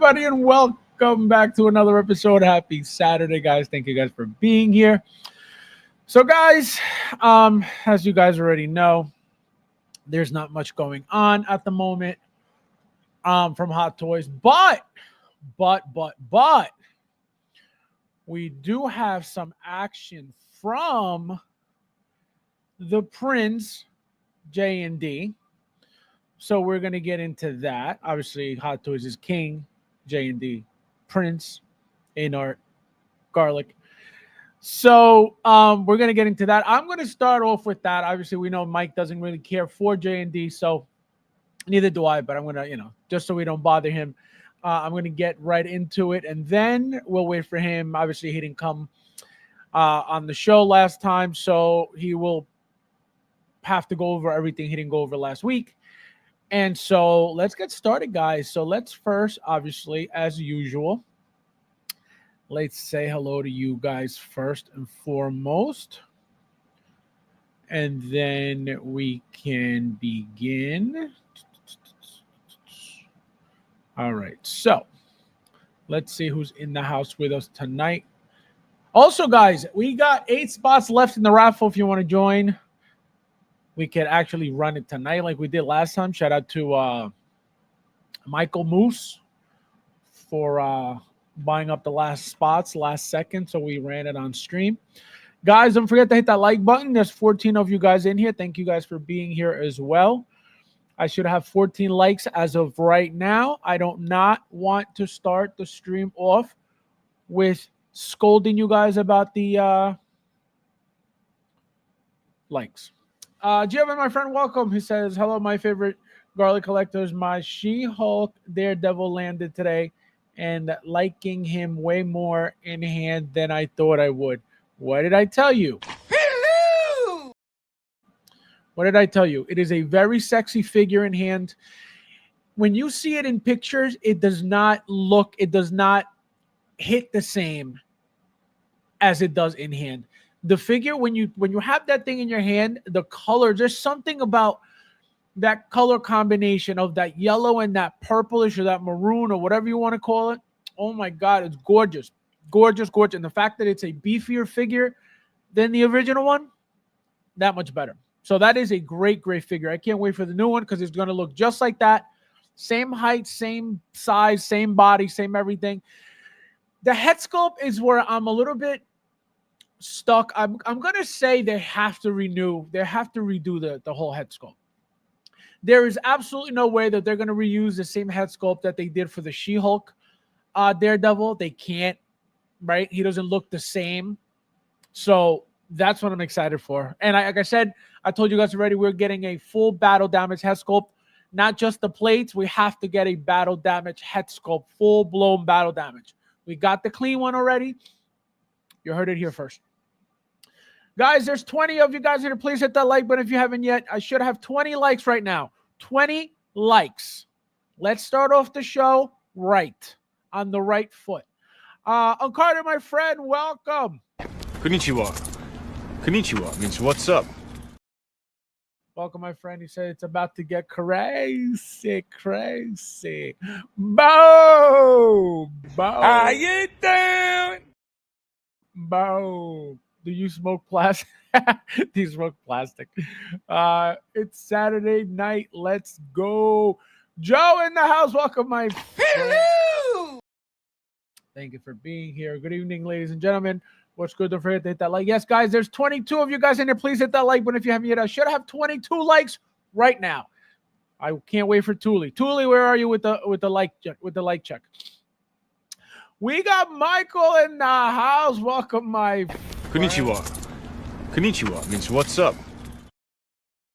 everybody, and welcome back to another episode. Happy Saturday, guys. Thank you guys for being here. So, guys, as you guys already know, there's not much going on at the moment from Hot Toys, but we do have some action from the Prince J&D. So we're going to get into that. Obviously, Hot Toys is king, J&D, Prince, A-Art, Garlic. So we're going to get into that. I'm going to start off with that. Obviously, we know Mike doesn't really care for J&D, so neither do I, but I'm going to, just so we don't bother him, I'm going to get right into it, and then we'll wait for him. Obviously, he didn't come on the show last time, so he will have to go over everything he didn't go over last week. And so let's get started, guys. So let's first, obviously, as usual, let's say hello to you guys first and foremost. And then we can begin. All right. So let's see who's in the house with us tonight. Also, guys, we got 8 spots left in the raffle if you want to join. We can actually run it tonight like we did last time. Shout out to Michael Moose for buying up the last spots last second. So we ran it on stream. Guys, don't forget to hit that like button. There's 14 of you guys in here. Thank you guys for being here as well. I should have 14 likes as of right now. I do not want to start the stream off with scolding you guys about the likes. Giovanni, my friend, welcome. He says, hello, my favorite garlic collectors. My She-Hulk Daredevil landed today and liking him way more in hand than I thought I would. What did I tell you? Hello! What did I tell you? It is a very sexy figure in hand. When you see it in pictures, it does not hit the same as it does in hand. The figure, when you have that thing in your hand, the color, there's something about that color combination of that yellow and that purplish or that maroon or whatever you want to call it. Oh my God, it's gorgeous. Gorgeous, gorgeous. And the fact that it's a beefier figure than the original one, that much better. So that is a great, great figure. I can't wait for the new one because it's going to look just like that. Same height, same size, same body, same everything. The head sculpt is where I'm a little bit stuck. I'm gonna say they have to redo the whole head sculpt. There is absolutely no way that they're gonna reuse the same head sculpt that they did for the She-Hulk Daredevil. They can't, right? He doesn't look the same. So that's what I'm excited for. And like I said, I told you guys already, we're getting a full battle damage head sculpt, not just the plates. We have to get a battle damage head sculpt, full blown battle damage. We got the clean one already. You heard it here first. Guys, there's 20 of you guys here. Please hit that like button if you haven't yet. I should have 20 likes right now. 20 likes. Let's start off the show right, on the right foot. Uncle Carter, my friend, welcome. Konnichiwa. Konnichiwa means what's up. Welcome, my friend. He said it's about to get crazy, crazy. Boom! Boom! How you doing? Boom. Do you smoke plastic? Do you smoke plastic? It's Saturday night. Let's go. Joe in the house. Welcome, my friend. Hello! Thank you for being here. Good evening, ladies and gentlemen. What's good? Don't forget to hit that like. Yes, guys, there's 22 of you guys in there. Please hit that like button if you haven't yet. I should have 22 likes right now. I can't wait for Thule. Thule, where are you with the like check? With the like check. We got Michael in the house. Welcome, my friend. Konnichiwa. Konnichiwa means what's up.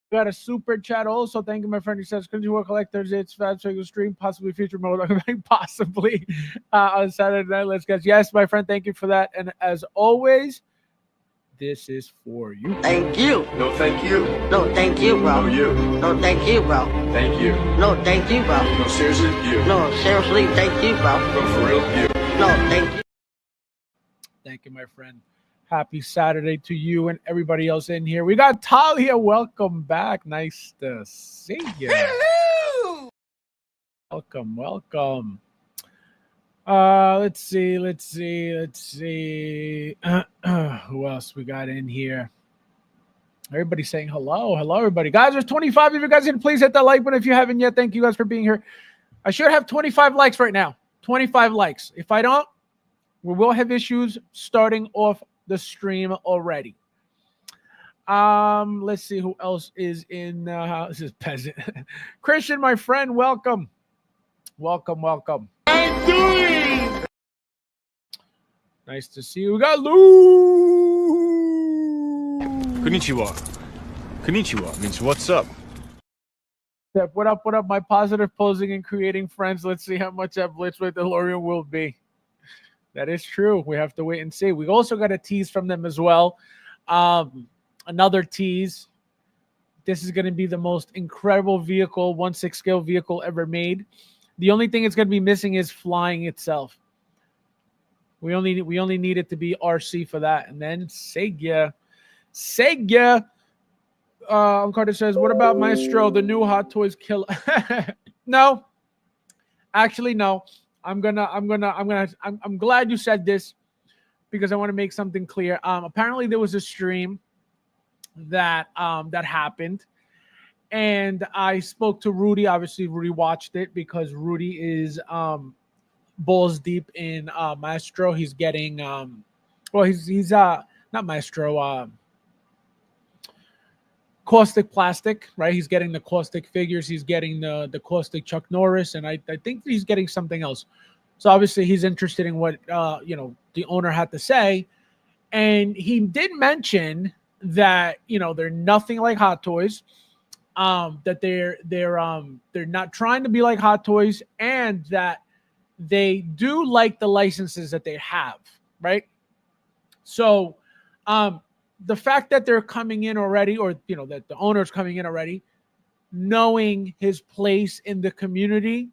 We got a super chat also. Thank you, my friend. He says, Konnichiwa collectors. It's FabsFigures stream, possibly future mode. Possibly on Saturday night. Let's get. Yes, my friend. Thank you for that. And as always, this is for you. Thank you. No, thank you. No, thank you, bro. No, you. No, thank you, bro. Thank you. No, thank you, bro. No, seriously, you. No, seriously, thank you, bro. No, for real, you. No, thank you. Thank you, my friend. Happy Saturday to you and everybody else in here. We got Talia. Welcome back. Nice to see you. Hello! Welcome, welcome. Let's see. Who else we got in here? Everybody's saying hello. Hello, everybody. Guys, there's 25 of you guys. Please hit that like button if you haven't yet. Thank you guys for being here. I should have 25 likes right now. 25 likes. If I don't, we will have issues starting off the stream already. Let's see who else is in. This is Peasant. Christian, my friend, welcome. Welcome. I'm doing. Nice to see you. We got Lou. Konnichiwa. Konnichiwa means what's up. What up? My positive posing and creating friends. Let's see how much that Blitz with DeLorean will be. That is true. We have to wait and see. We also got a tease from them as well. Another tease. This is going to be the most incredible vehicle, 1/6 scale vehicle ever made. The only thing it's going to be missing is flying itself. We only need it to be RC for that. And then Sega. Carter says, what about Maestro, the new Hot Toys killer? No. Actually, no. I'm glad you said this because I want to make something clear. Apparently there was a stream that happened. And I spoke to Rudy. Obviously, Rudy watched it because Rudy is balls deep in Maestro. He's getting he's not Maestro, Caustic Plastic, right? He's getting the Caustic figures. He's getting the Caustic Chuck Norris, and I think he's getting something else. So obviously he's interested in what the owner had to say, and he did mention that they're nothing like Hot Toys, that they're not trying to be like Hot Toys, and that they do like the licenses that they have, right? So the fact that they're coming in already, or that the owner's coming in already, knowing his place in the community,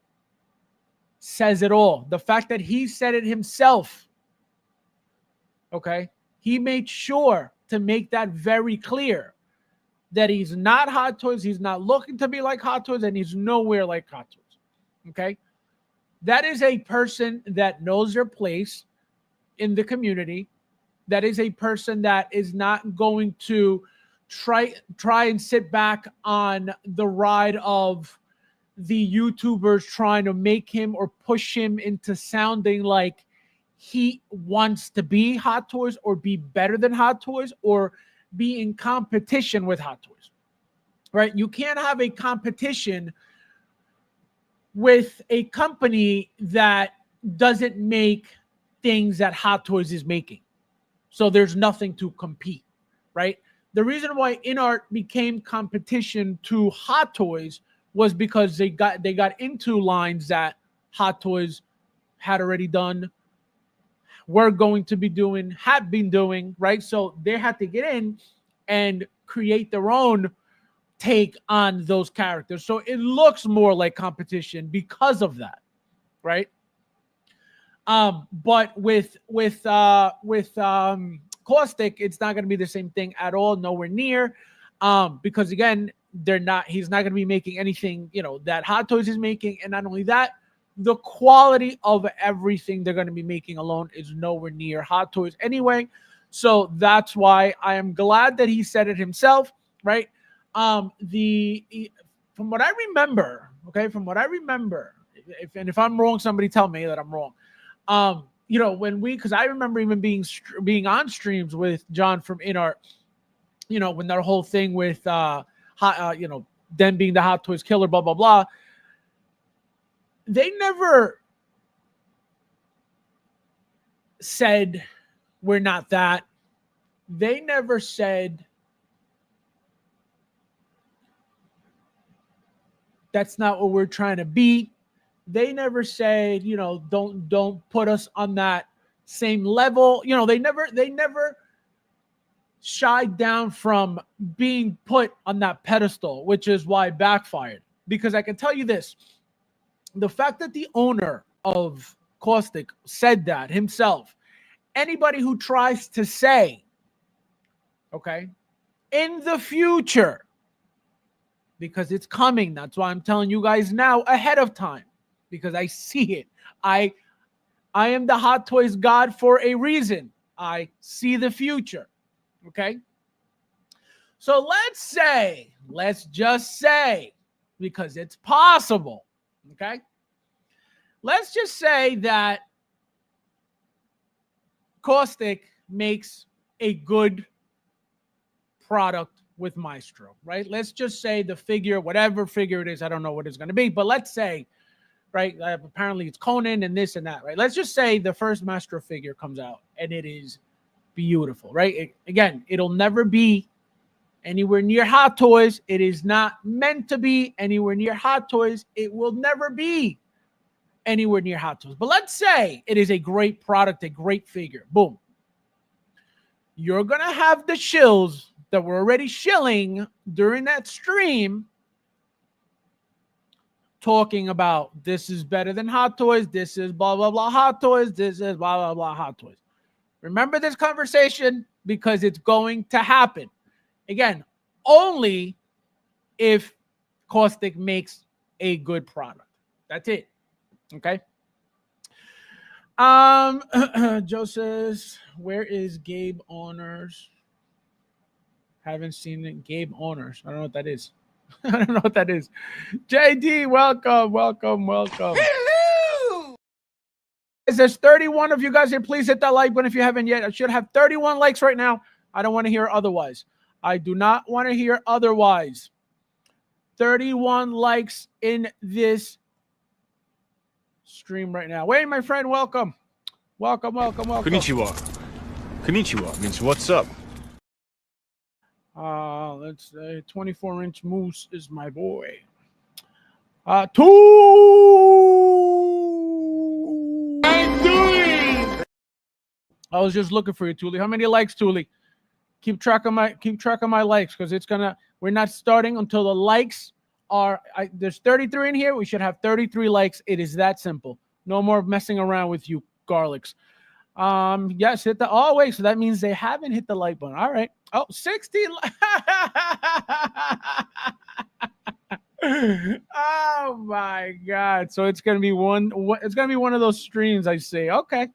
says it all. The fact that he said it himself, okay, he made sure to make that very clear that he's not Hot Toys, he's not looking to be like Hot Toys, and he's nowhere like Hot Toys. Okay, that is a person that knows their place in the community. That is a person that is not going to try and sit back on the ride of the YouTubers trying to make him or push him into sounding like he wants to be Hot Toys or be better than Hot Toys or be in competition with Hot Toys, right? You can't have a competition with a company that doesn't make things that Hot Toys is making. So there's nothing to compete, right? The reason why InArt became competition to Hot Toys was because they got into lines that Hot Toys had already done, were going to be doing, had been doing, right? So they had to get in and create their own take on those characters. So it looks more like competition because of that, right? But with Caustic, it's not going to be the same thing at all, nowhere near. Because again, he's not going to be making anything, that Hot Toys is making. And not only that, the quality of everything they're going to be making alone is nowhere near Hot Toys anyway. So that's why I am glad that he said it himself, right? From what I remember, if I'm wrong, somebody tell me that I'm wrong. Because I remember even being on streams with John from InArt, when that whole thing with them being the Hot Toys killer, blah blah blah. They never said we're not that. They never said that's not what we're trying to be. They never said, don't put us on that same level. They never shied down from being put on that pedestal, which is why it backfired. Because I can tell you this, the fact that the owner of Caustic said that himself, anybody who tries to say, okay, in the future, because it's coming, that's why I'm telling you guys now ahead of time, because I see it. I I am the Hot Toys god for a reason. I see the future. Okay? So let's just say, because it's possible, okay? Let's just say that Caustic makes a good product with Maestro, right? Let's just say the figure, whatever figure it is, I don't know what it's going to be, but let's say, right, apparently it's Conan and this and that, right? Let's just say the first Maestro figure comes out and it is beautiful, right? Again, it'll never be anywhere near Hot Toys. It is not meant to be anywhere near Hot Toys. It will never be anywhere near Hot Toys. But let's say it is a great product, a great figure. Boom. You're going to have the shills that were already shilling during that stream talking about this is better than Hot Toys. This is blah, blah, blah Hot Toys. This is blah, blah, blah Hot Toys. Remember this conversation because it's going to happen. Again, only if Caustic makes a good product. That's it. Okay. Joe says, where is Gabe Honors? Haven't seen it. Gabe Honors. I don't know what that is. I don't know what that is. JD, welcome. Hello. There's 31 of you guys here. Please hit that like button if you haven't yet. I should have 31 likes right now. I don't want to hear otherwise. I do not want to hear otherwise. 31 likes in this stream right now. Wait, my friend, welcome. Welcome. Konnichiwa. Konnichiwa means what's up. Let's say 24-inch Moose is my boy. Two. I'm doing. I was just looking for you, Thule. How many likes, Thule? Keep track of my likes because we're not starting until the likes are. There's 33 in here. We should have 33 likes. It is that simple. No more messing around with you, garlics. Yes, hit the. Oh wait, so that means they haven't hit the like button. All right. Oh, 60. Oh my God. So it's gonna be one. It's gonna be one of those streams. I see. Okay.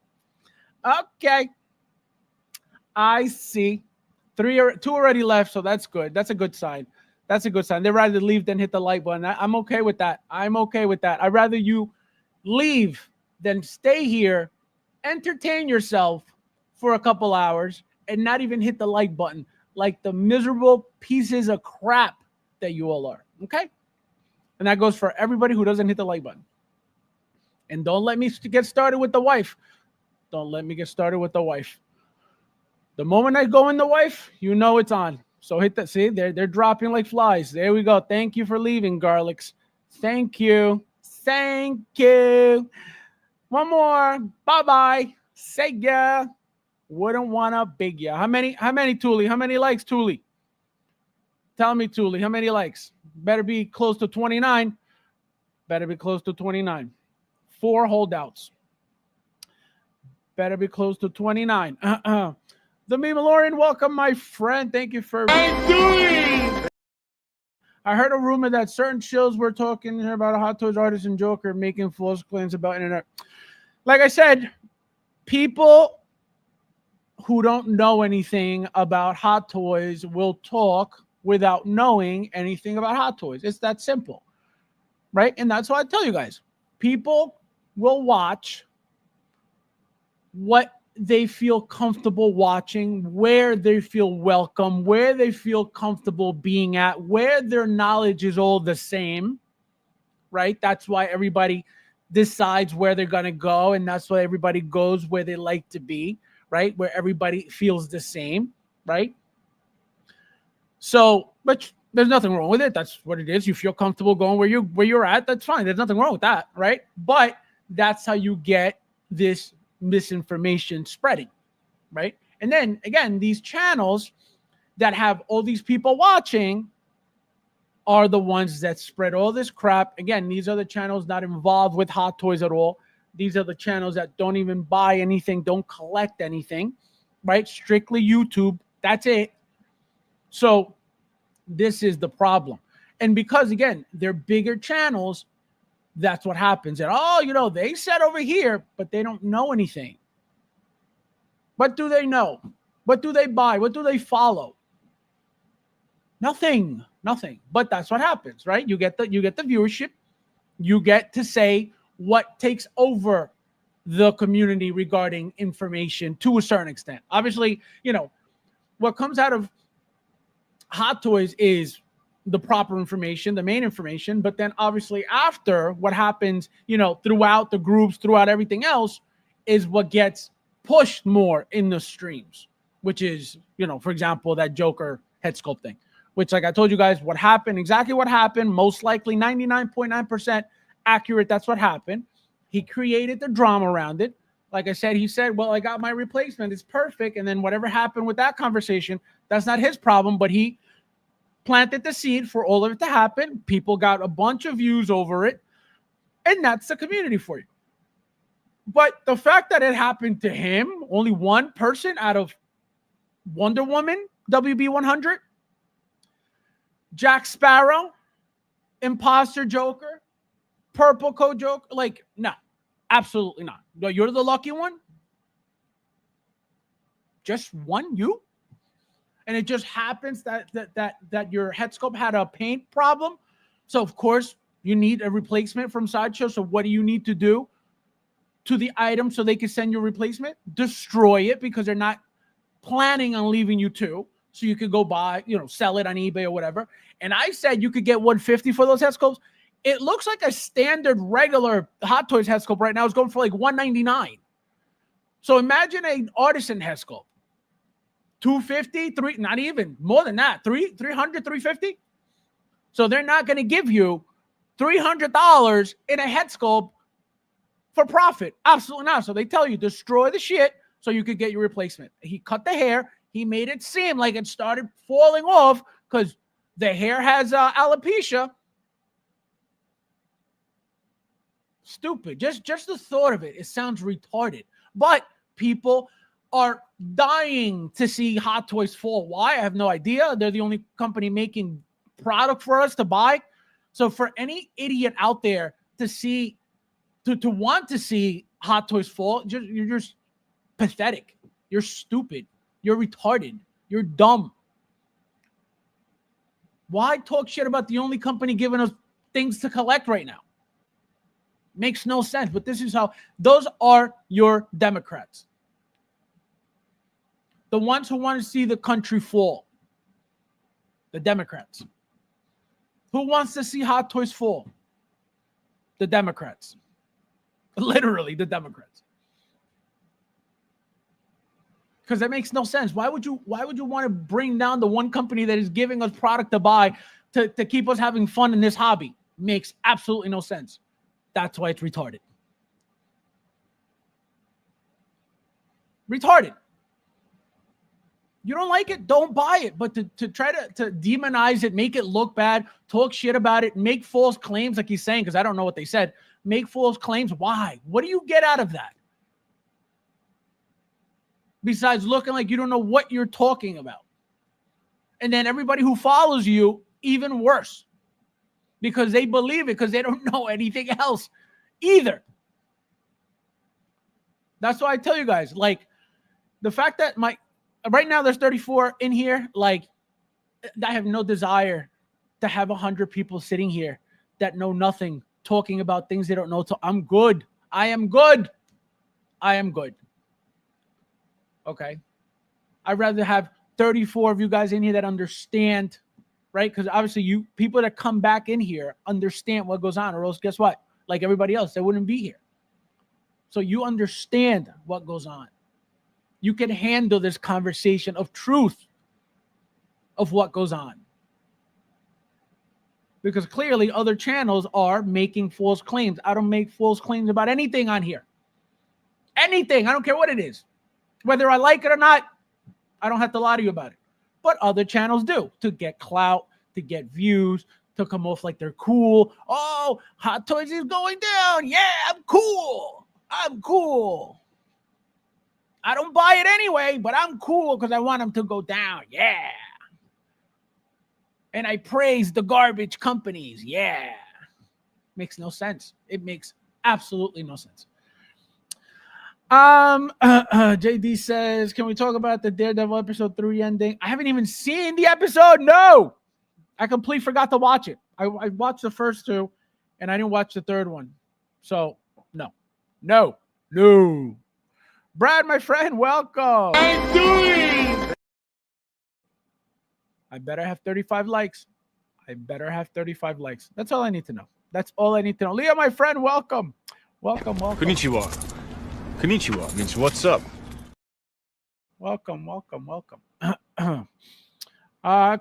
I see. Two already left, so that's good. That's a good sign. They'd rather leave than hit the like button. I'm okay with that. I'd rather you leave than stay here, entertain yourself for a couple hours, and not even hit the like button like the miserable pieces of crap that you all are. Okay? And that goes for everybody who doesn't hit the like button. And don't let me get started with the wife. The moment I go in the wife, you know it's on. So hit that. See, they're dropping like flies. There we go. Thank you for leaving, garlics. Thank you. One more. Bye-bye. Say ya. Wouldn't wanna big ya. How many, Thule? How many likes, Thule? Tell me, Thule, how many likes? Better be close to 29. 4 holdouts. Better be close to 29. The Mandalorian, welcome, my friend. Thank you for. I'm doing. I heard a rumor that certain shills were talking here about a Hot Toys Artisan Joker making false claims about internet. Like I said, people who don't know anything about Hot Toys will talk without knowing anything about Hot Toys. It's that simple, right? And that's why I tell you guys, people will watch what they feel comfortable watching, where they feel welcome, where they feel comfortable being at, where their knowledge is all the same, right? That's why everybody decides where they're going to go, and that's why everybody goes where they like to be, right? Where everybody feels the same, right? So, but there's nothing wrong with it. That's what it is. You feel comfortable going where you're at. That's fine. There's nothing wrong with that, right? But that's how you get this misinformation spreading, right? And then again, these channels that have all these people watching are the ones that spread all this crap. Again, these are the channels not involved with Hot Toys at all. These are the channels that don't even buy anything, don't collect anything, right? Strictly YouTube. That's it. So this is the problem. And because, again, they're bigger channels, that's what happens. And they said over here, but they don't know anything. What do they know? What do they buy? What do they follow? Nothing. But that's what happens, right? You get the viewership. You get to say what takes over the community regarding information to a certain extent. Obviously, what comes out of Hot Toys is the proper information, the main information, but then obviously after, what happens, throughout the groups, throughout everything else, is what gets pushed more in the streams, which is, for example, that Joker head sculpt thing, which, like I told you guys, exactly what happened, most likely 99.9% accurate. That's what happened. He created the drama around it. Like I said, he said, well, I got my replacement. It's perfect. And then whatever happened with that conversation, that's not his problem, but he planted the seed for all of it to happen. People got a bunch of views over it. And that's the community for you. But the fact that it happened to him, only one person out of Wonder Woman, WB 100, Jack Sparrow, Imposter Joker, Purple Coat Joker, no, absolutely not. You're the lucky one. Just one, you. And it just happens that your head sculpt had a paint problem. So of course you need a replacement from Sideshow. So what do you need to do to the item so they can send you a replacement? Destroy it, because they're not planning on leaving you to. So you could go buy, sell it on eBay or whatever. And I said you could get $150 for those head sculpts. It looks like a standard regular Hot Toys head sculpt right now is going for like $199. So imagine an Artisan head sculpt. $250, not even more than that, $300, $350. So they're not going to give you $300 in a head sculpt for profit. Absolutely not. So they tell you destroy the shit so you could get your replacement. He cut the hair. He made it seem like it started falling off because the hair has alopecia. Stupid. Just the thought of it sounds retarded. But people are dying to see Hot Toys fall. Why? I have no idea. They're the only company making product for us to buy. So for any idiot out there to want to see Hot Toys fall, you're just pathetic. You're stupid. You're retarded. You're dumb. Why talk shit about the only company giving us things to collect right now? Makes no sense. But this is how, those are your Democrats. The ones who want to see the country fall. The Democrats. Who wants to see Hot Toys fall? The Democrats. Literally the Democrats. Because that makes no sense. Why would you want to bring down the one company that is giving us product to buy to keep us having fun in this hobby? Makes absolutely no sense. That's why it's retarded. Retarded. You don't like it, don't buy it. But to try to demonize it, make it look bad, talk shit about it, make false claims like he's saying, because I don't know what they said. Make false claims. Why? What do you get out of that? Besides looking like you don't know what you're talking about. And then everybody who follows you, even worse. Because they believe it, because they don't know anything else either. That's why I tell you guys, like, the fact that right now there's 34 in here, like, I have no desire to have 100 people sitting here that know nothing, talking about things they don't know. So I'm good. I am good. I am good. Okay. I'd rather have 34 of you guys in here that understand, right? Because obviously people that come back in here understand what goes on, or else guess what? Like everybody else, they wouldn't be here. So you understand what goes on. You can handle this conversation of truth of what goes on. Because clearly other channels are making false claims. I don't make false claims about anything on here. Anything. I don't care what it is. Whether I like it or not, I don't have to lie to you about it. But other channels do, to get clout, to get views, to come off like they're cool. Oh, Hot Toys is going down. Yeah, I'm cool. I'm cool. I don't buy it anyway, but I'm cool because I want them to go down. Yeah. And I praise the garbage companies. Yeah. Makes no sense. It makes absolutely no sense. JD says, can we talk about the Daredevil episode 3 ending? I haven't even seen the episode. No, I completely forgot to watch it. I watched the first two and I didn't watch the third one. So no. Brad, my friend, welcome. I'm doing. I better have 35 likes. That's all I need to know. Leah, my friend, welcome. Konnichiwa. Konnichiwa means what's up. Welcome.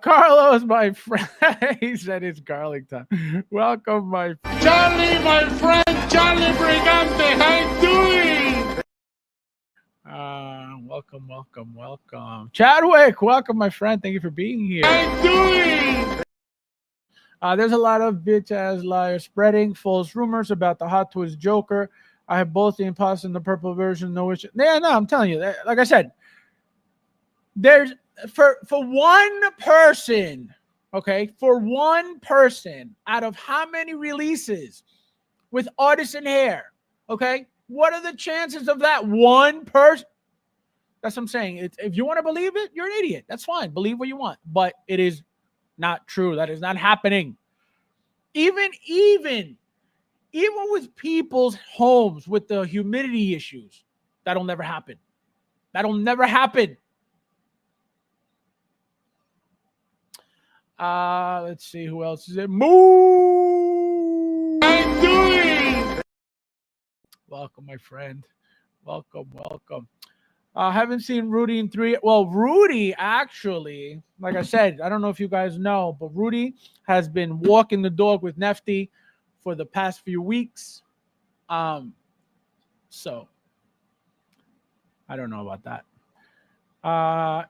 Carlos, my friend. He said it's garlic time. Welcome, my friend. Charlie, my friend, Charlie Brigante, how you doing? Welcome. Chadwick, welcome, my friend. Thank you for being here. I'm doing. There's a lot of bitch-ass liars spreading false rumors about the Hot Toys Joker. I have both the imposter and the purple version. No issue. Yeah, no, I'm telling you. Like I said, there's for one person, okay, for one person out of how many releases with artisan hair, okay? What are the chances of that one person? That's what I'm saying. If you want to believe it, you're an idiot. That's fine. Believe what you want. But it is not true. That is not happening. Even with people's homes with the humidity issues, that'll never happen. Let's see who else is it. Moo! I'm doing. Welcome, my friend. Welcome. I haven't seen Rudy in 3. Well, Rudy actually, like I said, I don't know if you guys know, but Rudy has been walking the dog with Nefty for the past few weeks. So I don't know about that.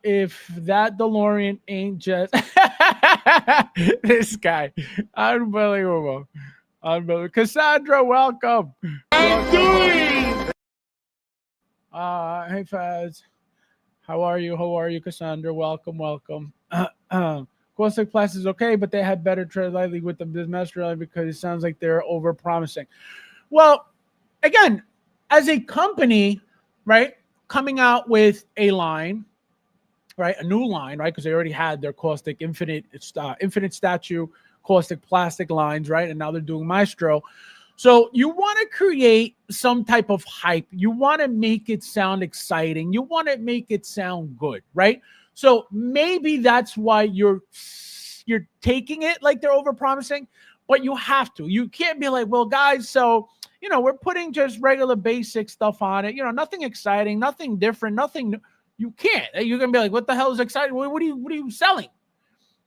If that DeLorean ain't just this guy, unbelievable. Cassandra, welcome. I'm doing. Hey Faz, how are you, Cassandra? Welcome. Caustic Plus is okay, but they had better tread lightly with them this master because it sounds like they're over promising. Well, again, as a company, right, coming out with a line, right, a new line, right, because they already had their caustic infinite statue, caustic plastic lines, right, and now they're doing Maestro. So you want to create some type of hype. You want to make it sound exciting. You want to make it sound good, right? So maybe that's why you're taking it like they're overpromising, but you have to. You can't be like, well, guys, so, we're putting just regular basic stuff on it. Nothing exciting, nothing different, nothing. You can't. You're going to be like, what the hell is exciting? What are you selling?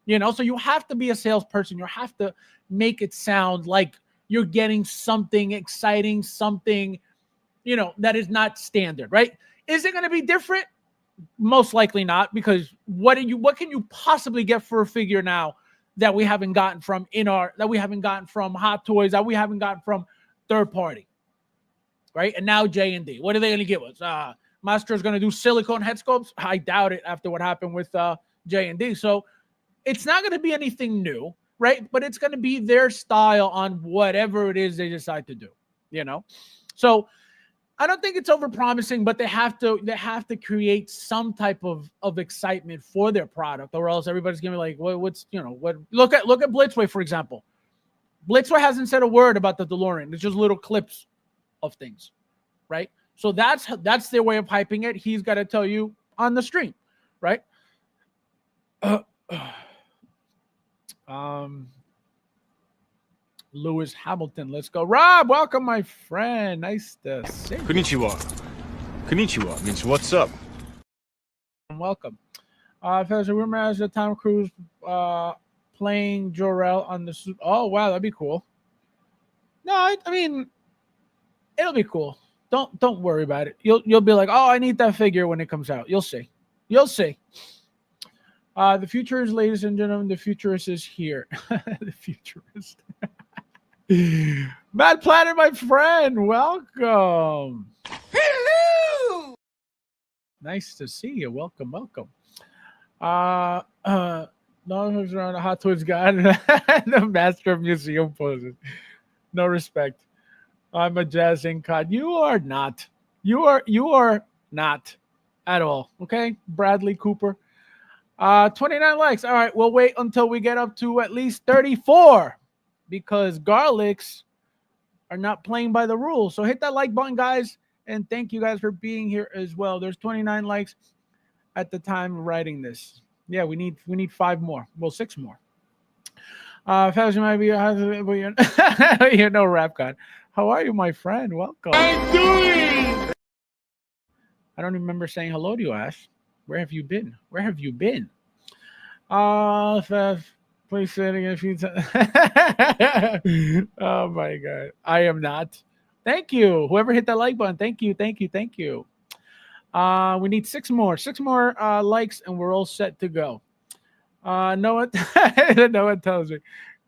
So you have to be a salesperson. You have to make it sound like you're getting something exciting, something, that is not standard, right? Is it going to be different? Most likely not, because what can you possibly get for a figure now that we haven't gotten from Hot Toys, that we haven't gotten from third party, right? And now J&D. What are they going to give us? Master's going to do silicone head sculpts? I doubt it after what happened with J&D. So it's not going to be anything new, right? But it's going to be their style on whatever it is they decide to do, So I don't think it's overpromising, but they have to create some type of excitement for their product, or else everybody's gonna be like, what? Look at Blitzway, for example. Blitzway hasn't said a word about the DeLorean. It's just little clips of things, right? So that's their way of hyping it. He's got to tell you on the stream, right? Lewis Hamilton, let's go. Rob, welcome, my friend. Nice to see you. Konnichiwa means what's up. Welcome. If there's a rumor as Tom Cruise playing Jor-El on the... Oh, wow, that'd be cool. No, I mean, it'll be cool. Don't worry about it. You'll be like, oh, I need that figure when it comes out. You'll see. The futurist, ladies and gentlemen, the futurist is here. The futurist. Matt Platter, my friend, welcome. Hello. Nice to see you. Welcome. No who's around the Hot Toys guy. The master of museum poses. No respect. I'm a jazz icon. You are not. You are not at all. Okay, Bradley Cooper. 29 likes. All right, we'll wait until we get up to at least 34 because garlics are not playing by the rules. So hit that like button, guys, and thank you guys for being here as well. There's 29 likes at the time of writing this. Yeah, we need 5 more. Well, 6 more. Fabs, you might be you're no rap god. How are you, my friend? Welcome. I'm doing. I don't remember saying hello to you, Ash. Where have you been? Where have you been? Fab, please say it again a few times. Oh my god. I am not. Thank you. Whoever hit that like button. Thank you. Thank you. Thank you. We need 6 more. 6 more likes and we're all set to go. No one no one tells me.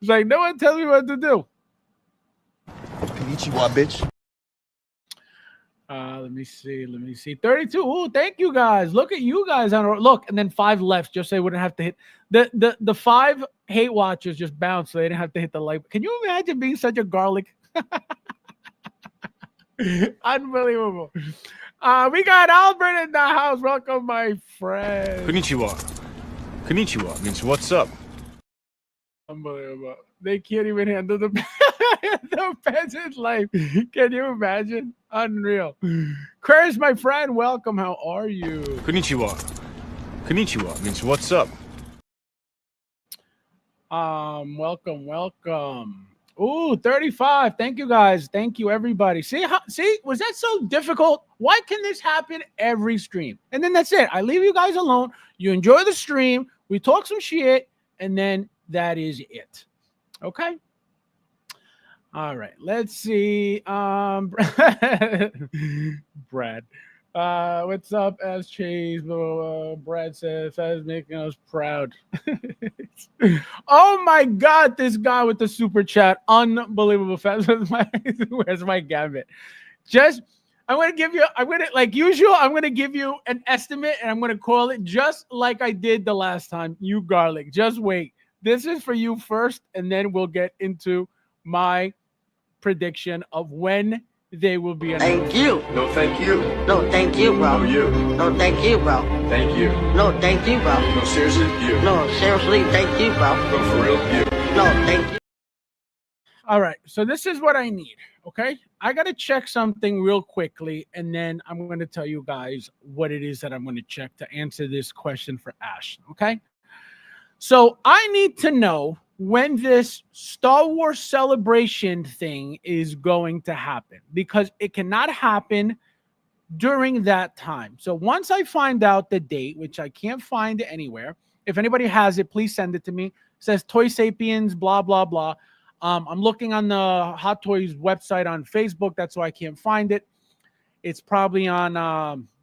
It's like no one tells me what to do. Konnichiwa, bitch. Let me see. 32. Ooh, thank you guys. Look at you guys on look, and then 5 left just so they wouldn't have to hit the 5 hate watchers just bounced so they didn't have to hit the like. Can you imagine being such a garlic? Unbelievable. We got Albert in the house. Welcome, my friend. Konnichiwa. Konnichiwa means what's up. Unbelievable. They can't even handle the peasant life. Can you imagine? Unreal. Chris, my friend, welcome. How are you? Konnichiwa. Konnichiwa means what's up. Welcome. Ooh, 35. Thank you guys. Thank you, everybody. See, was that so difficult? Why can this happen every stream? And then that's it. I leave you guys alone. You enjoy the stream. We talk some shit, and then that is it. Okay. All right. Let's see. Brad. What's up, as Chase? Brad says that's making us proud. Oh my god, this guy with the super chat. Unbelievable. Where's my gambit? I'm gonna like usual, I'm gonna give you an estimate and I'm gonna call it just like I did the last time. You garlic. Just wait. This is for you first, and then we'll get into my prediction of when they will be announced. Thank you. No, thank you. No, thank you, bro. No, you. No, thank you, bro. Thank you. No, thank you, bro. No, seriously, you. No, seriously, thank you, bro. No, for real, you. No, thank you. All right, so this is what I need, okay? I got to check something real quickly, and then I'm going to tell you guys what it is that I'm going to check to answer this question for Ash, okay? So I need to know when this Star Wars Celebration thing is going to happen, because it cannot happen during that time. So once I find out the date, which I can't find anywhere, if anybody has it, please send it to me. It says Toy Sapiens, blah, blah, blah. I'm looking on the Hot Toys website on Facebook. That's why I can't find it. It's probably on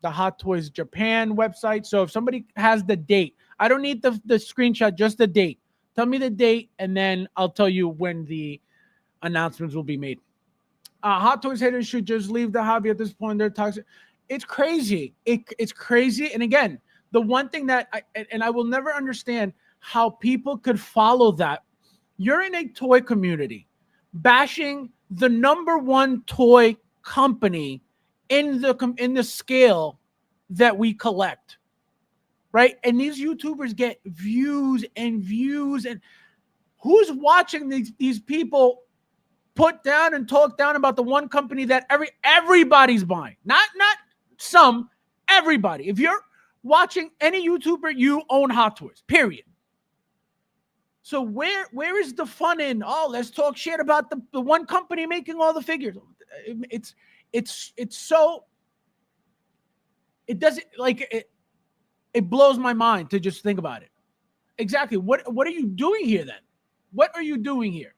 the Hot Toys Japan website. So if somebody has the date, I don't need the screenshot, just the date. Tell me the date, and then I'll tell you when the announcements will be made. Hot Toys haters should just leave the hobby at this point. They're toxic. It's crazy. It's crazy. And again, the one thing that I will never understand how people could follow that. You're in a toy community bashing the #1 toy company in the scale that we collect, right? And these YouTubers get views and views, and who's watching these people put down and talk down about the one company that everybody's buying? Not some, everybody. If you're watching any YouTuber, you own Hot Toys, period. So where is the fun in? Oh, let's talk shit about the one company making all the figures. It's so, it doesn't, like, it blows my mind to just think about it. Exactly. What are you doing here then? What are you doing here?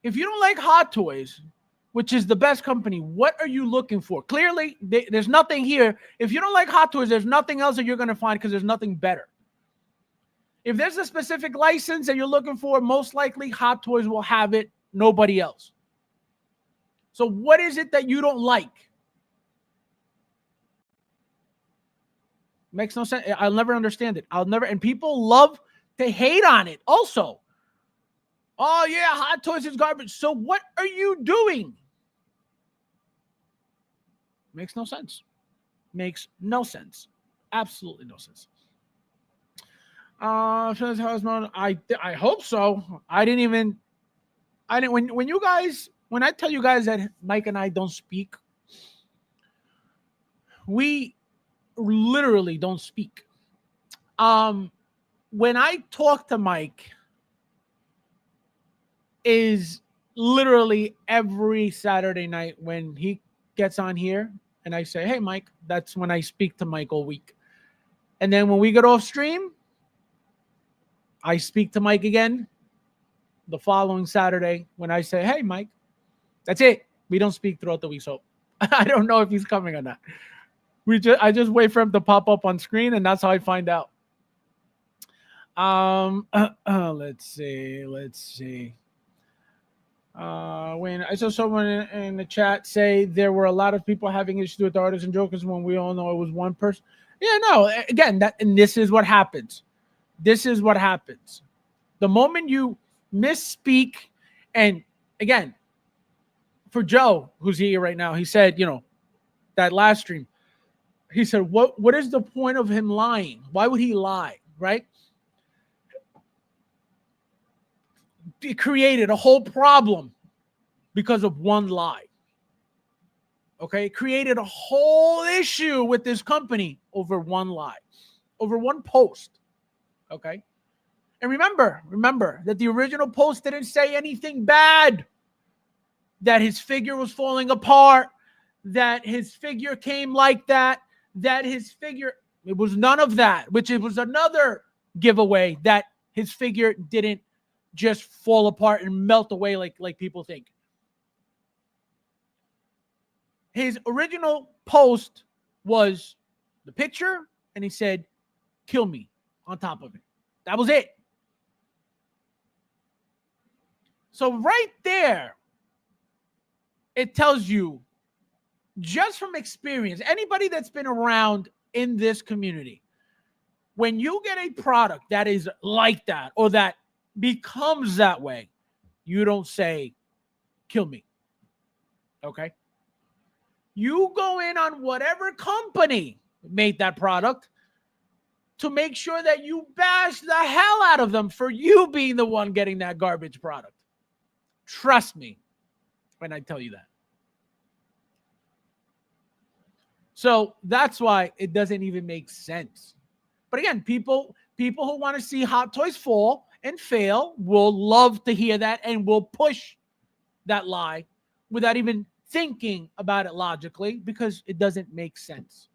If you don't like Hot Toys, which is the best company, what are you looking for? Clearly, there's nothing here. If you don't like Hot Toys, there's nothing else that you're going to find, because there's nothing better. If there's a specific license that you're looking for, most likely Hot Toys will have it, nobody else. So what is it that you don't like? Makes no sense. I'll never understand it. And people love to hate on it also. Oh, yeah, Hot Toys is garbage. So what are you doing? Makes no sense. Makes no sense. Absolutely no sense. I hope so. When I tell you guys that Mike and I don't speak, we literally don't speak. When I talk to Mike is literally every Saturday night when he gets on here and I say, hey, Mike, that's when I speak to Mike all week. And then when we get off stream, I speak to Mike again the following Saturday when I say, hey, Mike, that's it. We don't speak throughout the week. So I don't know if he's coming or not. I just wait for him to pop up on screen, and that's how I find out. Let's see. When I saw someone in the chat say there were a lot of people having issues with Artisan Jokers when we all know it was one person. Yeah, no. Again, this is what happens. This is what happens. The moment you misspeak, and again, for Joe, who's here right now, he said, that last stream, he said, what is the point of him lying? Why would he lie, right? He created a whole problem because of one lie. Okay? Created a whole issue with this company over one lie, over one post. Okay? And remember that the original post didn't say anything bad, that his figure was falling apart, that his figure came like that, it was none of that, which it was another giveaway that his figure didn't just fall apart and melt away like people think. His original post was the picture, and he said, kill me on top of it. That was it. So right there, it tells you, just from experience, anybody that's been around in this community, when you get a product that is like that or that becomes that way, you don't say, kill me. Okay? You go in on whatever company made that product to make sure that you bash the hell out of them for you being the one getting that garbage product. Trust me when I tell you that. So that's why it doesn't even make sense. But again, people who want to see Hot Toys fall and fail will love to hear that and will push that lie without even thinking about it logically because it doesn't make sense.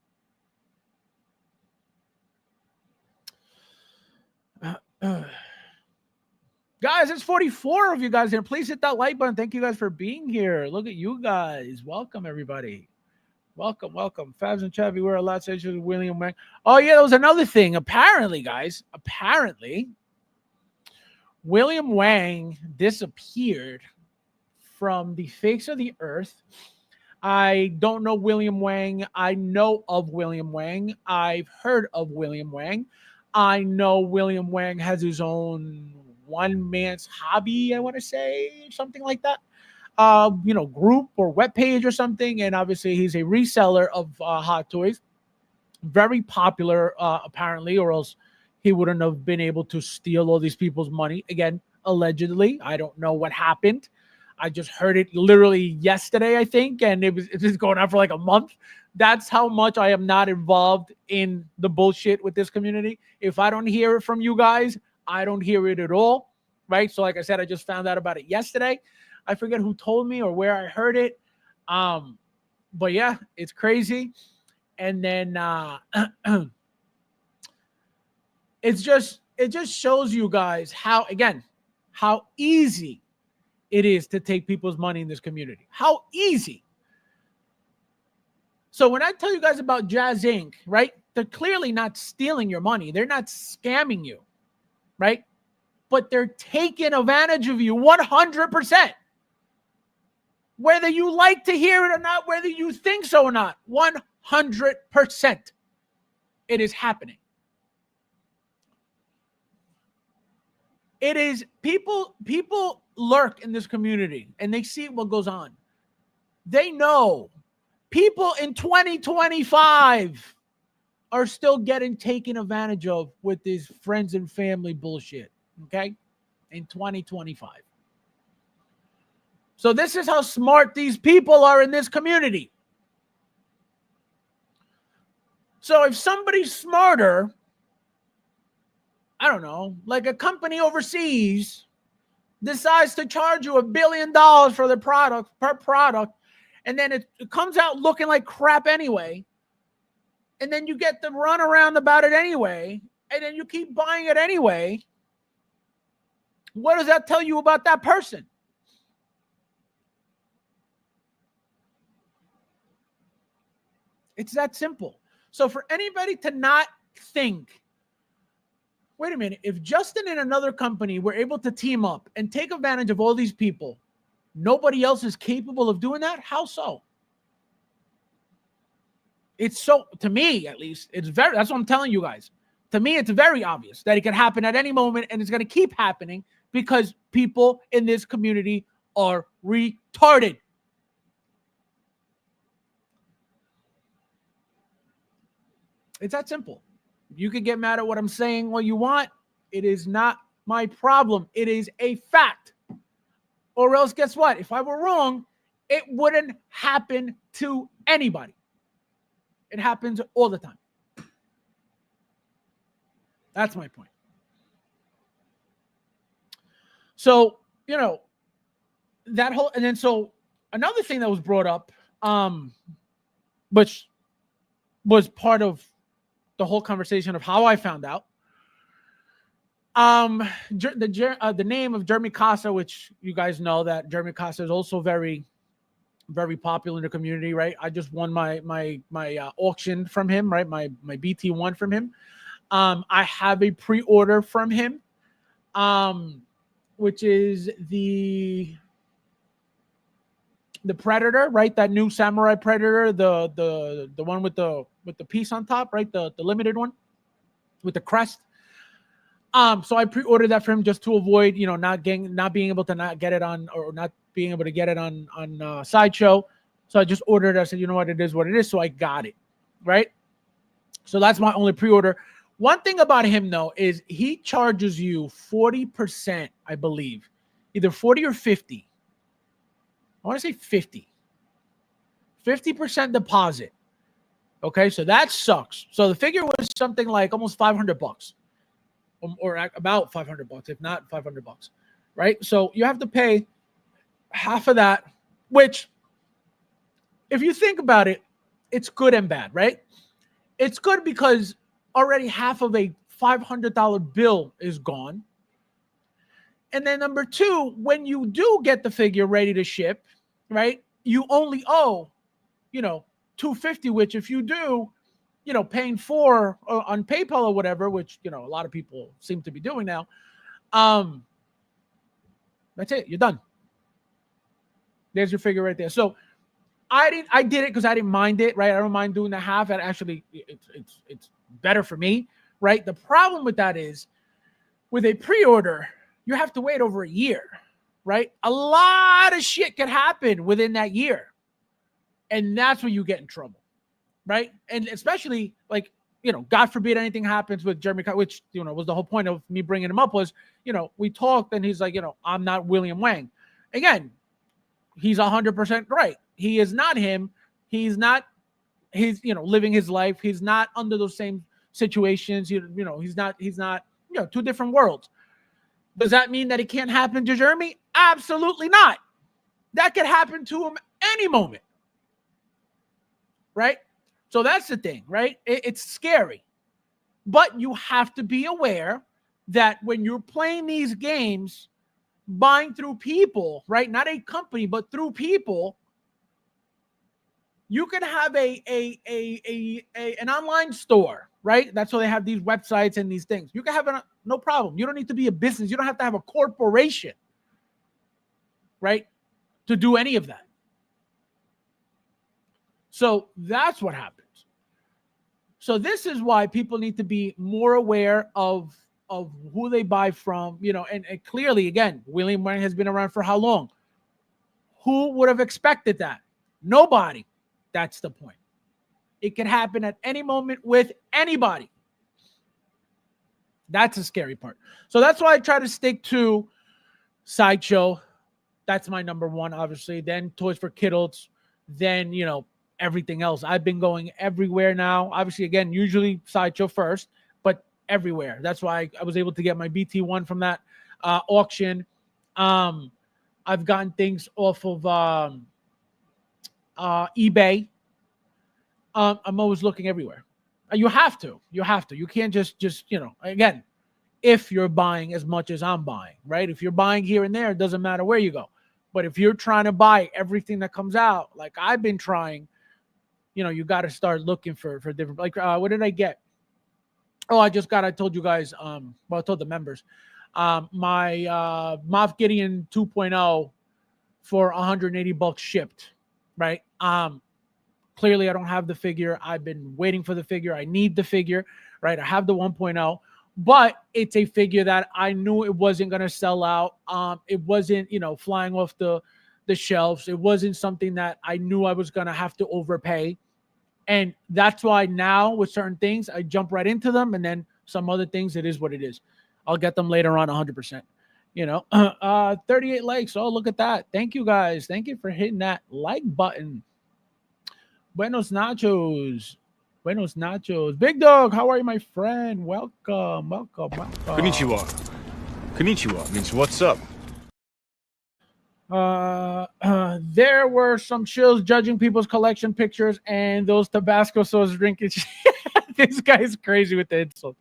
Guys, it's 44 of you guys here. Please hit that like button. Thank you guys for being here. Look at you guys. Welcome, everybody. Welcome. Fabs and Chavy, we're a lot of with William Wang. Oh, yeah, that was another thing. Apparently, guys, William Wang disappeared from the face of the earth. I don't know William Wang. I know of William Wang. I've heard of William Wang. I know William Wang has his own one man's hobby, I want to say, something like that. Group or webpage or something. And obviously he's a reseller of Hot Toys. Very popular, apparently, or else he wouldn't have been able to steal all these people's money. Again, allegedly. I don't know what happened. I just heard it literally yesterday, I think, and it's just going on for like a month. That's how much I am not involved in the bullshit with this community. If I don't hear it from you guys, I don't hear it at all, right? So like I said, I just found out about it yesterday. I forget who told me or where I heard it. But yeah, it's crazy. And then it just shows you guys how easy it is to take people's money in this community. How easy. So when I tell you guys about Jazz Inc., right? They're clearly not stealing your money. They're not scamming you, right? But they're taking advantage of you 100%. Whether you like to hear it or not, whether you think so or not, 100%. It is happening. It is people lurk in this community and they see what goes on. They know people in 2025 are still getting taken advantage of with this friends and family bullshit. Okay? In 2025. So this is how smart these people are in this community. So if somebody's smarter, I don't know, like a company overseas decides to charge you $1 billion for the product per product, and then it comes out looking like crap anyway, and then you get the runaround about it anyway, and then you keep buying it anyway, what does that tell you about that person? It's that simple. So for anybody to not think, wait a minute, if Justin and another company were able to team up and take advantage of all these people, nobody else is capable of doing that? How so? It's so, to me at least, that's what I'm telling you guys. To me, it's very obvious that it can happen at any moment, and it's going to keep happening because people in this community are retarded. It's that simple. You can get mad at what I'm saying all you want. It is not my problem. It is a fact. Or else, guess what? If I were wrong, it wouldn't happen to anybody. It happens all the time. That's my point. So, you know, that whole, and then so another thing that was brought up, which was part of the whole conversation of how I found out. The name of Jeremy Casa, which you guys know that Jeremy Casa is also very, very popular in the community, right? I just won my auction from him, right? My BT1 from him. I have a pre-order from him, which is the Predator, right? That new Samurai Predator, the one with the piece on top, right? The limited one with the crest. So I pre-ordered that for him just to avoid, you know, not being able to not get it on, or not being able to get it on Sideshow. So I just ordered it. I said, you know what, it is what it is. So I got it, right? So that's my only pre-order. One thing about him though is he charges you 40%, I believe, either 40 or 50. I want to say 50% deposit. Okay, so that sucks. So the figure was something like almost $500, or about $500, if not $500, right? So you have to pay half of that, which, if you think about it, it's good and bad, right? It's good because already half of a $500 bill is gone. And then number two, when you do get the figure ready to ship, right, you only owe, you know, $250, which if you do, you know, paying for on PayPal or whatever, which, you know, a lot of people seem to be doing now, that's it. You're done. There's your figure right there. So I did it because I didn't mind it, right? I don't mind doing the half. And actually, it's better for me, right? The problem with that is, with a pre-order, you have to wait over a year, right? A lot of shit can happen within that year. And that's where you get in trouble, right? And especially, like, you know, God forbid anything happens with Jeremy, which, you know, was the whole point of me bringing him up, was, you know, we talked and he's like, you know, I'm not William Wang. Again, he's 100% right. He is not him. He's, you know, living his life. He's not under those same situations. You know, he's not, you know, two different worlds. Does that mean that it can't happen to Jeremy? Absolutely not. That could happen to him any moment. Right? So that's the thing, right? It's scary. But you have to be aware that when you're playing these games, buying through people, right? Not a company, but through people, you can have an online store, right? That's why they have these websites and these things. You can have no problem. You don't need to be a business. You don't have to have a corporation, right, to do any of that. So that's what happens. So this is why people need to be more aware of of who they buy from, and clearly, again, William Wang has been around for how long? Who would have expected that? Nobody. That's the point. It can happen at any moment with anybody. That's the scary part. So that's why I try to stick to Sideshow. That's my number one, obviously. Then Toys for Kiddles. Then, everything else. I've been going everywhere now. Obviously, again, usually Sideshow first, but everywhere. That's why I was able to get my BT1 from that auction. I've gotten things off of eBay. I'm always looking everywhere. You have to. You can't just again, if you're buying as much as I'm buying, right? If you're buying here and there, it doesn't matter where you go. But if you're trying to buy everything that comes out, like I've been trying, you got to start looking for different, like, what did I get? Oh, I told you guys, I told the members, my Moff Gideon 2.0 for $180 shipped, right? Clearly I don't have the figure. I've been waiting for the figure. I need the figure, right? I have the 1.0, but it's a figure that I knew it wasn't going to sell out. It wasn't, flying off the shelves. It wasn't something that I knew I was going to have to overpay. And that's why now with certain things, I jump right into them. And then some other things, it is what it is. I'll get them later on 100%. 38 likes. Oh, look at that. Thank you guys. Thank you for hitting that like button. Buenos nachos. Big Dog, how are you, my friend? Welcome. Konnichiwa. Konnichiwa means what's up. There were some shills judging people's collection pictures and those Tabasco sauce drinking. This guy's crazy with the insult.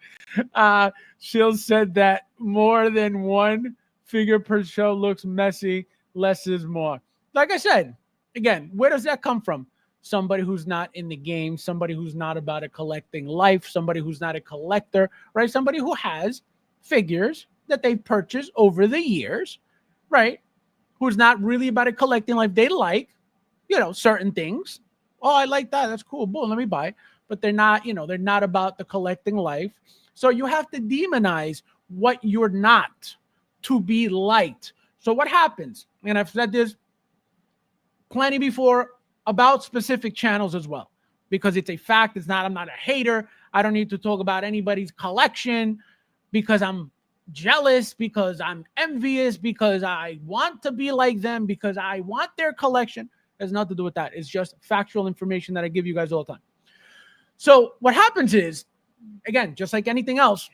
Shills said that more than one figure per show looks messy. Less is more. Like I said, again, where does that come from? Somebody who's not in the game, somebody who's not about a collecting life, somebody who's not a collector, right? Somebody who has figures that they've purchased over the years, right? Who's not really about a collecting life. They like, certain things. Oh, I like that. That's cool. Boom, let me buy it. But they're not, they're not about the collecting life. So you have to demonize what you're not to be liked. So what happens? And I've said this plenty before about specific channels as well, because it's a fact. I'm not a hater. I don't need to talk about anybody's collection because I'm jealous, because I'm envious, because I want to be like them, because I want their collection. It has nothing to do with that. It's just factual information that I give you guys all the time. So what happens is, again, just like anything else,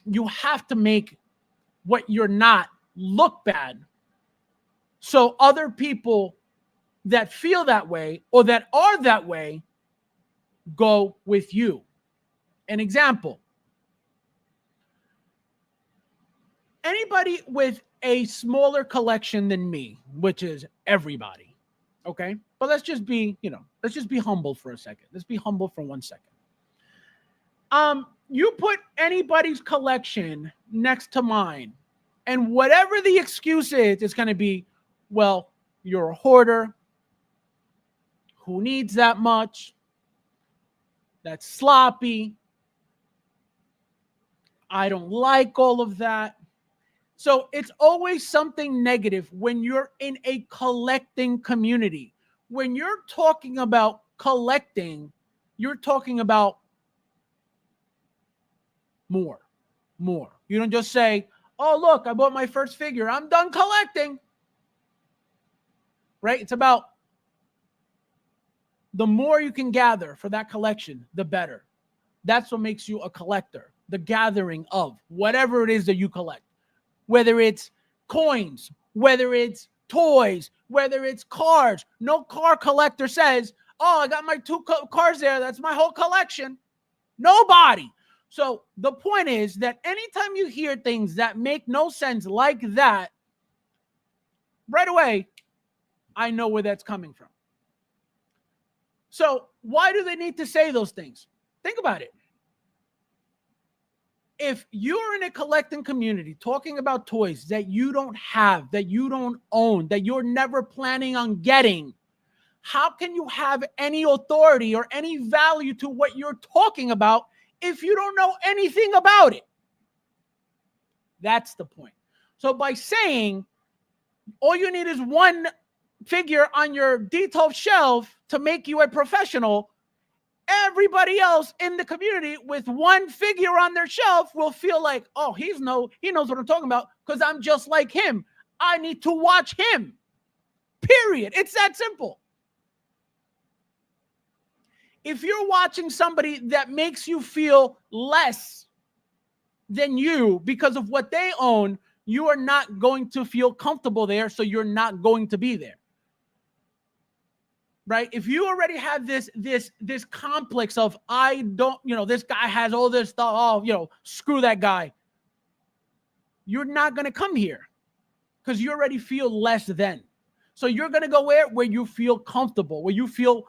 you have to make what you're not look bad. So other people that feel that way or that are that way go with you. An example. Anybody with a smaller collection than me, which is everybody, okay? But let's just be humble for a second. Let's be humble for 1 second. You put anybody's collection next to mine, and whatever the excuse is, it's going to be, well, you're a hoarder. Who needs that much? That's sloppy. I don't like all of that. So it's always something negative when you're in a collecting community. When you're talking about collecting, you're talking about more. You don't just say, oh, look, I bought my first figure. I'm done collecting. Right? It's about the more you can gather for that collection, the better. That's what makes you a collector. The gathering of whatever it is that you collect. Whether it's coins, whether it's toys, whether it's cars. No car collector says, oh, I got my 2 cars there. That's my whole collection. Nobody. So the point is that anytime you hear things that make no sense like that, right away, I know where that's coming from. So why do they need to say those things? Think about it. If you're in a collecting community talking about toys that you don't have, that you don't own, that you're never planning on getting, how can you have any authority or any value to what you're talking about if you don't know anything about it? That's the point. So by saying all you need is one figure on your detailed shelf to make you a professional, everybody else in the community with one figure on their shelf will feel like, oh, he knows what I'm talking about because I'm just like him. I need to watch him. Period. It's that simple. If you're watching somebody that makes you feel less than you because of what they own, you are not going to feel comfortable there, so you're not going to be there. Right? If you already have this complex of, I don't, this guy has all this stuff, oh, screw that guy, you're not going to come here because you already feel less than. So you're going to go where you feel comfortable, where you feel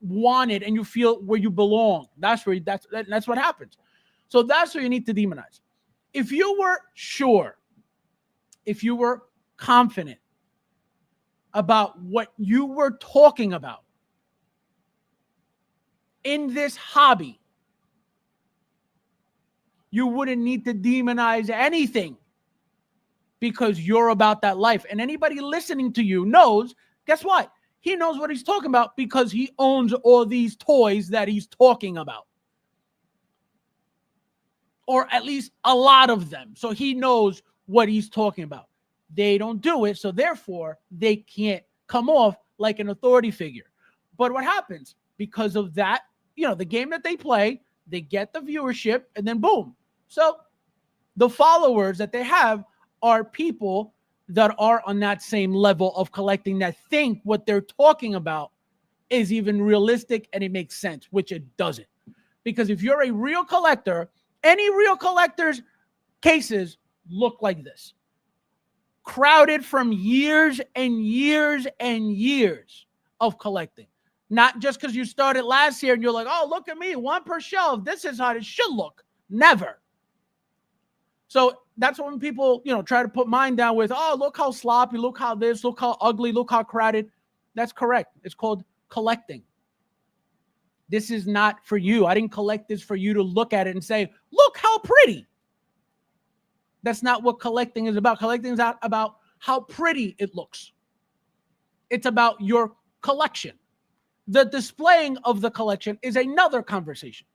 wanted, and you feel where you belong. That's what happens. So that's what you need to demonize. If you were sure, if you were confident about what you were talking about in this hobby, you wouldn't need to demonize anything because you're about that life. And anybody listening to you knows, guess what? He knows what he's talking about because he owns all these toys that he's talking about. Or at least a lot of them. So he knows what he's talking about. They don't do it, so therefore they can't come off like an authority figure. But what happens? Because of that, the game that they play, they get the viewership, and then boom. So the followers that they have are people that are on that same level of collecting, that think what they're talking about is even realistic and it makes sense, which it doesn't. Because if you're a real collector, any real collector's cases look like this. Crowded from years and years and years of collecting. Not just because you started last year and you're like, oh, look at me, one per shelf. This is how it should look. Never. So that's when people, try to put mine down with, oh, look how sloppy, look how this, look how ugly, look how crowded. That's correct. It's called collecting. This is not for you. I didn't collect this for you to look at it and say, look how pretty. That's not what collecting is about. Collecting is not about how pretty it looks. It's about your collection. The displaying of the collection is another conversation.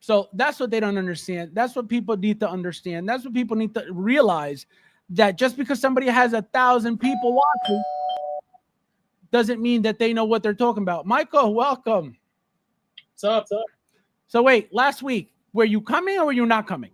So that's what they don't understand. That's what people need to understand. That's what people need to realize, that just because somebody has 1,000 people watching doesn't mean that they know what they're talking about. Michael, welcome. What's up? So wait, last week, were you coming or were you not coming?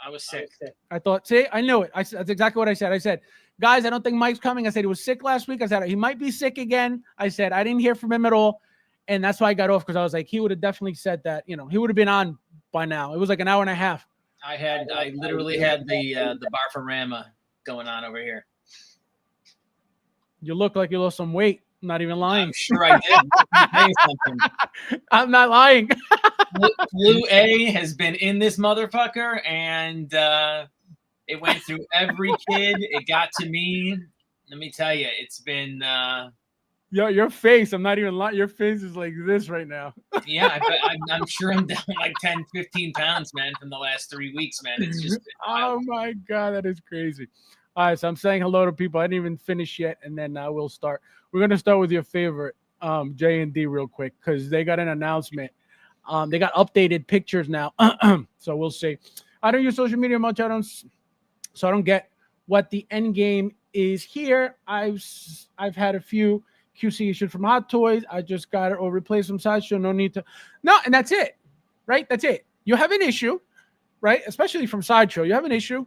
I was sick. I thought, see, I knew it. That's exactly what I said. I said, guys, I don't think Mike's coming. I said he was sick last week. I said he might be sick again. I said I didn't hear from him at all. And that's why I got off, because I was like, he would have definitely said that, he would have been on by now. It was like an hour and a half. I literally had the Barfarama going on over here. You look like you lost some weight. I'm not even lying. I'm sure I did. Let me tell you something. I'm not lying. Blue A has been in this motherfucker, and it went through every kid. It got to me. Let me tell you, it's been your face, I'm not even lying. Your face is like this right now. Yeah, I'm sure I'm down like 10, 15 pounds, man, from the last 3 weeks, man. It's just been wild. Oh my God, that is crazy. All right, so I'm saying hello to people. I didn't even finish yet, and then we'll start. We're going to start with your favorite, J&D, real quick, because they got an announcement. They got updated pictures now, so we'll see. I don't use social media much. So I don't get what the end game is here. I've had a few QC issues from Hot Toys. I just got it or replaced some Sideshow. No need to. No, and that's it, right? That's it. You have an issue, right? Especially from Sideshow. You have an issue.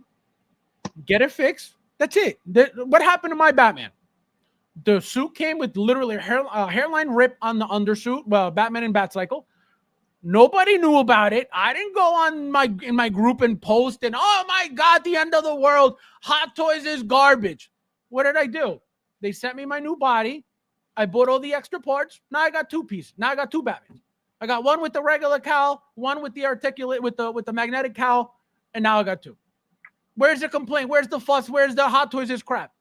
Get it fixed. That's it. What happened to my Batman? The suit came with literally a hairline rip on the undersuit. Well, Batman and Batcycle. Nobody knew about it. I didn't go in my group and post and, oh my God, the end of the world. Hot Toys is garbage. What did I do? They sent me my new body. I bought all the extra parts. Now I got two pieces. Now I got two Batmans. I got one with the regular cowl, one with the articulate, with the magnetic cowl, and now I got two. Where's the complaint? Where's the fuss? Where's the Hot Toys is crap?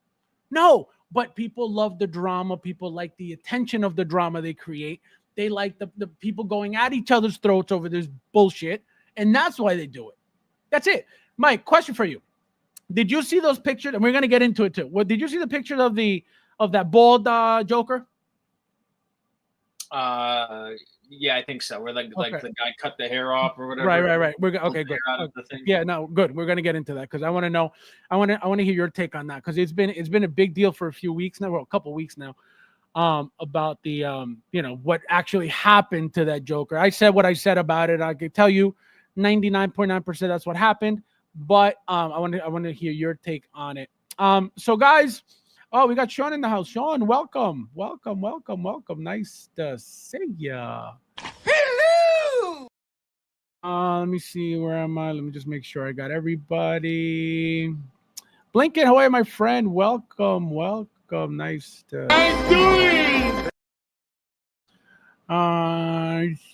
No, but people love the drama. People like the attention of the drama they create. They like the people going at each other's throats over this bullshit, and that's why they do it. That's it. Mike, question for you. Did you see those pictures? And we're gonna get into it too. What did you see the pictures of that bald Joker? Yeah, I think so. Where like Okay. the guy cut the hair off or whatever. Right. We're okay. Good. Yeah, no, good. We're gonna get into that because I want to know. I want to hear your take on that because it's been a big deal for a few weeks now, well, a couple weeks now, about the what actually happened to that Joker. I said what I said about it. I could tell you, 99.9% that's what happened. But I want to hear your take on it. So guys. Oh, we got Sean in the house. Sean, welcome. Nice to see ya. Hello. Let me see. Where am I? Let me just make sure I got everybody. Blinken, how are you, my friend? Welcome. Nice to.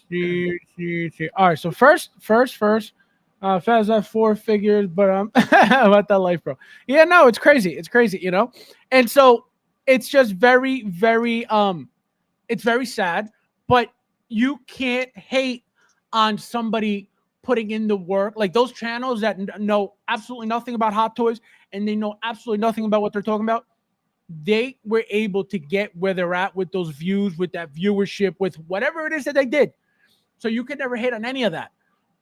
See. All right. So first. Faz have 4 figures, but about that life, bro. Yeah, no, it's crazy. And so it's just very, very, it's very sad. But you can't hate on somebody putting in the work, like those channels that know absolutely nothing about Hot Toys and they know absolutely nothing about what they're talking about. They were able to get where they're at with those views, with that viewership, with whatever it is that they did. So you can never hate on any of that.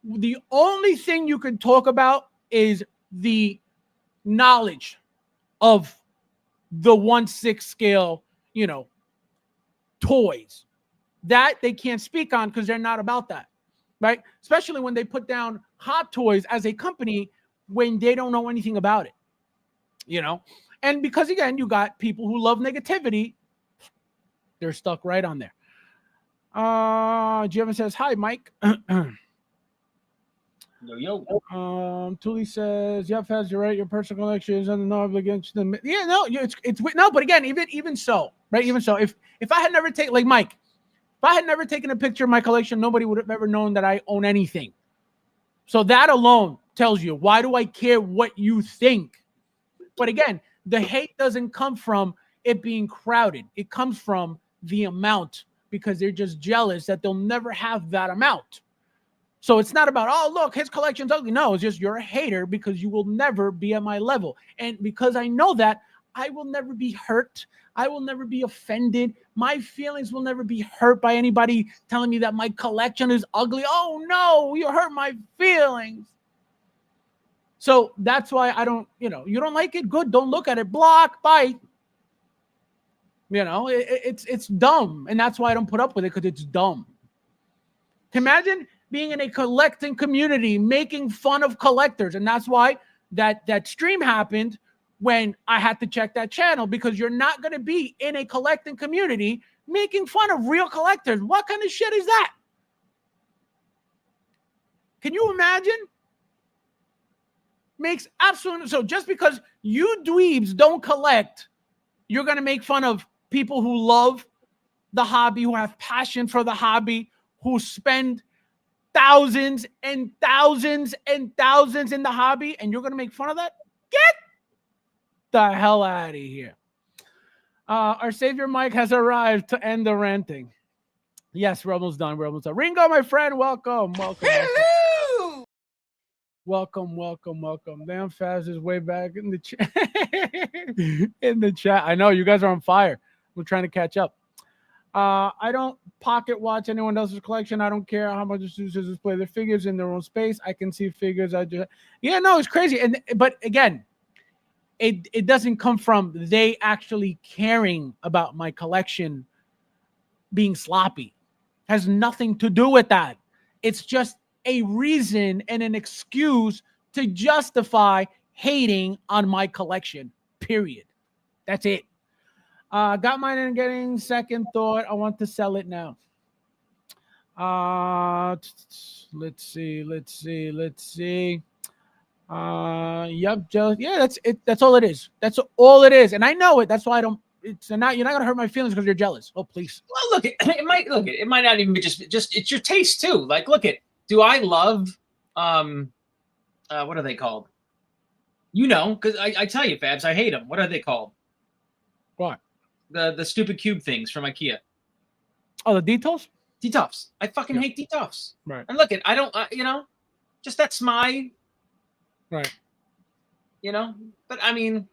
The only thing you can talk about is the knowledge of the 1/6 scale, toys that they can't speak on because they're not about that, right? Especially when they put down Hot Toys as a company when they don't know anything about it, And because, again, you got people who love negativity, they're stuck right on there. Jevin says, hi, Mike. Yo. Tully says, "Yep, has you're right. Your personal collection is under no obligation." Yeah, no, it's no. But again, even so, right? Even so, if I had never taken, like Mike, if I had never taken a picture of my collection, nobody would have ever known that I own anything. So that alone tells you, why do I care what you think? But again, the hate doesn't come from it being crowded. It comes from the amount because they're just jealous that they'll never have that amount. So it's not about, oh, look, his collection's ugly. No, it's just you're a hater because you will never be at my level. And because I know that, I will never be hurt. I will never be offended. My feelings will never be hurt by anybody telling me that my collection is ugly. Oh, no, you hurt my feelings. So that's why I don't, you don't like it? Good. Don't look at it. Block. Bye. It's dumb. And that's why I don't put up with it because it's dumb. Imagine being in a collecting community, making fun of collectors. And that's why that stream happened when I had to check that channel, because you're not going to be in a collecting community making fun of real collectors. What kind of shit is that? Can you imagine? Makes absolute. So just because you dweebs don't collect, you're going to make fun of people who love the hobby, who have passion for the hobby, who spend thousands and thousands and thousands in the hobby, and you're going to make fun of that? Get the hell out of here. Our savior Mike has arrived to end the ranting. Yes, we're almost done. Ringo, my friend, welcome. Hello. Welcome. Damn, Faz is way back in the chat. In the chat. I know you guys are on fire. We're trying to catch up. I don't pocket watch anyone else's collection. I don't care how much the users display their figures in their own space. I can see figures. It's crazy. But again, it doesn't come from they actually caring about my collection being sloppy. Has nothing to do with that. It's just a reason and an excuse to justify hating on my collection, period. That's it. Got mine and getting second thought. I want to sell it now. Let's see. Yep, yeah, that's it. That's all it is. That's all it is. And I know it. That's why I don't. You're not gonna hurt my feelings because you're jealous. Oh, please. Well, look, it might not even be just it's your taste too. Like, do I love what are they called? Because I tell you, Fabs, I hate them. What are they called? What? The stupid cube things from IKEA. Oh, the details? Detofs. I fucking hate Detofs. Right. And I don't, just that's my Right. You know, but I mean,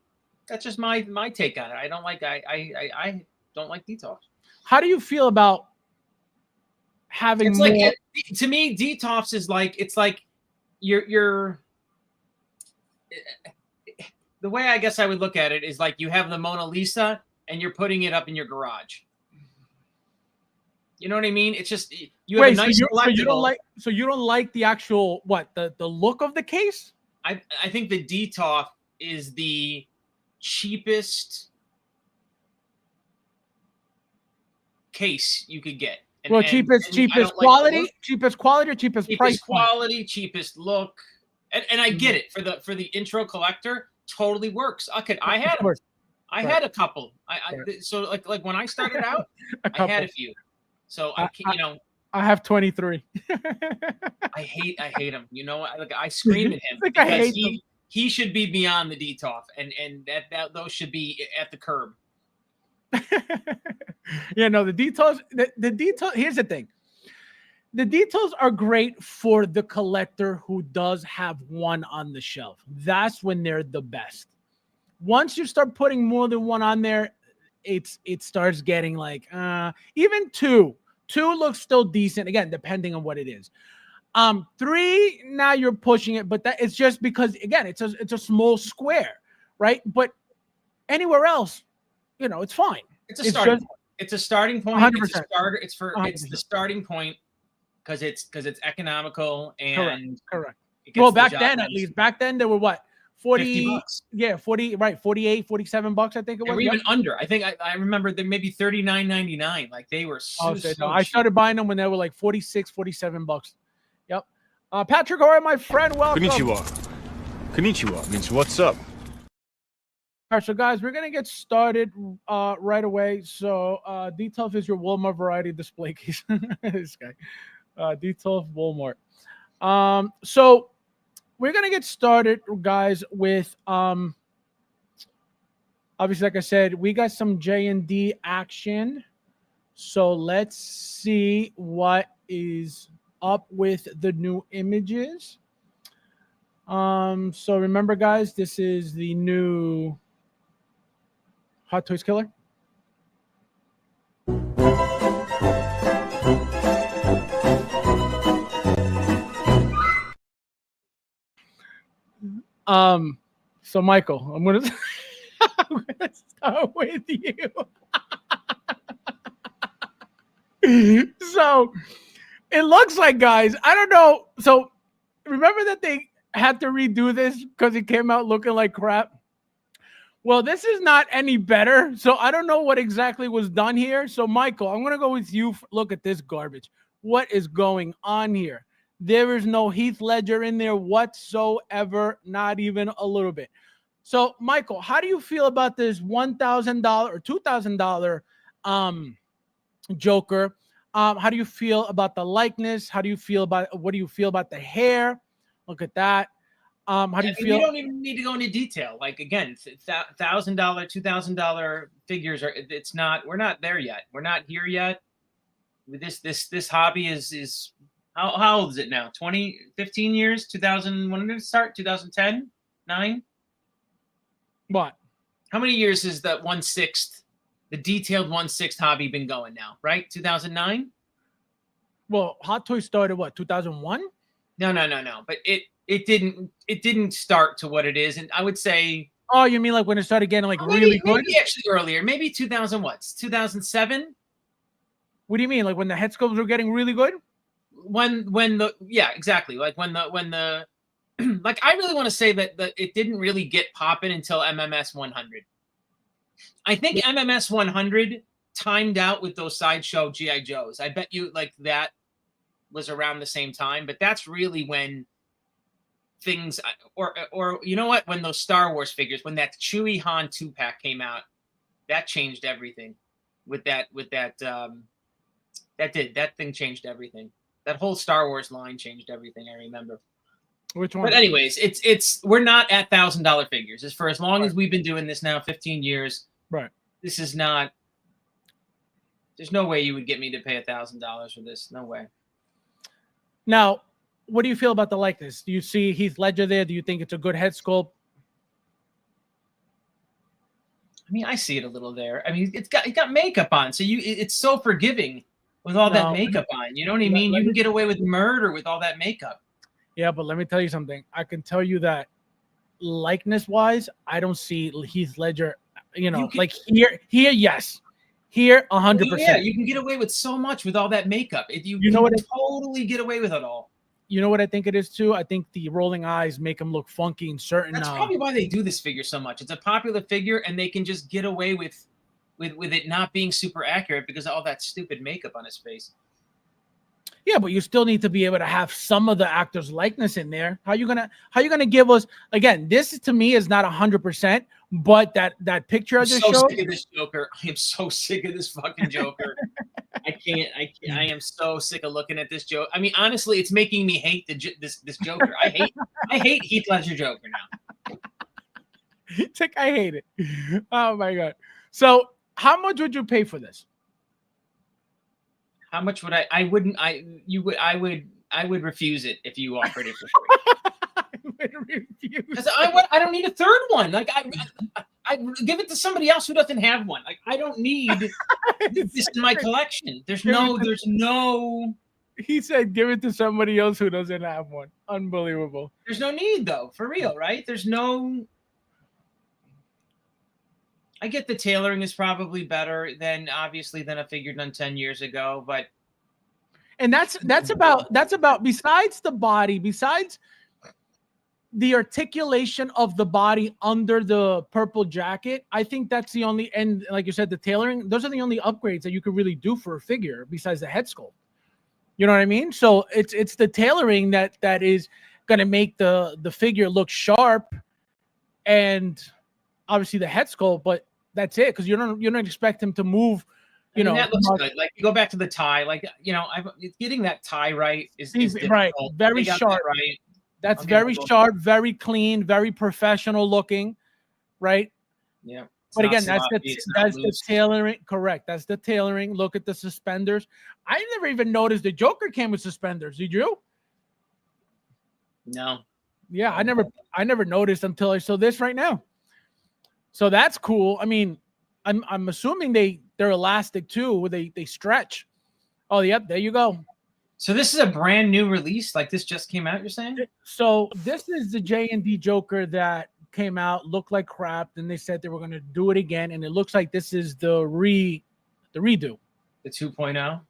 that's just my take on it. I don't like I don't like detox. How do you feel about having It's more? like to me, detox is like it's like you're the way I guess I would look at it is like you have the Mona Lisa and you're putting it up in your garage. You know what I mean? It's just you have a nice so you don't collectible. like the actual the look of the case? I think the detox is the cheapest case you could get. Well, cheapest quality, cheapest quality, or cheapest price cheapest quality, cheapest look. And I get it for the intro collector, totally works. Okay, I had them. I had a couple. So like when I started out, I had a few. So I have 23. I hate him. You know, like I scream at him Like, because I hate he should be beyond the detox, and that those should be at the curb. Yeah, no, the details. The detail. Here's the thing. The details are great for the collector who does have one on the shelf. That's when they're the best. Once you start putting more than one on there, it starts getting like even two. Two looks still decent. Again, depending on what it is. Three, now you're pushing it, but that it's just because again, it's a small square, right? But anywhere else, it's fine. It's a starting point. It's a starting point. 100%. It's a starter. It's 100%. the starting point because it's economical and correct. Well, back then, at least back then there were what 40 $50. Yeah, 40, right, 48, 47 bucks, I think it was. Or even under. I think I remember they maybe $39.99. Like they were so no, I started buying them when they were like 46, 47 bucks. Yep. Patrick, all right, my friend, welcome. Konnichiwa. Konnichiwa means what's up. All right, so guys, we're gonna get started right away. So D12 is your Walmart variety display case. This guy. D12 Walmart. So we're gonna get started, guys, with obviously, like I said, we got some J&D action. So let's see what is up with the new images. So remember, guys, this is the new Hot Toys Killer. So Michael, I'm gonna start with you. So it looks like, guys, I don't know. So remember that they had to redo this because it came out looking like crap. Well, this is not any better. So I don't know what exactly was done here. So Michael, I'm gonna go with you. Look at this garbage. What is going on here? There is no Heath Ledger in there whatsoever, not even a little bit. So, Michael, how do you feel about this $1,000 or $2,000 Joker? How do you feel about the likeness? What do you feel about the hair? Look at that. How do you feel? We don't even need to go into detail. Like again, $1,000, $2,000 figures are. It's not. We're not there yet. We're not here yet. This hobby is. How old is it now? 15 years? 2000, when did it start? 2010? 9? What? How many years has the 1/6, the detailed 1/6 hobby been going now, right? 2009? Well, Hot Toys started what, 2001? No. But it didn't start to what it is. And I would say. Oh, you mean like when it started getting like really good? Maybe actually earlier. Maybe 2000 what? 2007? What do you mean? Like when the head sculpts were getting really good? Exactly, like when the like I really want to say that it didn't really get popping until MMS 100. I think MMS 100 timed out with those sideshow GI Joes. I bet you like that was around the same time, but that's really when things or you know what, when those Star Wars figures, when that Chewie Han 2-pack came out, that changed everything. That thing changed everything. That whole Star Wars line changed everything. I remember. Which one? But anyways, we're not at $1,000 figures. It's for as long as we've been doing this now, 15 years. Right. This is not. There's no way you would get me to pay $1,000 for this. No way. Now, what do you feel about the likeness? Do you see Heath Ledger there? Do you think it's a good head sculpt? I mean, I see it a little there. I mean, it's got makeup on, so it's so forgiving with all that No. makeup on. You know what I mean? You can get away with murder with all that makeup. Yeah, but let me tell you something. I can tell you that likeness-wise, I don't see Heath Ledger. Like here, yes, here 100%. Yeah, you can get away with so much with all that makeup. You know what? Totally get away with it all. You know what I think it is too? I think the rolling eyes make him look funky in certain. That's probably why they do this figure so much. It's a popular figure, and they can just get away with it not being super accurate because of all that stupid makeup on his face. Yeah, but you still need to be able to have some of the actor's likeness in there. How you gonna give us again? This to me is not 100%, but that picture I just showed. Sick of this Joker. I am so sick of this fucking Joker. I can't. I am so sick of looking at this Joker. I mean, honestly, it's making me hate this Joker. I hate Heath Ledger Joker now. It's like I hate it. Oh my god. So how much would you pay for this? How much would I wouldn't. I would refuse it if you offered it for free. I would refuse. Because I don't need a third one. Like I give it to somebody else who doesn't have one. Like I don't need this in my collection. There's no. He said, "Give it to somebody else who doesn't have one." Unbelievable. There's no need though, for real, right? There's no. I get the tailoring is probably better than a figure done 10 years ago, but. And that's about besides the body, besides the articulation of the body under the purple jacket, I think that's the only, and like you said, the tailoring, those are the only upgrades that you could really do for a figure besides the head sculpt. You know what I mean? So it's the tailoring that is going to make the figure look sharp, and obviously the head sculpt, but that's it, because you don't expect him to move. That looks good. Like you go back to the tie, like getting that tie right is right, very sharp. Right. That's very sharp, very clean, very professional looking, right? Yeah. But again, that's the tailoring. Correct. That's the tailoring. Look at the suspenders. I never even noticed the Joker came with suspenders. Did you? No. Yeah, I never noticed until I saw this right now. So that's cool. I mean, I'm assuming they're elastic too, where they stretch. Oh, yep, there you go. So this is a brand new release, like this just came out, you're saying? So this is the J&D Joker that came out, looked like crap, and they said they were going to do it again, and it looks like this is the redo. The 2.0?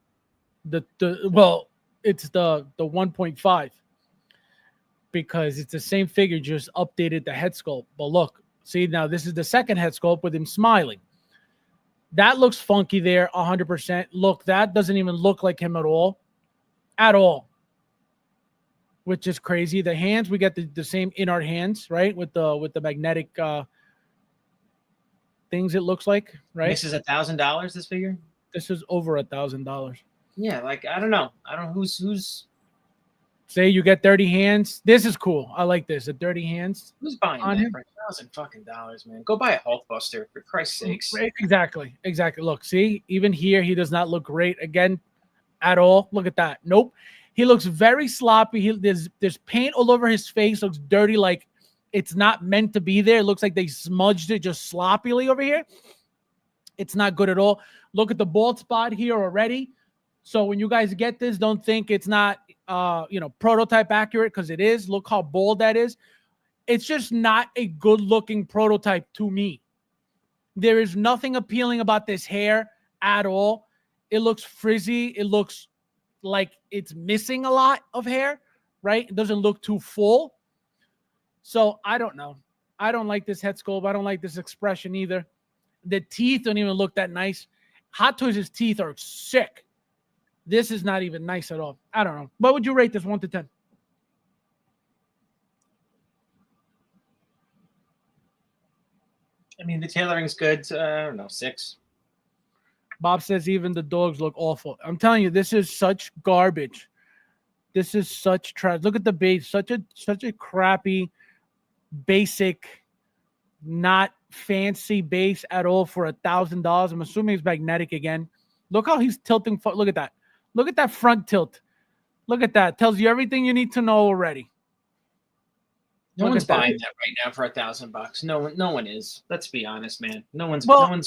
Well, it's the 1.5, because it's the same figure, just updated the head sculpt. But look, see, now this is the second head sculpt with him smiling. That looks funky there, 100%. Look, that doesn't even look like him at all. At all. Which is crazy. The hands, we got the same in-art hands, right? With the magnetic things, it looks like, right? This is $1,000, this figure? This is over $1,000. Yeah, like I don't know who's say you get dirty hands. This is cool. I like this. The dirty hands. Who's buying on that him? for $1,000, man? Go buy a Hulkbuster, for Christ's sakes. Exactly. Look, see, even here he does not look great again at all. Look at that. Nope. He looks very sloppy. There's paint all over his face. Looks dirty, like it's not meant to be there. It looks like they smudged it just sloppily over here. It's not good at all. Look at the bald spot here already. So when you guys get this, don't think it's not prototype accurate, because it is. Look how bald that is. It's just not a good looking prototype to me. There is nothing appealing about this hair at all. It looks frizzy. It looks like it's missing a lot of hair, right? It doesn't look too full. So I don't know. I don't like this head sculpt. I don't like this expression either. The teeth don't even look that nice. Hot Toys' teeth are sick. This is not even nice at all. I don't know. What would you rate this 1 to 10? I mean, the tailoring's good. I don't know, 6. Bob says even the dogs look awful. I'm telling you, this is such garbage. This is such trash. Look at the base. Such a crappy, basic, not fancy base at all for $1,000. I'm assuming it's magnetic again. Look how he's tilting. Look at that. Look at that front tilt. Look at that. Tells you everything you need to know already. No Look one's at that. buying that right now for $1,000. No one is. Let's be honest, man. No one's Well, dropping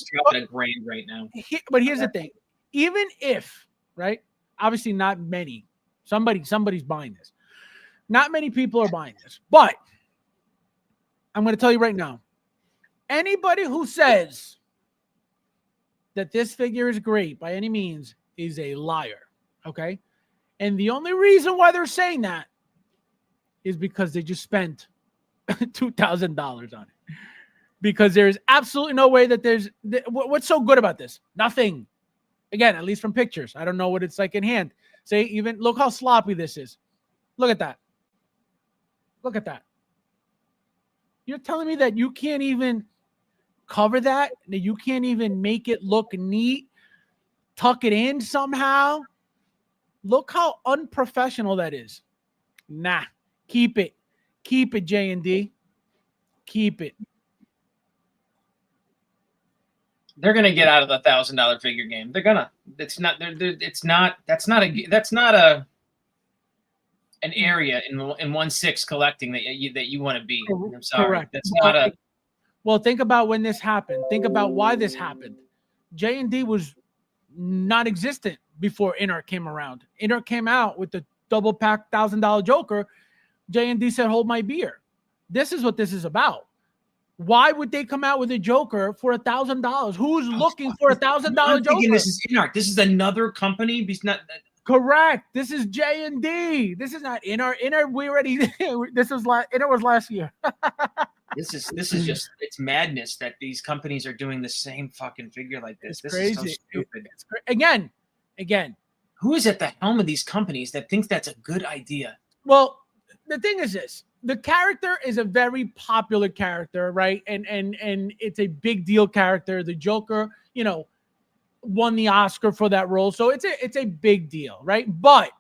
$1,000 right now. But here's the thing. Even if, right? Obviously not many. Somebody's buying this. Not many people are buying this. But I'm going to tell you right now. Anybody who says that this figure is great by any means is a liar. Okay? And the only reason why they're saying that is because they just spent $2,000 on it. Because there's absolutely no way that what's so good about this? Nothing. Again, at least from pictures. I don't know what it's like in hand. Say, even look how sloppy this is. Look at that. Look at that. You're telling me that you can't even cover that you can't even make it look neat, tuck it in somehow? Look how unprofessional that is. Nah, keep it. Keep it, J&D. Keep it. They're gonna get out of the $1,000 figure game. They're gonna. It's not. It's not. That's not an area in 1/6 collecting that you want to be. I'm sorry. Correct. That's not a. Well, think about when this happened. Think about why this happened. J&D was non-existent before Inart came around. Inart came out with the double pack $1,000 Joker. J&D said, "Hold my beer." This is what this is about. Why would they come out with a Joker for $1,000? Who's looking for $1,000 Joker? This is Inart. This is another company. Correct. This is J&D. This is not Inart. Inart, we already. Inart was last year. This is just, it's madness that these companies are doing the same fucking figure like this. This crazy. is so stupid. Again. Who is at the helm of these companies that thinks that's a good idea? Well, the thing is this. The character is a very popular character, right? And it's a big deal character. The Joker, won the Oscar for that role. So it's a big deal, right? But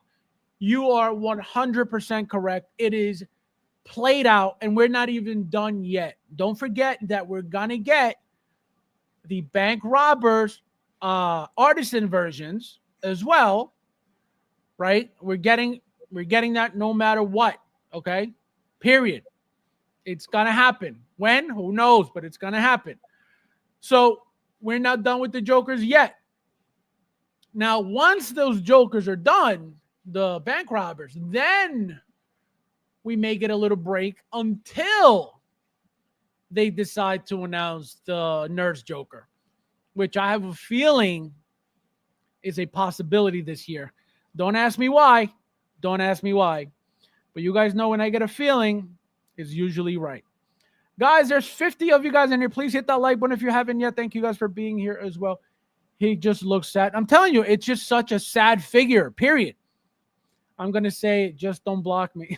you are 100% correct. It is played out, and we're not even done yet. Don't forget that we're gonna get the bank robbers artisan versions as well, right? We're getting that no matter what. Okay, period. It's gonna happen. When? Who knows? But it's gonna happen. So we're not done with the Jokers yet. Now, once those Jokers are done, the bank robbers, then we may get a little break until they decide to announce the Nurse Joker, which I have a feeling is a possibility this year. Don't ask me why. Don't ask me why. But you guys know when I get a feeling, it's usually right. Guys, there's 50 of you guys in here. Please hit that like button if you haven't yet. Thank you guys for being here as well. He just looks sad. I'm telling you, it's just such a sad figure, period. I'm going to say, just don't block me.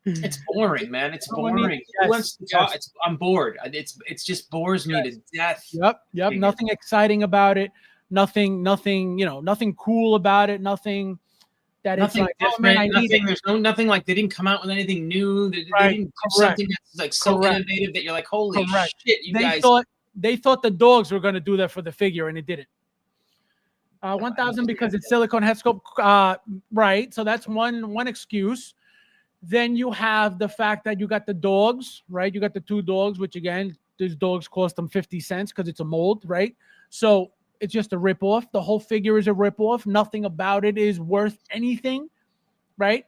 It's boring, man. It's boring. Yes. I'm bored. It's just bores me to death. Yep. Nothing exciting about it. Nothing, nothing cool about it. Nothing that nothing it's like, different. oh, man, I need it. There's nothing like they didn't come out with anything new. They didn't do something that's like so innovative that you're like, holy shit, They thought the dogs were going to do that for the figure, and it didn't. 1,000 because it's silicone head sculpt, right? So that's one excuse. Then you have the fact that you got the dogs, right? You got the two dogs, which again, these dogs cost them 50 cents because it's a mold, right? So it's just a ripoff. The whole figure is a ripoff. Nothing about it is worth anything, right?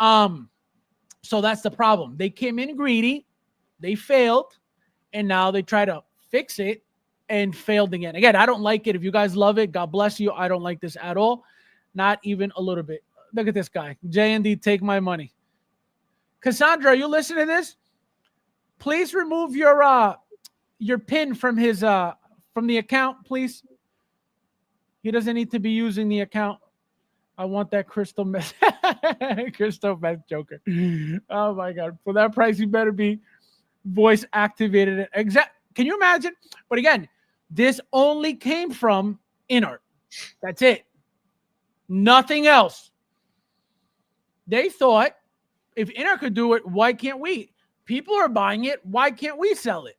So that's the problem. They came in greedy, they failed, and now they try to fix it and failed again. Again, I don't like it. If you guys love it, God bless you. I don't like this at all. Not even a little bit. Look at this guy. J&D, take my money. Cassandra, are you listening to this? Please remove your pin from his from the account, please. He doesn't need to be using the account. I want that crystal meth Joker. Oh my God. For that price, you better be voice activated. Can you imagine? But again, this only came from Inart. That's it. Nothing else. They thought, if Inart could do it, why can't we? People are buying it. Why can't we sell it?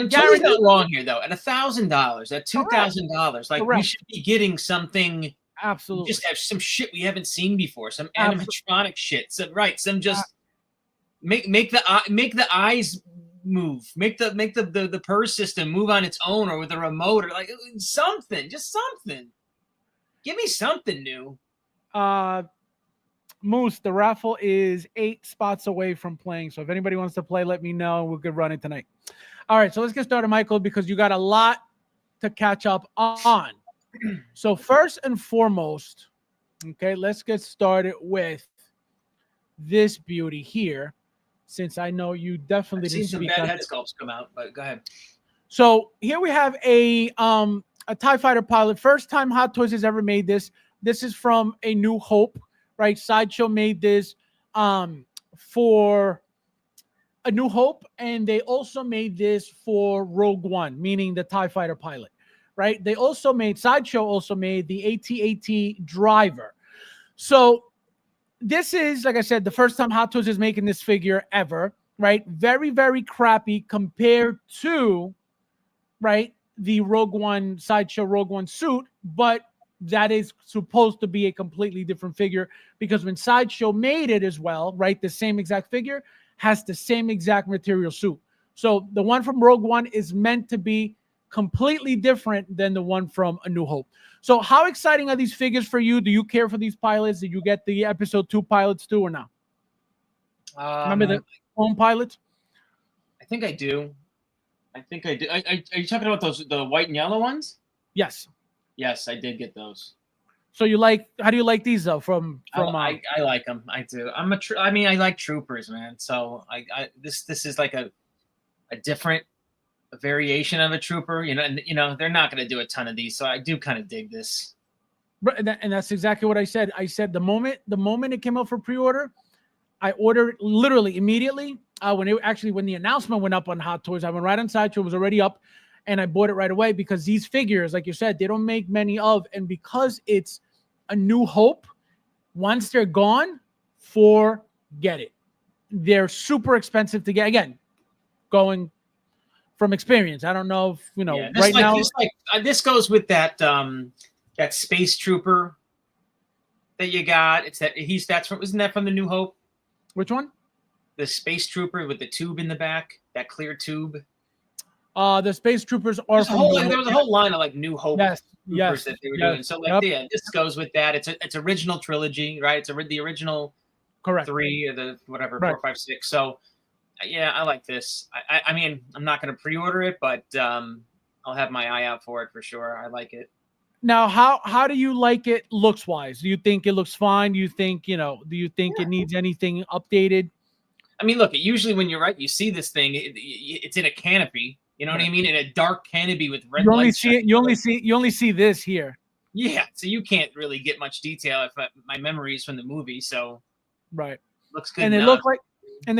Gary's not wrong here, though. At $1,000, at $2,000, like we should be getting something Absolutely. Just have some shit we haven't seen before, some Absolutely. animatronic shit. Some just make the eyes move, make the purse system move on its own or with a remote or like something, just something. Give me something new. Moose, the raffle is 8 spots away from playing. So if anybody wants to play, let me know. We could run it tonight. All right, so let's get started, Michael, because you got a lot to catch up on. So first and foremost, okay, let's get started with this beauty here, since I know you definitely I've seen didn't some speak bad on head it. sculpts come out, but go ahead. So here we have a TIE Fighter pilot. First time Hot Toys has ever made this. This is from A New Hope, right? Sideshow made this for A New Hope, and they also made this for Rogue One, meaning the TIE Fighter pilot, right? They also made, Sideshow also made the AT-AT driver. So this is, like I said, the first time Hot Toys is making this figure ever, right? Very, very crappy compared to, right, the Rogue One, Sideshow Rogue One suit, but that is supposed to be a completely different figure because when Sideshow made it as well, right, the same exact figure has the same exact material suit. So the one from Rogue One is meant to be completely different than the one from A New Hope. So how exciting are these figures for you? Do you care for these pilots? Did you get the episode 2 pilots too or not? Remember the home pilots? I think I do. Are you talking about the white and yellow ones? Yes. Yes, I did get those. So you like? How do you like these though? I like them. I do. I like troopers, man. So this is like a different variation of a trooper. And they're not going to do a ton of these, so I do kind of dig this. And that's exactly what I said. I said the moment it came out for pre-order, I ordered literally immediately. When the announcement went up on Hot Toys, I went right on Sideshow. It was already up, and I bought it right away because these figures, like you said, they don't make many of, and because it's A New Hope, once they're gone, forget it. They're super expensive to get. Again, going from experience, I don't know if this goes with that that space trooper that you got. Isn't that from The New Hope? Which one? The space trooper with the tube in the back, that clear tube. The space troopers are there was a whole line of like New Hope troopers that they were doing. So this goes with that. It's original trilogy, right? It's the original correct 3 or the whatever right. 4, 5, 6. So yeah, I like this. I mean, I'm not going to pre-order it, but I'll have my eye out for it for sure. I like it. Now, how do you like it looks wise? Do you think it looks fine? Do you think it needs anything updated? I mean, look, usually when you see this thing, it's in a canopy. You know what I mean? In a dark canopy with red lights. You only see this here. Yeah, so you can't really get much detail if my memory is from the movie. So right, looks good. And they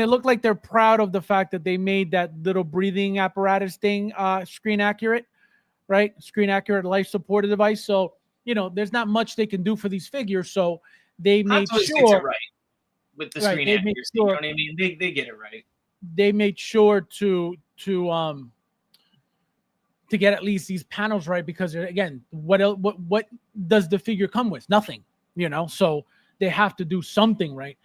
look like they're proud of the fact that they made that little breathing apparatus thing screen accurate, right? Screen accurate life supported device. So there's not much they can do for these figures. So they made sure gets it right with the screen accuracy. You know what I mean? They get it right. They made sure to get at least these panels right because again, what does the figure come with? Nothing, so they have to do something right.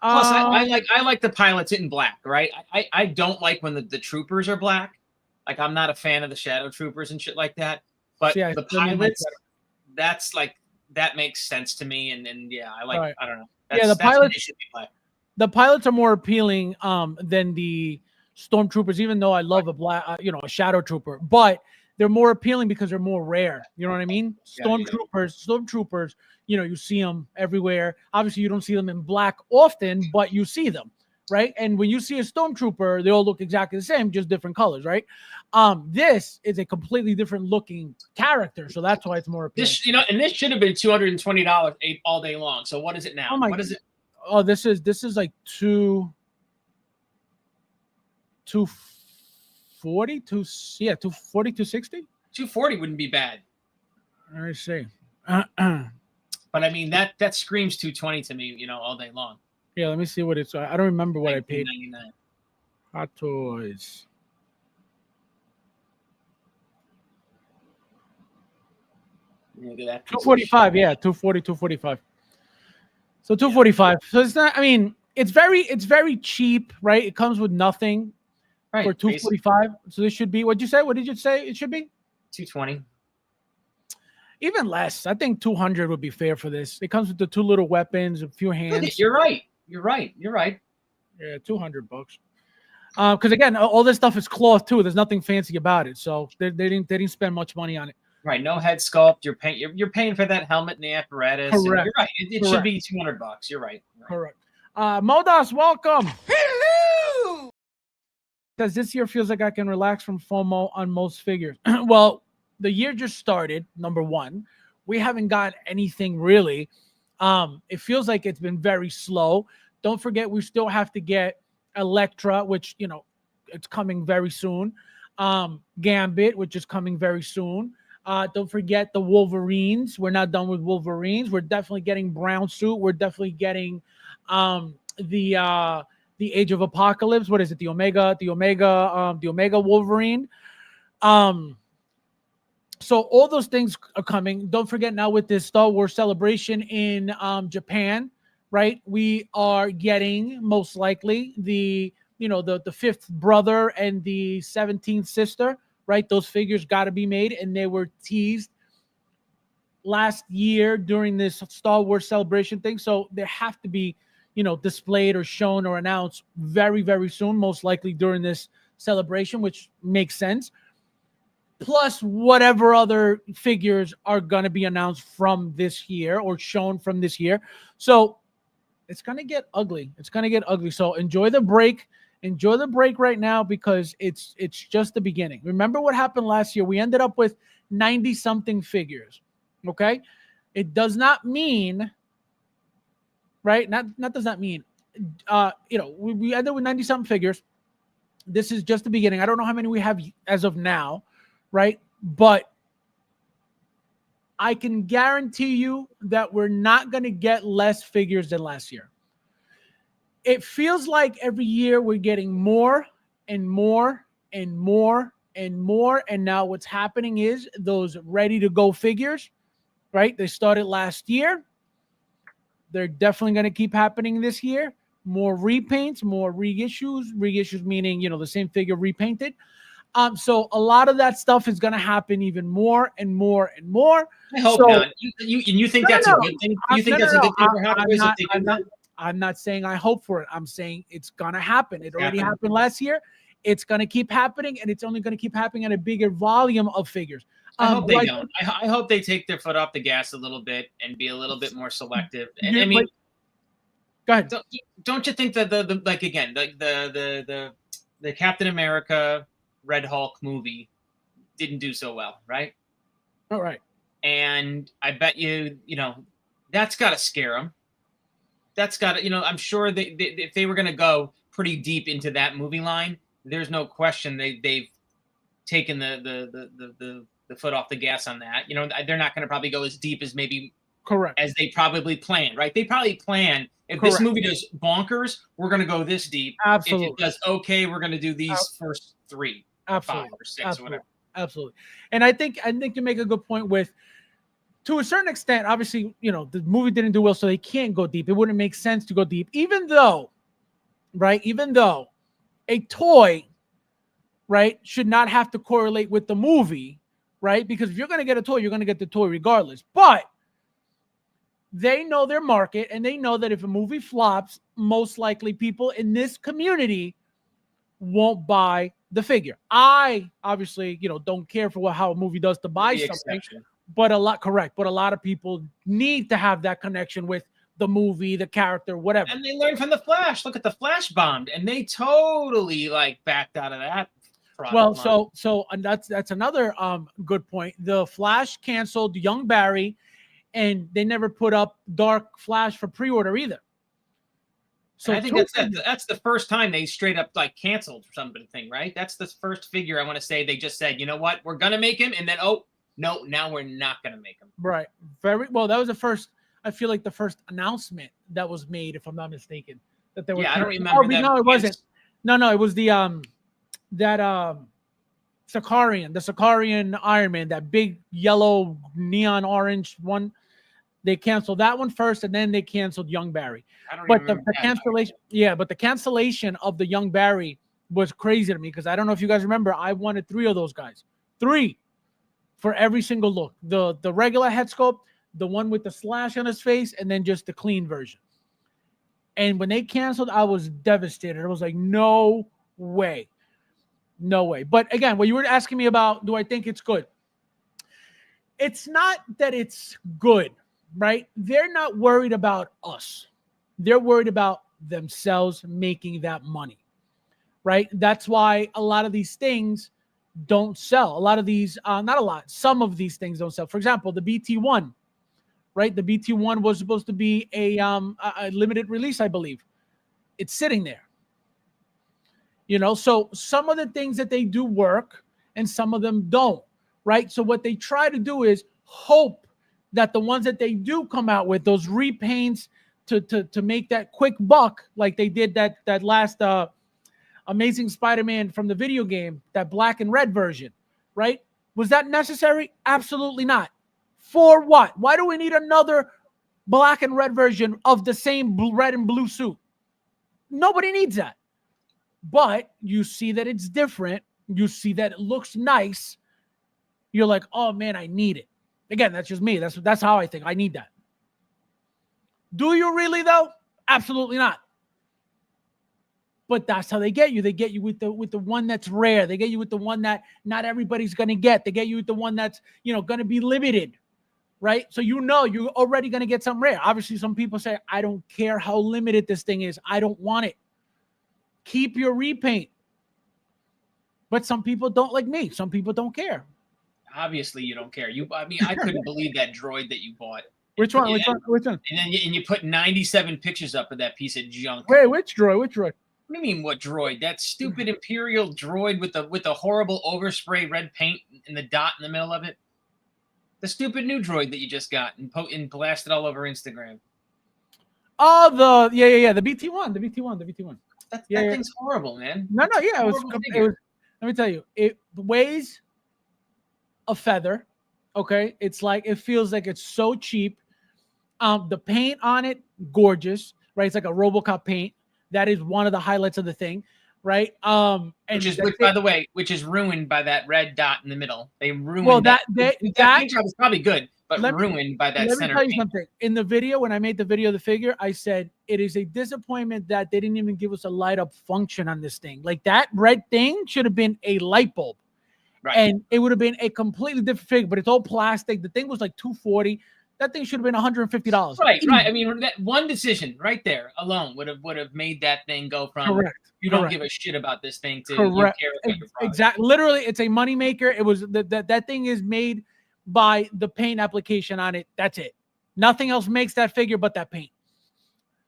Plus, I like the pilots in black, right? I don't like when the troopers are black. Like I'm not a fan of the shadow troopers and shit like that. But the pilots, that's like that makes sense to me. And yeah, I like. Right. I don't know. The pilots should be black. The pilots are more appealing than the stormtroopers, even though I love a black, a shadow trooper, but they're more appealing because they're more rare. You know what I mean? Stormtroopers, you see them everywhere. Obviously, you don't see them in black often, but you see them, right? And when you see a stormtrooper, they all look exactly the same, just different colors, right? This is a completely different looking character, so that's why it's more appealing. This should have been $220 all day long. So what is it now? What is it? Oh, this is like 240, 260. 240 wouldn't be bad. I see. But I mean that screams 220 to me, all day long. Yeah, let me see what it's. I don't remember what I paid. $19.99. Hot Toys. Look at that. 245, yeah, 240, 245. So 245. So it's not. I mean, it's very cheap, right? It comes with nothing Right. for 245. So this should be. What'd you say? What did you say it should be? 220. Even less. I think 200 would be fair for this. It comes with the 2 little weapons, a few hands. You're right. You're right. Yeah, $200. Because again, all this stuff is cloth too. There's nothing fancy about it, so they didn't spend much money on it. Right. No head sculpt. You're paying for that helmet and the apparatus. And Correct. you're right. It should be $200. You're right. Correct. Modos, welcome. Hello. Because this year feels like I can relax from FOMO on most figures. Well, the year just started. Number one, we haven't got anything really. It feels like it's been very slow. Don't forget, we still have to get Elektra, which it's coming very soon. Gambit, which is coming very soon. Don't forget the Wolverines. We're not done with Wolverines. We're definitely getting Brown Suit. We're definitely getting the Age of Apocalypse. What is it? The Omega Wolverine. So all those things are coming. Don't forget now with this Star Wars celebration in Japan, right? We are getting most likely the fifth brother and the 17th sister, right? Those figures got to be made, and they were teased last year during this Star Wars celebration thing. So they have to be, displayed or shown or announced very, very soon, most likely during this celebration, which makes sense. Plus whatever other figures are going to be announced from this year or shown from this year. So it's going to get ugly. So enjoy the break. Enjoy the break right now because it's just the beginning. Remember what happened last year? We ended up with 90-something figures. Okay? It does not mean, right? Not does not mean, we ended with 90-something figures. This is just the beginning. I don't know how many we have as of now, right? But I can guarantee you that we're not going to get less figures than last year. It feels like every year we're getting more and more and more and more. And now what's happening is those ready to go figures, right? They started last year. They're definitely going to keep happening this year. More repaints, more reissues meaning, the same figure repainted. So a lot of that stuff is going to happen even more and more and more. I hope not. You think that's a good thing? You think that's a good thing for happening? I'm not saying I hope for it. I'm saying it's going to happen. It already happened last year. It's going to keep happening, and it's only going to keep happening at a bigger volume of figures. I hope they don't. I hope they take their foot off the gas a little bit and be a little bit more selective. And I mean, go ahead. Don't you think that the Captain America Red Hulk movie didn't do so well, right? All right. And I bet that's got to scare them. That's got to, I'm sure if they were going to go pretty deep into that movie line, there's no question they've taken the foot off the gas on that. They're not going to probably go as deep as maybe correct as they probably planned, right? They probably plan if this movie does bonkers, we're going to go this deep. Absolutely. If it does okay, we're going to do these first 3, absolutely, 5 or 6 or whatever. Absolutely. And I think you make a good point with, to a certain extent, obviously, the movie didn't do well, so they can't go deep. It wouldn't make sense to go deep, even though a toy, right, should not have to correlate with the movie, right? Because if you're going to get a toy, you're going to get the toy regardless. But they know their market, and they know that if a movie flops, most likely people in this community won't buy the figure. I obviously, don't care for how a movie does to buy something. But a lot of people need to have that connection with the movie, the character, whatever. And they learned from the Flash. Look at the Flash bombed, and they totally backed out of that. Well, so and that's another good point. The Flash canceled Young Barry, and they never put up Dark Flash for pre-order either. So and I think that's the first time they straight up canceled something, right? That's the first figure I want to say they just said, you know what, we're gonna make him, and then no, now we're not going to make them. Right. Very well. That was the first. I feel like the first announcement that was made, if I'm not mistaken, that they were. Yeah, I don't remember. No, it wasn't. No, it was the Sakarian, the Sakarian Iron Man, that big yellow neon orange one. They canceled that one first, and then they canceled Young Barry. I don't But even the remember that. cancellation, but the cancellation of the Young Barry was crazy to me because I don't know if you guys remember, I wanted 3 of those guys, 3 for every single look. The regular head sculpt, the one with the slash on his face, and then just the clean version. And when they canceled, I was devastated. I was like, no way. No way. But again, what you were asking me about, do I think it's good? It's not that it's good, right? They're not worried about us. They're worried about themselves making that money, right? That's why a lot of these things don't sell. A lot of these, not a lot, some of these things don't sell. For example, the BT1, right? The BT1 was supposed to be a limited release, I believe. It's sitting there. You know, so some of the things that they do work and some of them don't, right? So what they try to do is hope that the ones that they do come out with, those repaints to make that quick buck, like they did that last Amazing Spider-Man from the video game, that black and red version, right? Was that necessary? Absolutely not. For what? Why do we need another black and red version of the same red and blue suit? Nobody needs that. But you see that it's different. You see that it looks nice. You're like, oh man, I need it. Again, that's just me. That's how I think. I need that. Do you really though? Absolutely not. But that's how they get you. They get you with the one that's rare. They get you with the one that not everybody's gonna get. They get you with the one that's gonna be limited, right? So you're already gonna get something rare. Obviously, some people say, I don't care how limited this thing is. I don't want it. Keep your repaint. But some people don't, like me. Some people don't care. Obviously, you don't care. I couldn't believe that droid that you bought. Which one? And then you put 97 pictures up of that piece of junk. Wait, which droid? Which droid? What do you mean, what droid? That stupid Imperial droid with the horrible overspray red paint and the dot in the middle of it. The stupid new droid that you just got and blasted all over Instagram. Oh, the BT1, the BT1. That thing's horrible, man. No, it was. Let me tell you, it weighs a feather. Okay, it feels like it's so cheap. The paint on it, gorgeous, right? It's like a RoboCop paint. That is one of the highlights of the thing, right? Which, by the way, is ruined by that red dot in the middle. They ruined that paint job was probably good, but ruined by that center. Let me tell you something. In the video, when I made the video of the figure, I said it is a disappointment that they didn't even give us a light up function on this thing. Like that red thing should have been a light bulb, right? And it would have been a completely different figure. But it's all plastic. The thing was like $240. That thing should have been $150. Right. I mean, that one decision right there alone would have made that thing go from correct. You don't give a shit about this thing to correct. You care about your product. Exactly. Literally, it's a moneymaker. It was that thing is made by the paint application on it. That's it. Nothing else makes that figure but that paint.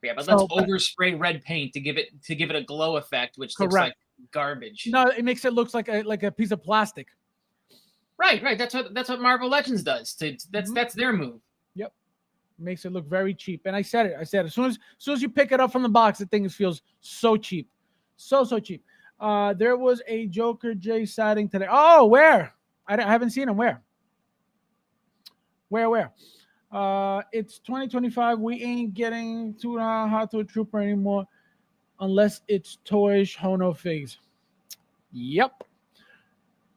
Yeah, but let's overspray red paint to give it a glow effect, which looks like garbage. No, it makes it look like a piece of plastic. Right. That's what Marvel Legends does. That's their move. Yep, makes it look very cheap. And I said it. As soon as you pick it up from the box, the thing feels so cheap, so cheap. There was a Joker J sighting today. Oh, where? I haven't seen him. Where? It's 2025. We ain't getting to Hot Toy Trooper anymore unless it's Toys Hono Figs. Yep.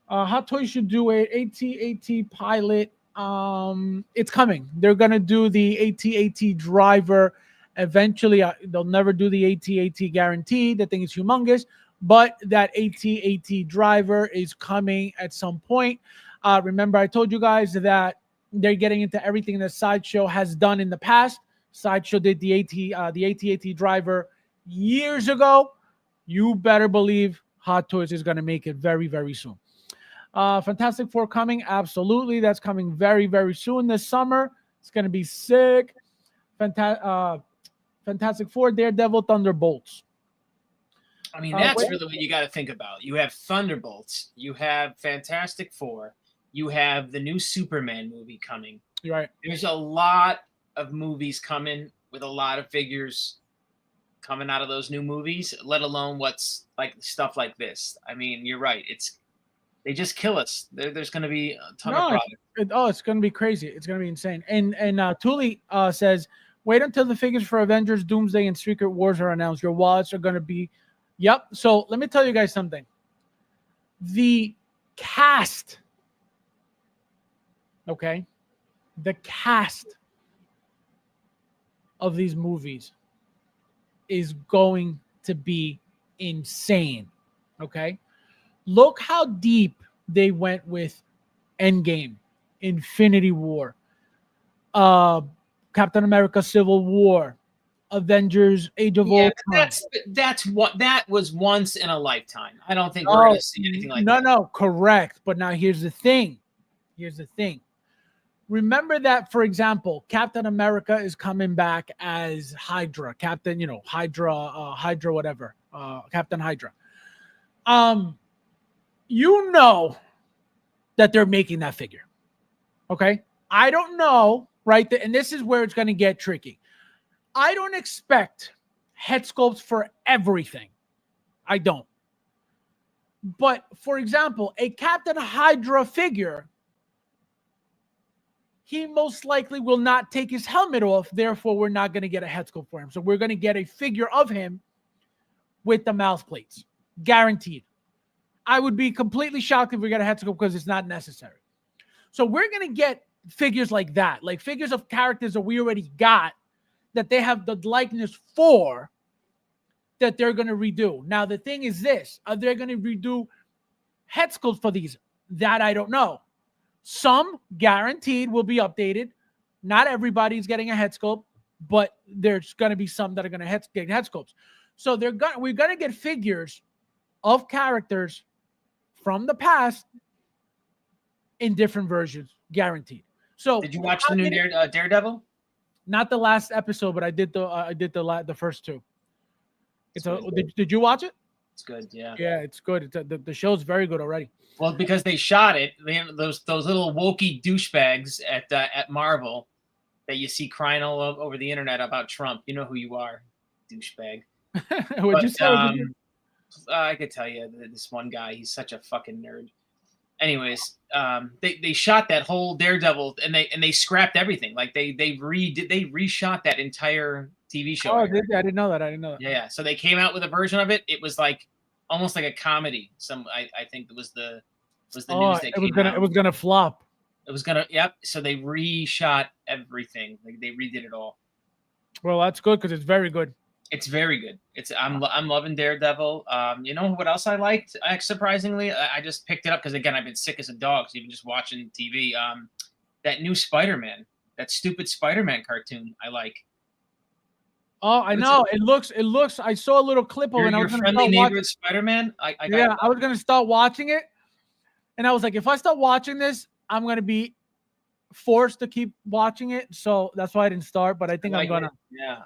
Hot Toys should do a AT-AT pilot. It's coming. They're gonna do the AT-AT driver eventually. They'll never do the AT-AT guarantee. The thing is humongous, but that AT-AT driver is coming at some point. Remember, I told you guys that they're getting into everything that Sideshow has done in the past. Sideshow did the AT-AT driver years ago. You better believe Hot Toys is going to make it very, very soon. Fantastic Four coming. Absolutely. That's coming very, very soon this summer. It's going to be sick. Fantastic Four, Daredevil, Thunderbolts. I mean, that's really what you got to think about. You have Thunderbolts. You have Fantastic Four. You have the new Superman movie coming. You're right. There's a lot of movies coming with a lot of figures coming out of those new movies, let alone what's like stuff like this. I mean, you're right. They just kill us. There's going to be a ton No, of product. it's going to be crazy. It's going to be insane. And Thule says, wait until the figures for Avengers, Doomsday, and Secret Wars are announced. Your wallets are going to be, yep. So let me tell you guys something. The cast, okay, the cast of these movies is going to be insane. Okay, look how deep they went with Endgame, Infinity War, Captain America: Civil War, Avengers: Age of Yeah, Ultron. that was once in a lifetime. I don't think we're going to see anything like that. No, correct. But now here's the thing. Remember that, for example, Captain America is coming back as Hydra, Captain, Hydra, whatever, Captain Hydra. You know that they're making that figure. Okay. I don't know, right? And this is where it's going to get tricky. I don't expect head sculpts for everything. I don't. But for example, a Captain Hydra figure, he most likely will not take his helmet off. Therefore, we're not going to get a head sculpt for him. So we're going to get a figure of him with the mouth plates. Guaranteed. I would be completely shocked if we get a head sculpt because it's not necessary. So we're going to get figures like that, like figures of characters that we already got that they have the likeness for, that they're going to redo. Now, the thing is this, are they going to redo head sculpts for these? That I don't know. Some guaranteed will be updated. Not everybody's getting a head sculpt, but there's going to be some that are going to get head sculpts. So we're going to get figures of characters from the past in different versions, guaranteed. So did you watch the new Daredevil? Not the last episode, but I did the first two. Did you watch it? It's good, yeah. Yeah, it's good. The show's very good already. Well, because they shot it, those little wokey douchebags at Marvel that you see crying all over the internet about Trump. You know who you are, douchebag. What'd you say? I could tell you this one guy. He's such a fucking nerd. Anyways, they shot that whole Daredevil and they scrapped everything. Like they reshot that entire TV show. Oh, I didn't know that. Yeah. So they came out with a version of it. It was like almost like a comedy. I think it was the news that came out. It was gonna flop. It was gonna. Yep. So they reshot everything. Like they redid it all. Well, that's good because it's very good. It's very good. I'm loving Daredevil. You know what else I liked? Surprisingly, I just picked it up because again I've been sick as a dog, so even just watching TV. That new Spider-Man, that stupid Spider-Man cartoon, I like. Oh, I know. It looks. I saw a little clip of it. Your friendly neighborhood Spider-Man. I was gonna start watching it, and I was like, if I start watching this, I'm gonna be forced to keep watching it. So that's why I didn't start. But I think I'm gonna.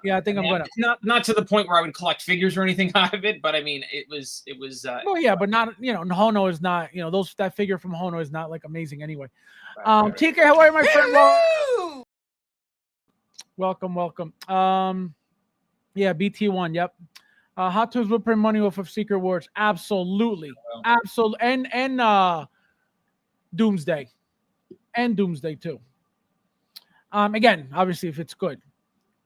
Yeah, I think I'm gonna. Not to the point where I would collect figures or anything out of it, but I mean, it was. Well, yeah, but not. Hono is not. That figure from Hono is not like amazing anyway. TK, how are you, my friend? Welcome. Yeah, BT1. Yep. Hot Toys will print money off of Secret Wars. Absolutely. And Doomsday. And Doomsday too. Again, obviously, if it's good.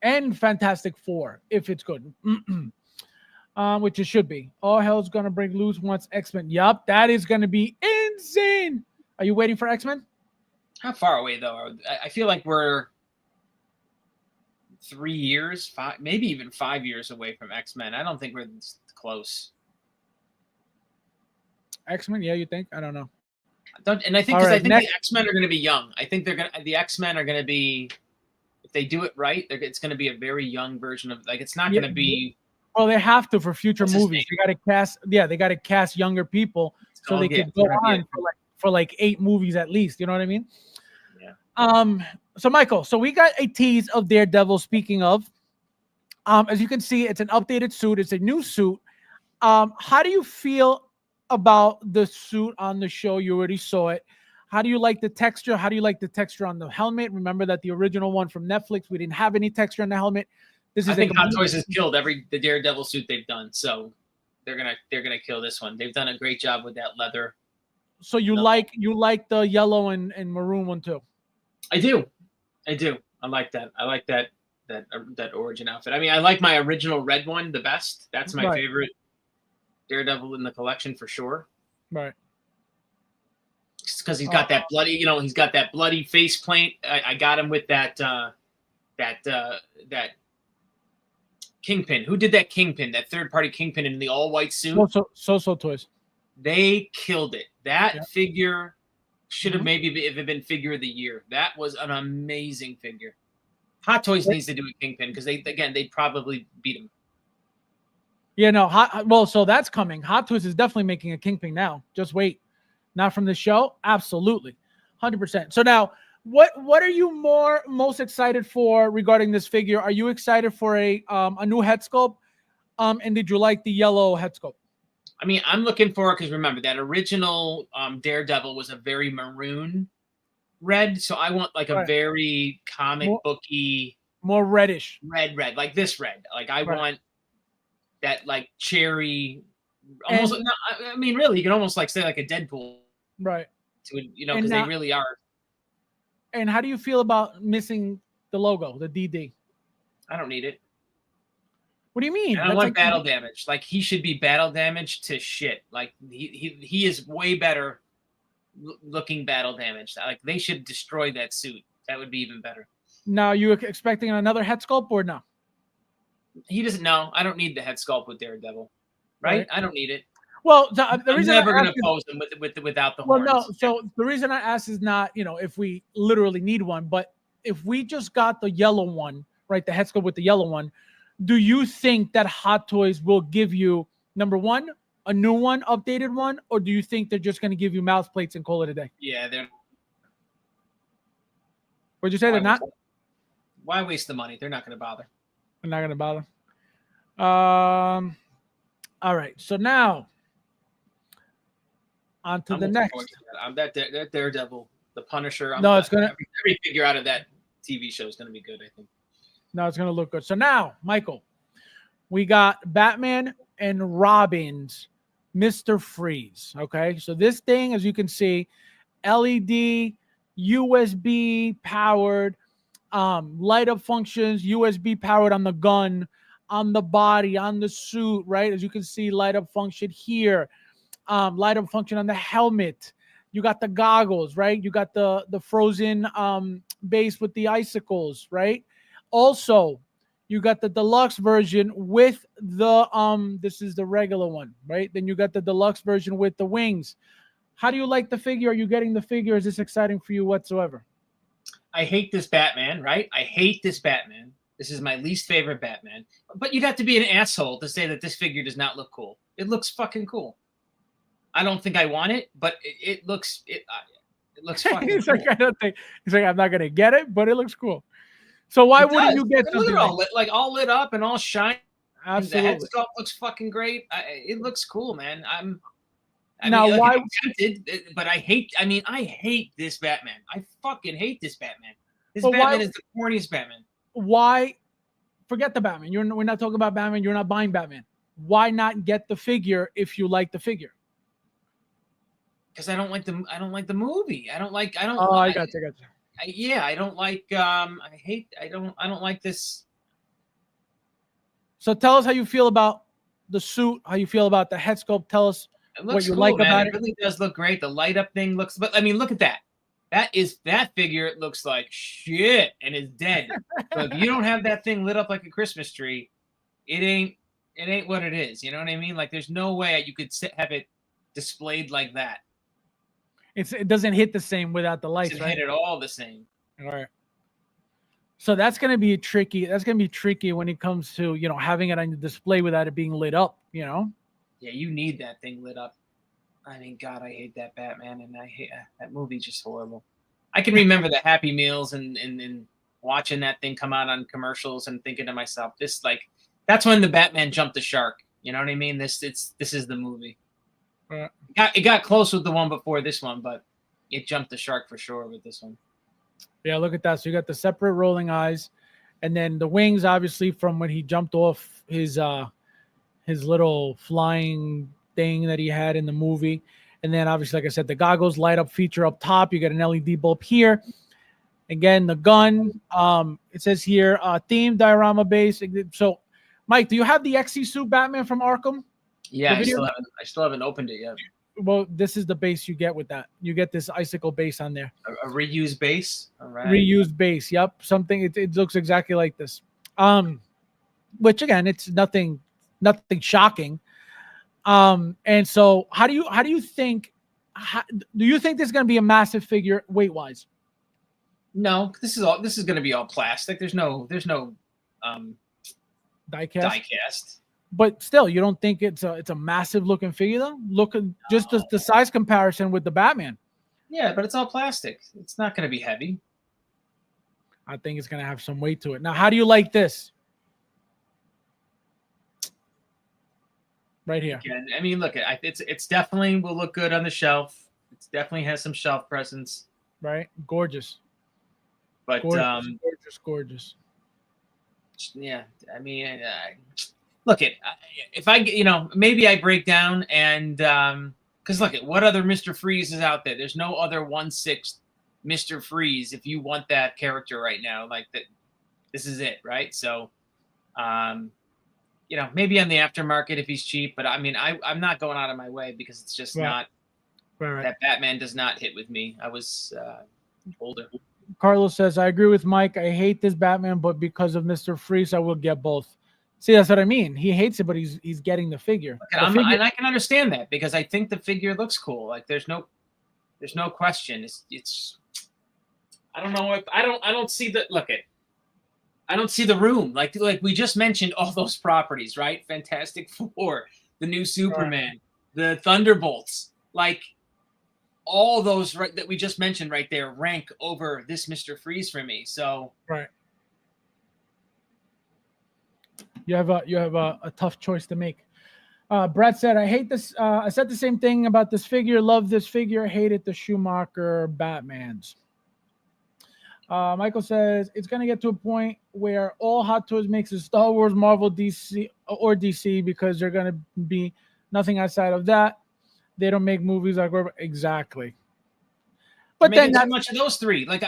And Fantastic Four, if it's good. Which it should be. All hell's gonna break loose once X-Men. Yup, that is gonna be insane. Are you waiting for X-Men? How far away though? I feel like we're 3 years, maybe even 5 years away from X-Men. I don't think we're close. X-Men, yeah, you think? I don't know. And I think the X-Men are going to be young. I think the X-Men are going to be, if they do it right, it's going to be a very young version of, like, it's not going to be. Well, they have to for future movies. They got to cast younger people so they can go on for like 8 movies at least. You know what I mean? Yeah. So Michael, we got a tease of Daredevil. Speaking of, as you can see, it's an updated suit. It's a new suit. How do you feel about the suit on the show? You already saw it. How do you like the texture? How do you like the texture on the helmet? Remember that the original one from Netflix, we didn't have any texture on the helmet. I think Hot Toys has killed the Daredevil suit they've done, so they're gonna kill this one. They've done a great job with that leather. So you No. like the yellow and maroon one too? I do. I like that. I like that origin outfit. I mean, I like my original red one the best. That's my Right. favorite Daredevil in the collection for sure. Right. Because he's got that bloody, he's got that bloody face paint. I got him with that Kingpin. Who did that Kingpin? That third-party Kingpin in the all-white suit. So Toys. They killed it. That Yeah. figure should have Mhm. maybe if it been figure of the year. That was an amazing figure. Hot Toys needs to do a Kingpin because they'd probably beat him. Yeah, no. So that's coming. Hot Toys is definitely making a Kingpin now. Just wait. Not from the show, absolutely, 100%. So now, what are you most excited for regarding this figure? Are you excited for a new head sculpt? And did you like the yellow head sculpt? I mean, I'm looking for, because remember that original Daredevil was a very maroon red, so I want like a very comic booky, more reddish, red, like this red. Like I want that like cherry, almost. I mean, really, you can almost like say like a Deadpool, right? Because they really are. And how do you feel about missing the logo, the DD? I don't need it. What do you mean? I don't want battle damage. Like he should be battle damage to shit. Like he is way better looking battle damage. Like they should destroy that suit. That would be even better. Now, you expecting another head sculpt or no? He doesn't know. I don't need the head sculpt with Daredevil, right? I don't need it. Well, the reason I'm never going to pose him without the horns. Well, no. So the reason I asked is not, if we literally need one, but if we just got the yellow one, right, the head sculpt with the yellow one, do you think that Hot Toys will give you, number one, a new one, updated one, or do you think they're just going to give you mouth plates and call it a day? Yeah, they're. Would you say they're not? Why waste the money? They're not going to bother. They're not going to bother. All right. So now, on to the next. That Daredevil, the Punisher. It's gonna every figure out of that TV show is going to be good, I think. No, it's going to look good. So now, Michael, we got Batman and Robin's Mr. Freeze. Okay. So this thing, as you can see, LED, USB powered, light up functions, USB powered on the gun, on the body, on the suit, right? As you can see, light up function here, light up function on the helmet. You got the goggles, right? You got the frozen base with the icicles, right? Also, you got the deluxe version with the this is the regular one, right? Then you got the deluxe version with the wings. How do you like the figure? Are you getting the figure? Is this exciting for you whatsoever? I hate this Batman, right? I hate this Batman. This is my least favorite Batman. But you'd have to be an asshole to say that this figure does not look cool. It looks fucking cool. I don't think I want it, but it looks fucking He's cool. like, I don't think. He's like, I'm not gonna get it, but it looks cool. So why wouldn't you get something all lit up and all shiny? Absolutely. The head sculpt looks fucking great. It looks cool, man. I'm tempted, but I hate this Batman. I fucking hate this Batman. This Batman is the corniest Batman. Why? Forget the Batman. We're not talking about Batman. You're not buying Batman. Why not get the figure if you like the figure? Because I don't like the movie. I don't. Oh, I got you. I don't like. I don't like this. So tell us how you feel about the suit. How you feel about the head sculpt. Tell us what you like about it. It really does look great. The light up thing looks. But I mean, look at that. That figure. It looks like shit and is dead. So if you don't have that thing lit up like a Christmas tree, it ain't what it is. You know what I mean? Like, there's no way you could have it displayed like that. It doesn't hit the same without the lights, right? Hit it all the same. All right. So that's going to be tricky. That's going to be tricky when it comes to, having it on the display without it being lit up, Yeah, you need that thing lit up. I mean, God, I hate that Batman, and I hate that movie. Just horrible. I can remember the Happy Meals and watching that thing come out on commercials and thinking to myself, that's when the Batman jumped the shark. You know what I mean? This is the movie. It got close with the one before this one, but it jumped the shark for sure with this one. Yeah, look at that. So you got the separate rolling eyes, and then the wings, obviously, from when he jumped off his little flying thing that he had in the movie. And then obviously, like I said, the goggles light up feature up top. You get an LED bulb here. Again, the gun. It says here, theme diorama base. So, Mike, do you have the XC suit Batman from Arkham? Yeah, I still haven't opened it yet. Well, this is the base you get with that. You get this icicle base on there. A reused base. All right. Reused base. Yep. Something. It looks exactly like this. Which again, it's nothing shocking. And so how do you think? Do you think this is going to be a massive figure weight wise? No, this is going to be all plastic. There's no Die cast. die cast. But still, you don't think it's a massive looking figure though? Look at just the size comparison with the Batman. Yeah, but it's all plastic. It's not going to be heavy. I think it's going to have some weight to it. Now, how do you like this? Right here. Again, I mean, look, it's definitely will look good on the shelf. It definitely has some shelf presence. Right? Gorgeous. But gorgeous. Yeah, I mean, look at if I maybe I break down and because look at what other Mr. Freeze is out there. There's no other 1/6 Mr. Freeze if you want that character right now. Like that, this is it, right? So, maybe on the aftermarket if he's cheap, but I mean, I'm not going out of my way because it's just not. Right. That Batman does not hit with me. I was older. Carlos says, I agree with Mike. I hate this Batman, but because of Mr. Freeze, I will get both. See, that's what I mean. He hates it, but he's getting the figure. And I can understand that because I think the figure looks cool. Like there's no question. It's I don't know if I don't see the I don't see the room. Like we just mentioned all those properties, right? Fantastic Four, the new Superman, the Thunderbolts, like all those that we just mentioned right there rank over this Mr. Freeze for me. So right. You have a tough choice to make. Brett said, I hate this. I said the same thing about this figure. Love this figure. Hated the Schumacher Batmans. Michael says, it's going to get to a point where all Hot Toys makes is Star Wars, Marvel, DC, or DC because they're going to be nothing outside of that. They don't make movies like exactly. But then not much of those three. Like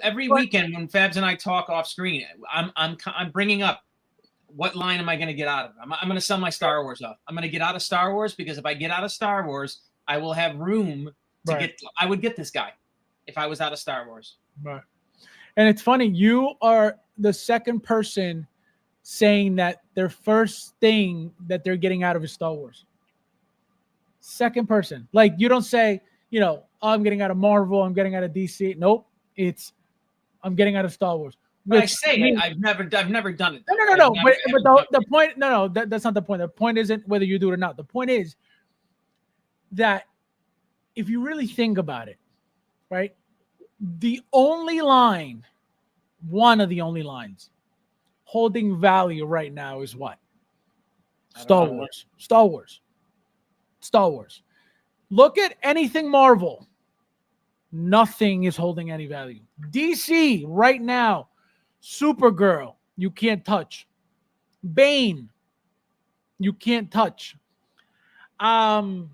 every weekend when Fabs and I talk off screen, I'm bringing up what line am I going to get out of? I'm going to sell my Star Wars off. I'm going to get out of Star Wars because if I get out of Star Wars, I will have room to get. I would get this guy if I was out of Star Wars. Right. And it's funny. You are the second person saying that their first thing that they're getting out of is Star Wars. Second person. Like you don't say, I'm getting out of Marvel, I'm getting out of DC. Nope. It's I'm getting out of Star Wars. But I say I've never done it. No. But the point, that's not the point. The point isn't whether you do it or not. The point is that if you really think about it, right? The only line, one of the only lines holding value right now is what? Star Wars. Star Wars. Look at anything Marvel. Nothing is holding any value. DC right now, Supergirl, you can't touch. Bane, you can't touch. What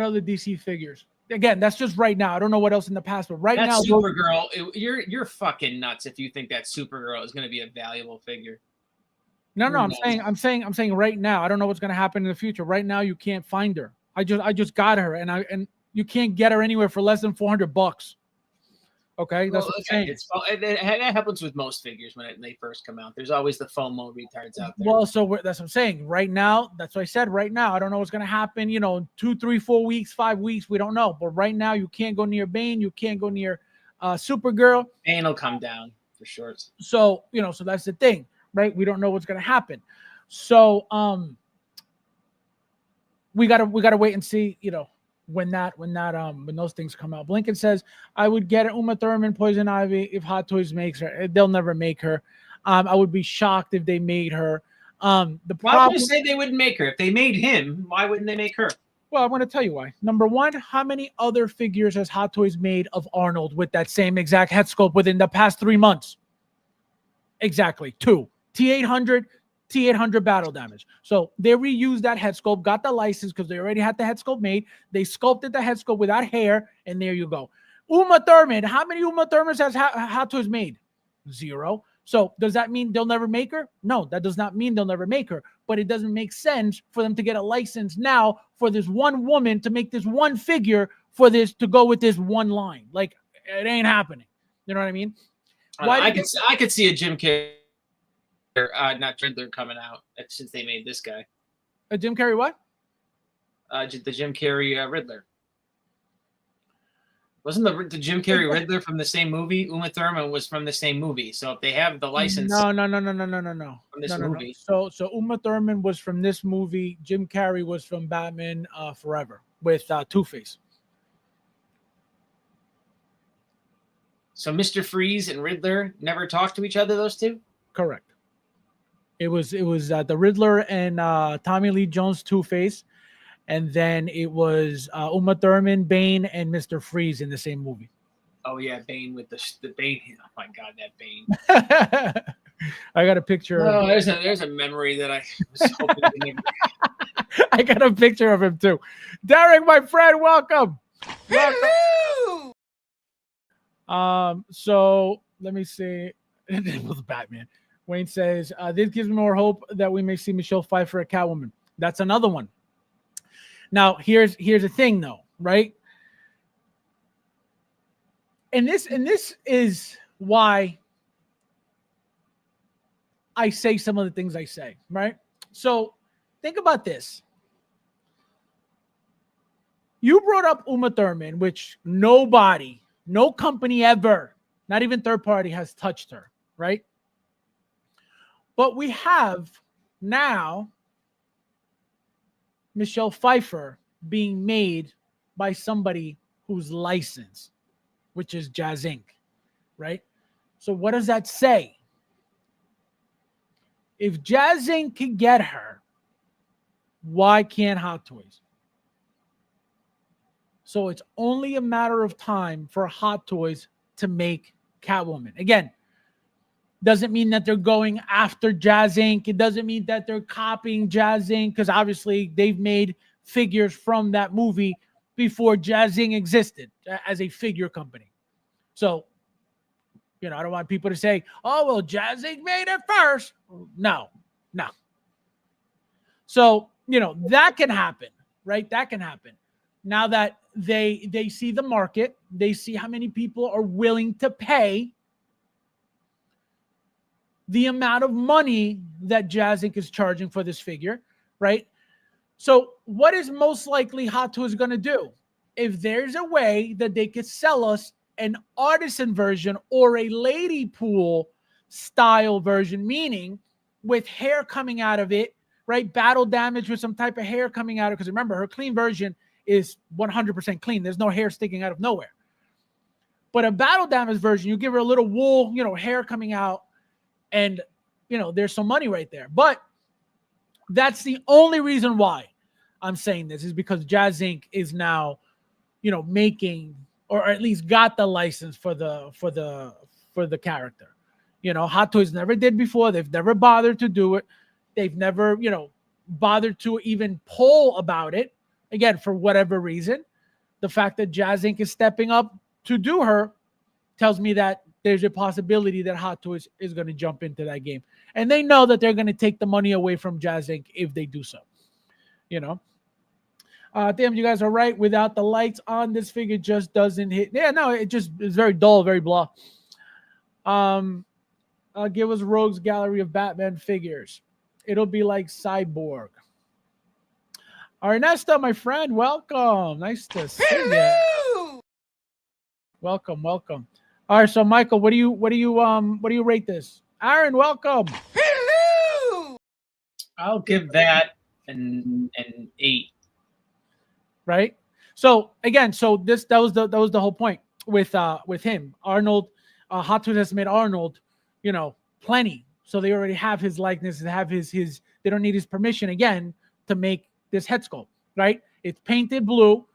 other DC figures? Again, that's just right now. I don't know what else in the past, but right now, Supergirl, you're fucking nuts if you think that Supergirl is going to be a valuable figure. No, I'm saying right now. I don't know what's going to happen in the future. Right now, you can't find her. I just got her, and you can't get her anywhere for less than $400. Okay, that's what I'm saying. It happens with most figures when they first come out. There's always the FOMO retards out there. Well, so that's what I'm saying. Right now, that's what I said. Right now, I don't know what's going to happen. 2, 3, 4 weeks, 5 weeks, we don't know. But right now, you can't go near Bane. You can't go near Supergirl. Bane will come down for sure. So so that's the thing, right? We don't know what's going to happen. So we gotta wait and see. When those things come out. Blinken says, I would get Uma Thurman, Poison Ivy if Hot Toys makes her. They'll never make her. I would be shocked if they made her. Why would you say they wouldn't make her? If they made him, why wouldn't they make her? Well, I'm going to tell you why. Number one, how many other figures has Hot Toys made of Arnold with that same exact head sculpt within the past 3 months? Exactly. 2. T800, T800 battle damage. So they reused that head sculpt, got the license because they already had the head sculpt made. They sculpted the head sculpt without hair, and there you go. Uma Thurman. How many Uma Thurmans has Hot Toys made? 0. So does that mean they'll never make her? No, that does not mean they'll never make her. But it doesn't make sense for them to get a license now for this one woman to make this one figure for this to go with this one line. Like, it ain't happening. You know what I mean? I could see a Jim Carrey, not Riddler, coming out since they made this guy. A Jim Carrey what? The Jim Carrey Riddler. Wasn't the Jim Carrey Riddler from the same movie? Uma Thurman was from the same movie. So if they have the license, No. From this movie. So Uma Thurman was from this movie. Jim Carrey was from Batman Forever with Two-Face. So Mr. Freeze and Riddler never talked to each other. Those two. Correct. It was the Riddler and Tommy Lee Jones Two-Face. And then it was Uma Thurman, Bane, and Mr. Freeze in the same movie. Oh yeah, Bane with the Bane. Oh my God, that Bane. I got a picture. Oh, there's a memory that I was hoping to never. I got a picture of him too. Derek, my friend, welcome. Hello. So let me see. It was Batman. Wayne says, this gives me more hope that we may see Michelle Pfeiffer a Catwoman. That's another one. Now, here's the thing, though, right? And this is why I say some of the things I say, right? So think about this. You brought up Uma Thurman, which no company ever, not even third party, has touched her, right? But we have now Michelle Pfeiffer being made by somebody who's licensed, which is Jazz Inc., right? So what does that say? If Jazz Inc. can get her, why can't Hot Toys? So it's only a matter of time for Hot Toys to make Catwoman. Again, doesn't mean that they're going after Jazz Inc. It doesn't mean that they're copying Jazz Inc. because obviously they've made figures from that movie before Jazz Inc. existed as a figure company. So, I don't want people to say, oh, well, Jazz Inc. made it first. No. So, that can happen, right? That can happen. Now that they see the market, they see how many people are willing to pay the amount of money that Jazz Inc. is charging for this figure, right? So what is most likely Hot Toys going to do? If there's a way that they could sell us an artisan version or a lady pool style version, meaning with hair coming out of it, right? Battle damage with some type of hair coming out of it. Because remember, her clean version is 100% clean. There's no hair sticking out of nowhere. But a battle damage version, you give her a little wool, hair coming out, and, there's some money right there. But that's the only reason why I'm saying this is because Jazz Inc. is now, making, or at least got the license for the character. Hot Toys never did before. They've never bothered to do it. They've never, bothered to even poll about it. Again, for whatever reason, the fact that Jazz Inc. is stepping up to do her tells me that there's a possibility that Hot Toys is going to jump into that game. And they know that they're going to take the money away from Jazz Inc. if they do so. Damn, you guys are right. Without the lights on, this figure just doesn't hit. Yeah, no, it just is very dull, very blah. Give us Rogue's gallery of Batman figures. It'll be like Cyborg. Ernesto, my friend, welcome. Nice to see you. Welcome. All right, so Michael, what do you rate this? Aaron, welcome. Hello. I'll give that an 8. Right. So again, that was the whole point with him. Arnold, Hot Toys has made Arnold, plenty. So they already have his likeness and have his. They don't need his permission again to make this head sculpt. Right. It's painted blue.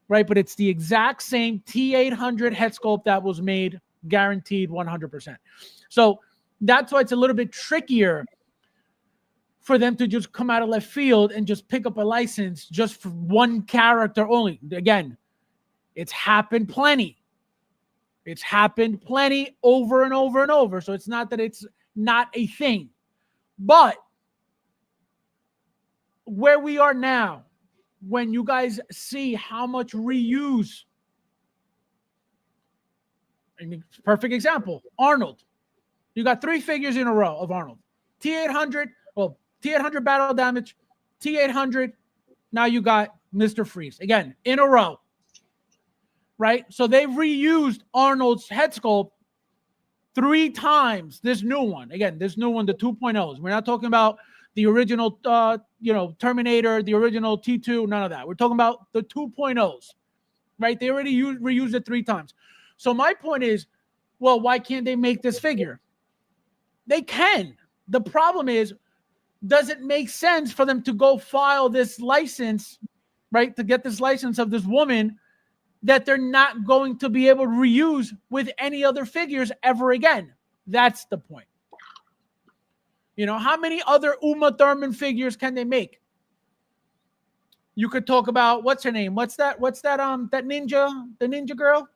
Right, but it's the exact same T800 head sculpt that was made, guaranteed 100%. So that's why it's a little bit trickier for them to just come out of left field and just pick up a license just for one character only. Again, it's happened plenty. It's happened plenty over and over and over. So it's not that it's not a thing. But where we are now, when you guys see how much reuse, I mean, perfect example, Arnold. You got 3 figures in a row of Arnold. T800, well, T800 battle damage, T800, now you got Mr. Freeze. Again, in a row. Right? So they've reused Arnold's head sculpt 3 times. This new one. Again, this new one, the 2.0s. We're not talking about the original, Terminator, the original T2, none of that. We're talking about the 2.0s. Right? They already reused it 3 times. So my point is, well, why can't they make this figure? They can. The problem is, does it make sense for them to go file this license, right, to get this license of this woman that they're not going to be able to reuse with any other figures ever again? That's the point. You know, how many other Uma Thurman figures can they make? You could talk about, what's her name? What's that ninja, the ninja girl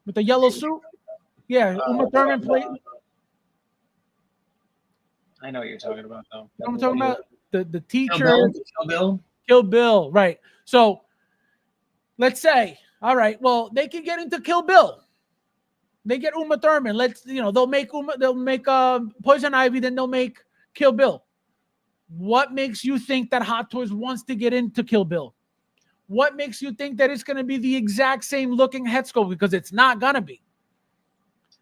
with the yellow suit? Yeah, Uma Thurman played. I know what you're talking about, though. I'm talking about the teacher. Kill Bill. Kill Bill, right. So let's say, all right, well, they can get into Kill Bill. They get Uma Thurman. They'll make Poison Ivy, then they'll make Kill Bill. What makes you think that Hot Toys wants to get into Kill Bill? What makes you think that it's going to be the exact same looking head sculpt? Because it's not going to be.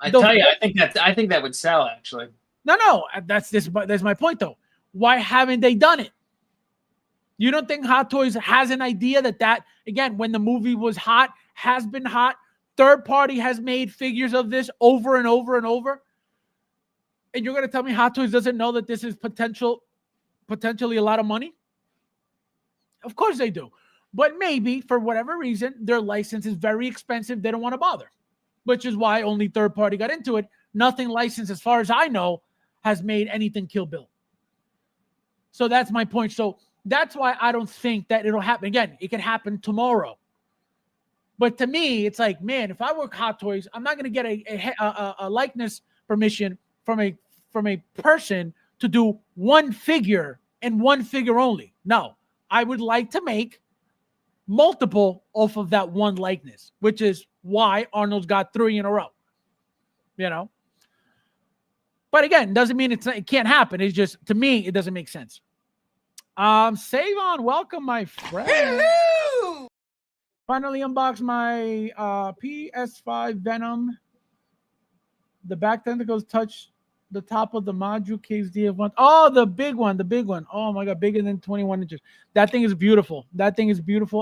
I tell you, I think that would sell, actually. No, that's my point, though. Why haven't they done it? You don't think Hot Toys has an idea that again, when the movie was hot, has been hot, third party has made figures of this over and over and over? And you're going to tell me Hot Toys doesn't know that this is potentially a lot of money? Of course they do. But maybe, for whatever reason, their license is very expensive. They don't want to bother, which is why only third party got into it. Nothing licensed, as far as I know, has made anything Kill Bill. So that's my point. So that's why I don't think that it'll happen. Again, it could happen tomorrow. But to me, it's like, man, if I work Hot Toys, I'm not going to get a likeness permission from a person to do one figure and one figure only. No, I would like to make multiple off of that one likeness, which is why Arnold's got 3 in a row. You know? But again, doesn't mean it can't happen. It's just, to me, it doesn't make sense. Savon, welcome, my friend. Hello! Finally unboxed my PS5 Venom. The back tentacles touch the top of the module case DF1. Oh, the big one. Oh my God, bigger than 21 inches. That thing is beautiful.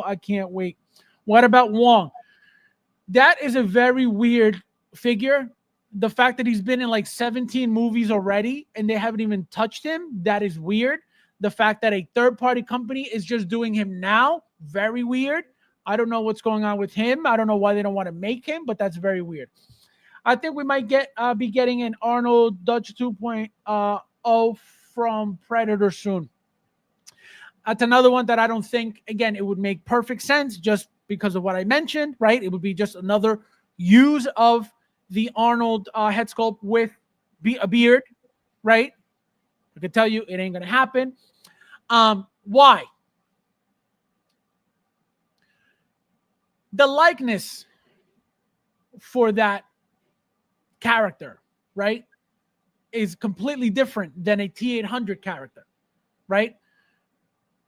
I can't wait. What about Wong? That is a very weird figure. The fact that he's been in like 17 movies already and they haven't even touched him, that is weird. The fact that a third-party company is just doing him now, very weird. I don't know what's going on with him. I don't know why they don't want to make him, but that's very weird. I think we might be getting an Arnold Dutch 2.0 from Predator soon. That's another one that I don't think, again, it would make perfect sense just because of what I mentioned, right? It would be just another use of the Arnold head sculpt with a beard, right? I can tell you it ain't going to happen. Why? The likeness for that character, right, is completely different than a T800 character, right?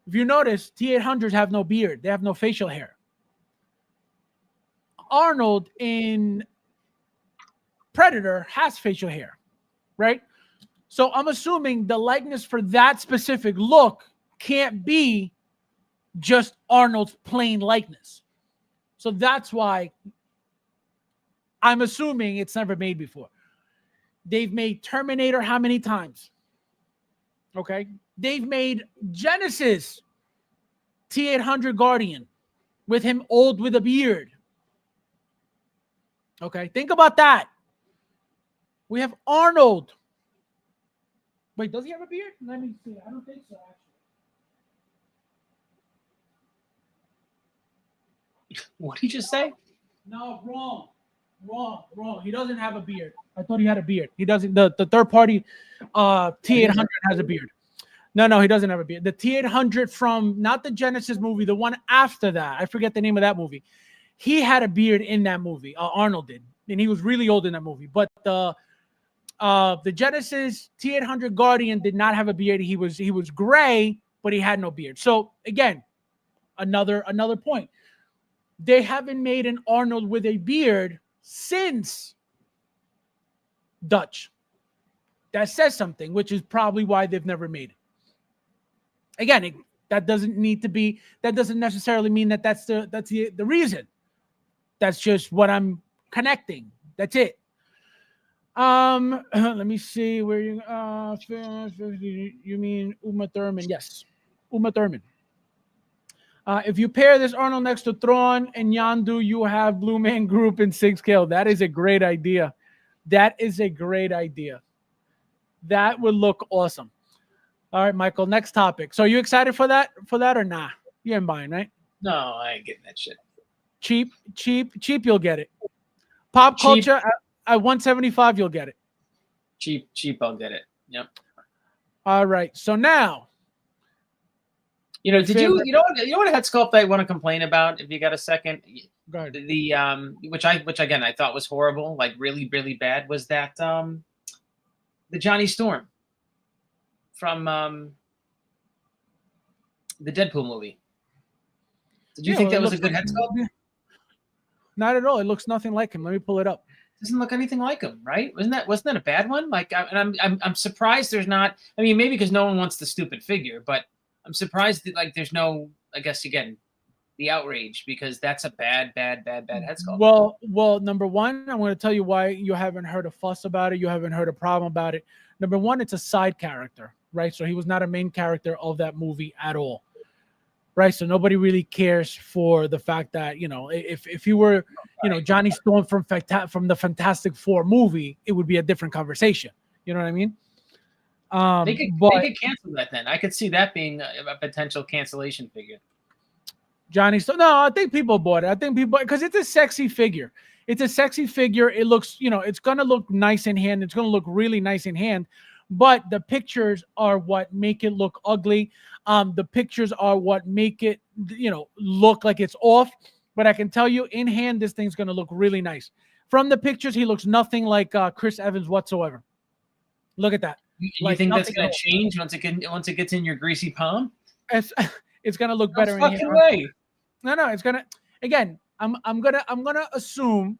If you notice, T800s have no beard. They have no facial hair. Arnold in Predator has facial hair, right? So I'm assuming the likeness for that specific look can't be just Arnold's plain likeness. So that's why I'm assuming it's never made before. They've made Terminator how many times? Okay. They've made Genesis T800 Guardian with him old with a beard. Okay. Think about that. We have Arnold Wait, does he have a beard? Let me see. I don't think so, actually. What did you just say? No, wrong. He doesn't have a beard. I thought he had a beard. He doesn't. The third party T800 has a beard. No, he doesn't have a beard. The T800 from not the Genesis movie, the one after that. I forget the name of that movie. He had a beard in that movie. Arnold did, and he was really old in that movie. But the Genesis T800 Guardian did not have a beard. He was gray, but he had no beard. So again, another point. They haven't made an Arnold with a beard since Dutch. That says something, which is probably why they've never made it. Again, that doesn't necessarily mean that that's the reason. That's just what I'm connecting. That's it. Let me see where you mean Uma Thurman. Yes, Uma Thurman. If you pair this Arnold next to Thrawn and Yondu, you have Blue Man Group in 6 scale. That is a great idea. That would look awesome. All right, Michael, next topic. So are you excited for that or nah? You ain't buying, right? No, I ain't getting that shit. Cheap, you'll get it. Pop culture at 175, you'll get it. Cheap, I'll get it. Yep. All right. So now, you know what head sculpt I want to complain about? If you got a second, go ahead. Which again I thought was horrible, like really, really bad, was that the Johnny Storm from the Deadpool movie. Did you think that was a good head sculpt? Not at all. It looks nothing like him. Let me pull it up. Doesn't look anything like him, right? Wasn't that a bad one? Like, I'm surprised there's not. I mean, maybe because no one wants the stupid figure, but I'm surprised that there's no. I guess again, the outrage, because that's a bad head sculpt. Well, number one, I'm going to tell you why you haven't heard a fuss about it. You haven't heard a problem about it. Number one, it's a side character, right? So he was not a main character of that movie at all, right? So nobody really cares for the fact that, if you were, Johnny Storm from the Fantastic Four movie, it would be a different conversation. You know what I mean? They could cancel that then. I could see that being a potential cancellation figure. Johnny Storm. No, I think people bought it. I think people, because it's a sexy figure. It looks, it's going to look nice in hand. It's going to look really nice in hand. But the pictures are what make it look ugly. The pictures are what make it, look like it's off. But I can tell you, in hand, this thing's going to look really nice. From the pictures, he looks nothing like Chris Evans whatsoever. Look at that. You think that's going to change once it gets in your greasy palm? It's going to look better in hand. Way. No, it's going to. Again, I'm gonna assume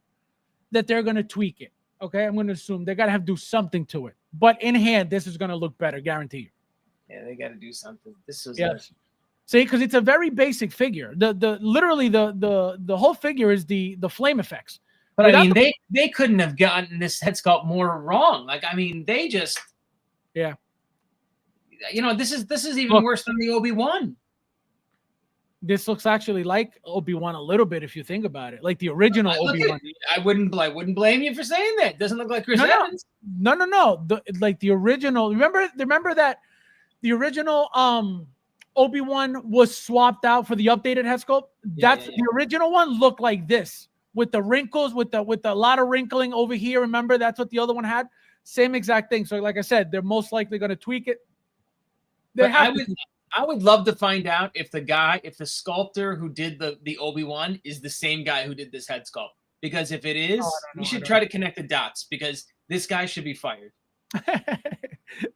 that they're gonna tweak it. Okay, I'm gonna assume they gotta do something to it. But in hand, this is gonna look better, guarantee you. Yeah, they gotta do something. This is see, because it's a very basic figure. Literally the whole figure is the flame effects. But I mean, they couldn't have gotten this head sculpt more wrong. Like, I mean, they just this is even worse than the Obi-Wan. This looks actually like Obi-Wan a little bit if you think about it, like the original Obi-Wan. I wouldn't blame you for saying that. It doesn't look like Chris Evans. No. Like the original. Remember that the original Obi-Wan was swapped out for the updated head sculpt. The original one looked like this with the wrinkles, with a lot of wrinkling over here. Remember, that's what the other one had. Same exact thing. So, like I said, they're most likely going to tweak it. I would love to find out if the sculptor who did the Obi-Wan is the same guy who did this head sculpt. Because if it is, we should try to connect the dots, because this guy should be fired.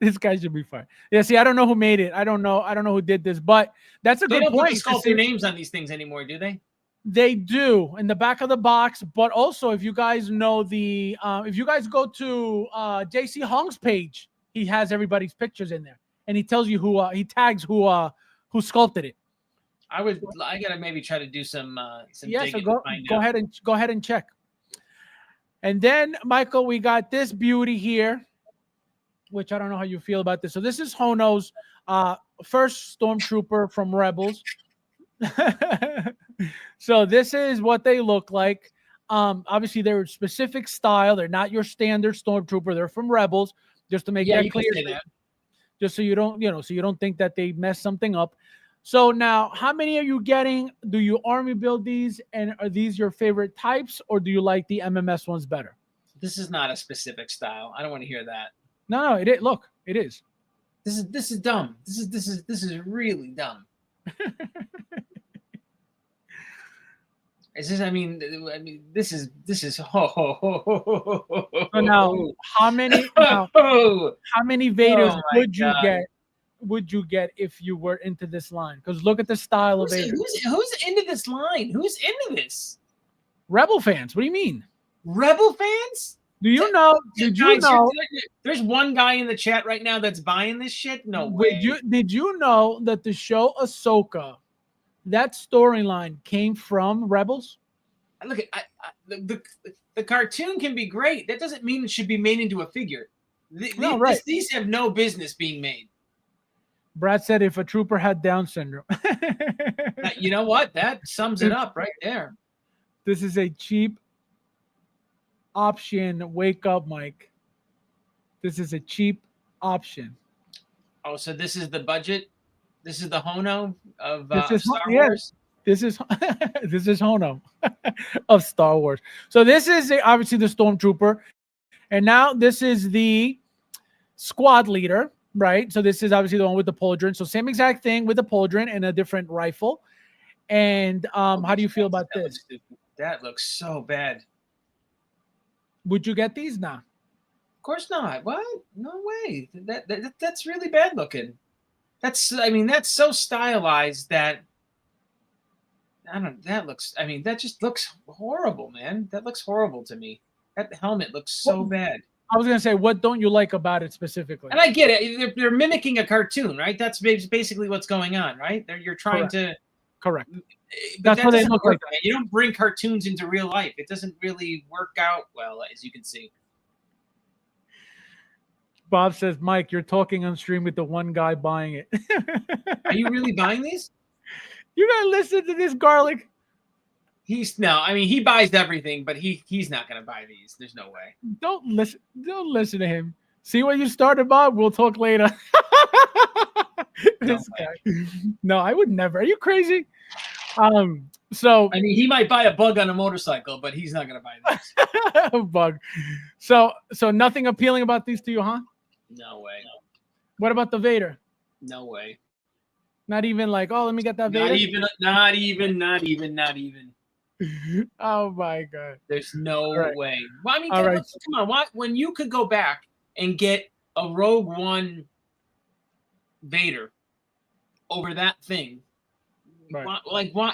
This guy should be fired. Yeah, see, I don't know who made it. I don't know who did this, but that's a good point. They don't put the sculptor names on these things anymore, do they? They do in the back of the box, but also if you guys know if you guys go to JC Hong's page, he has everybody's pictures in there. And he tells you he tags who sculpted it. I gotta maybe try to do some digging. So go ahead and check. And then, Michael, we got this beauty here, which I don't know how you feel about this. So this is Hono's first Stormtrooper from Rebels. So this is what they look like. Obviously, they're a specific style. They're not your standard Stormtrooper. They're from Rebels. Just to make that clear. just so you don't, so you don't think that they mess something up. So now, how many are you getting? Do you army build these, and are these your favorite types, or do you like the MMS ones better? This is not a specific style. I don't want to hear that. No, it is. Look, it is. This is dumb. This is really dumb. Is this? I mean, this is. So now, how many Vaders Oh my would you God. get? Would you get if you were into this line? Because look at the style of Vader. Who's into this line? Who's into this? Rebel fans. What do you mean? Rebel fans? Do you know? Did you Guys, know? There's one guy in the chat right now that's buying this shit? No way. Did you know that the show Ahsoka, that storyline came from Rebels? Look at the cartoon can be great. That doesn't mean it should be made into a figure. Right. These have no business being made. Brad said if a trooper had Down syndrome. You know what? That sums it up right there. This is a cheap option. Wake up, Mike. This is a cheap option. Oh, so this is the budget? This is the Hono of Star yeah. Wars? This is Hono of Star Wars. So this is obviously the Stormtrooper, and now this is the squad leader, right? So this is obviously the one with the pauldron. So same exact thing with the pauldron and a different rifle. And how do you feel about this? That looks so bad. Would you get these now? Of course not. What? No way. That's really bad looking. That's so stylized that that just looks horrible, man. That looks horrible to me. That helmet looks so bad. I was gonna say, what don't you like about it specifically? And I get it. They're mimicking a cartoon, right? That's basically what's going on, right? You're trying to. Correct. But That's what they look like. You don't bring cartoons into real life. It doesn't really work out well, as you can see. Bob says, Mike, you're talking on stream with the one guy buying it. Are you really buying these? You gotta listen to this garlic. He buys everything, but he's not gonna buy these. There's no way. Don't listen to him. See what you started, Bob? We'll talk later. This guy. No, I would never. Are you crazy? So he might buy a bug on a motorcycle, but he's not gonna buy this. a bug. So nothing appealing about these to you, huh? No way. What about the Vader? No way. Not even like, oh, let me get that Vader. Not even. Oh my God. There's no way. Well, I mean, All right. come on. When you could go back and get a Rogue One Vader over that thing, right.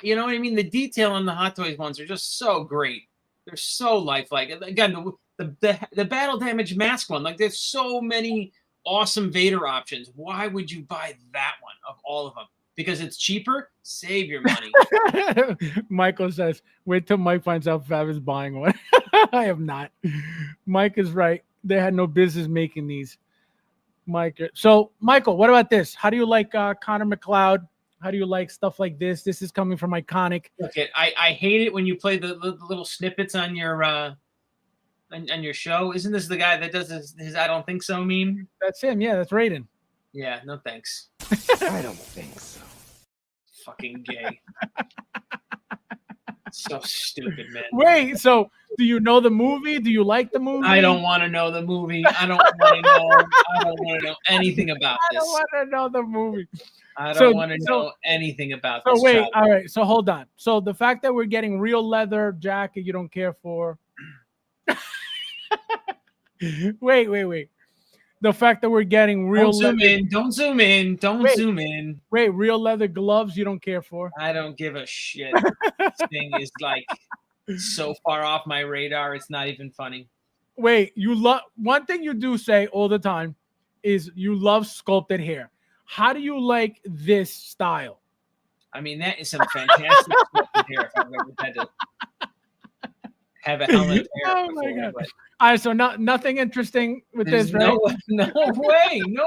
You know what I mean? The detail on the Hot Toys ones are just so great. They're so lifelike. Again, the battle damage mask one, like there's so many awesome Vader options. Why would you buy that one of all of them? Because it's cheaper? Save your money. Michael says, wait till Mike finds out Fab is buying one. I have not. Mike is right. They had no business making these. Mike. So, Michael, what about this? How do you like Connor McLeod? How do you like stuff like this? This is coming from Iconic. Okay, I hate it when you play the little snippets on your show. Isn't this the guy that does his I don't think so meme? That's him. Yeah, that's Raiden. Yeah, no thanks. I don't think so. Fucking gay. So stupid, man. Wait, so do you know the movie? Do you like the movie? I don't want to know the movie. I don't want to know anything about I don't want to know the movie. I don't want to know anything about this. So wait, child. all right. So hold on. So the fact that we're getting real leather jacket you don't care for. Wait. The fact that we're getting real Don't zoom in. Wait, real leather gloves you don't care for. I don't give a shit. This thing is like so far off my radar. It's not even funny. Wait, you love one thing you do say all the time is you love sculpted hair. How do you like this style? I mean, that is some fantastic sculpted hair if I've ever had to have a helmet of hair Oh before, my God. but All right, so nothing interesting with there's this, right? no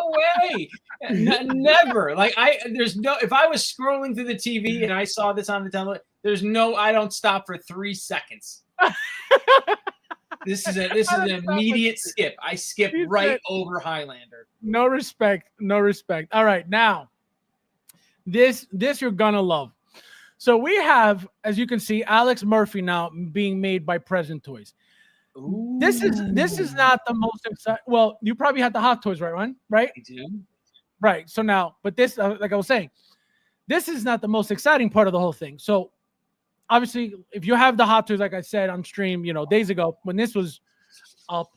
way. Never. Like if I was scrolling through the TV and I saw this on the television, I don't stop for 3 seconds. This is an immediate skip. I skip right over Highlander. No respect. No respect. All right, now this you're gonna love. So we have, as you can see, Alex Murphy now being made by Present Toys. Ooh. This is not the most exciting. Well, you probably had the Hot Toys, right, one? Right? I do. Right. So now, but this, like I was saying, this is not the most exciting part of the whole thing. So obviously, if you have the Hot Toys, like I said on stream, days ago when this was up,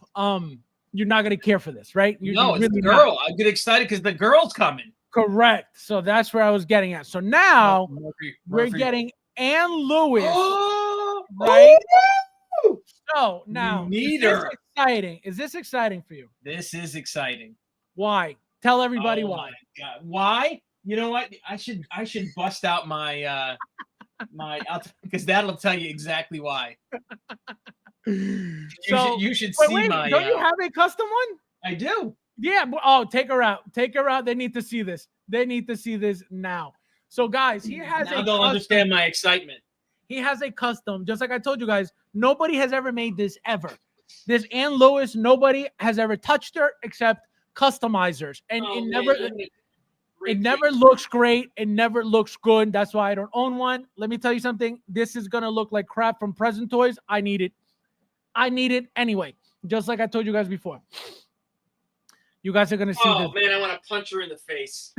you're not gonna care for this, right? No, it's the girl. I get excited because the girl's coming. Correct. So that's where I was getting at. So now we're getting Ann Lewis, right? So now, is this exciting? Is this exciting for you? This is exciting. Why? Tell everybody why. God. Why? You know what? I should bust out my because that'll tell you exactly why. You should see my. Don't you have a custom one? I do. Yeah. Oh, take her out. Take her out. They need to see this. They need to see this now. So, guys, he has now they'll understand my excitement. He has a custom, just like I told you guys. Nobody has ever made this ever. This Ann Lewis, nobody has ever touched her except customizers, and it never looks great. It never looks good. That's why I don't own one. Let me tell you something. This is gonna look like crap from Present Toys. I need it. I need it anyway. Just like I told you guys before. You guys are gonna see this. Oh man, I want to punch her in the face.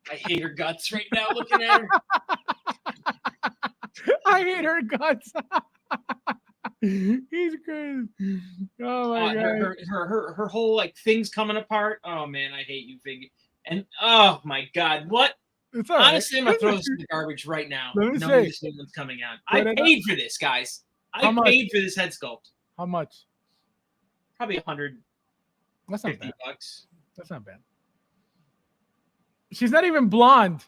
I hate her guts right now. Looking at her. I hate her guts. He's crazy. Oh my god. Her whole like things coming apart. Oh man, I hate you, figure. And oh my god, what? It's all right. Honestly, I'm gonna throw this in the garbage right now. Let me Knowing see. this new one's coming out. I paid for this, guys. I paid for this head sculpt. How much? Probably $150. That's not bad. That's not bad. She's not even blonde.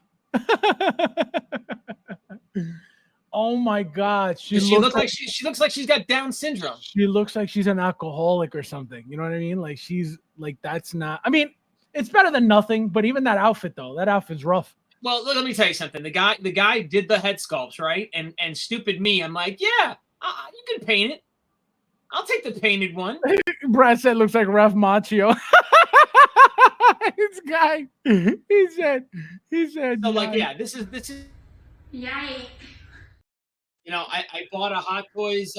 Oh my god, she looks like she looks like she's got Down syndrome. She looks like she's an alcoholic or something. You know what I mean? Like she's like that's not. I mean, it's better than nothing. But even that outfit though, that outfit's rough. Well, let me tell you something. The guy did the head sculpts, right? And stupid me, I'm like, yeah, you can paint it. I'll take the painted one. Brad said looks like Ralph Macchio. This guy, he said. So like, yeah, this is. Yikes. You know, I bought a Hot Toys.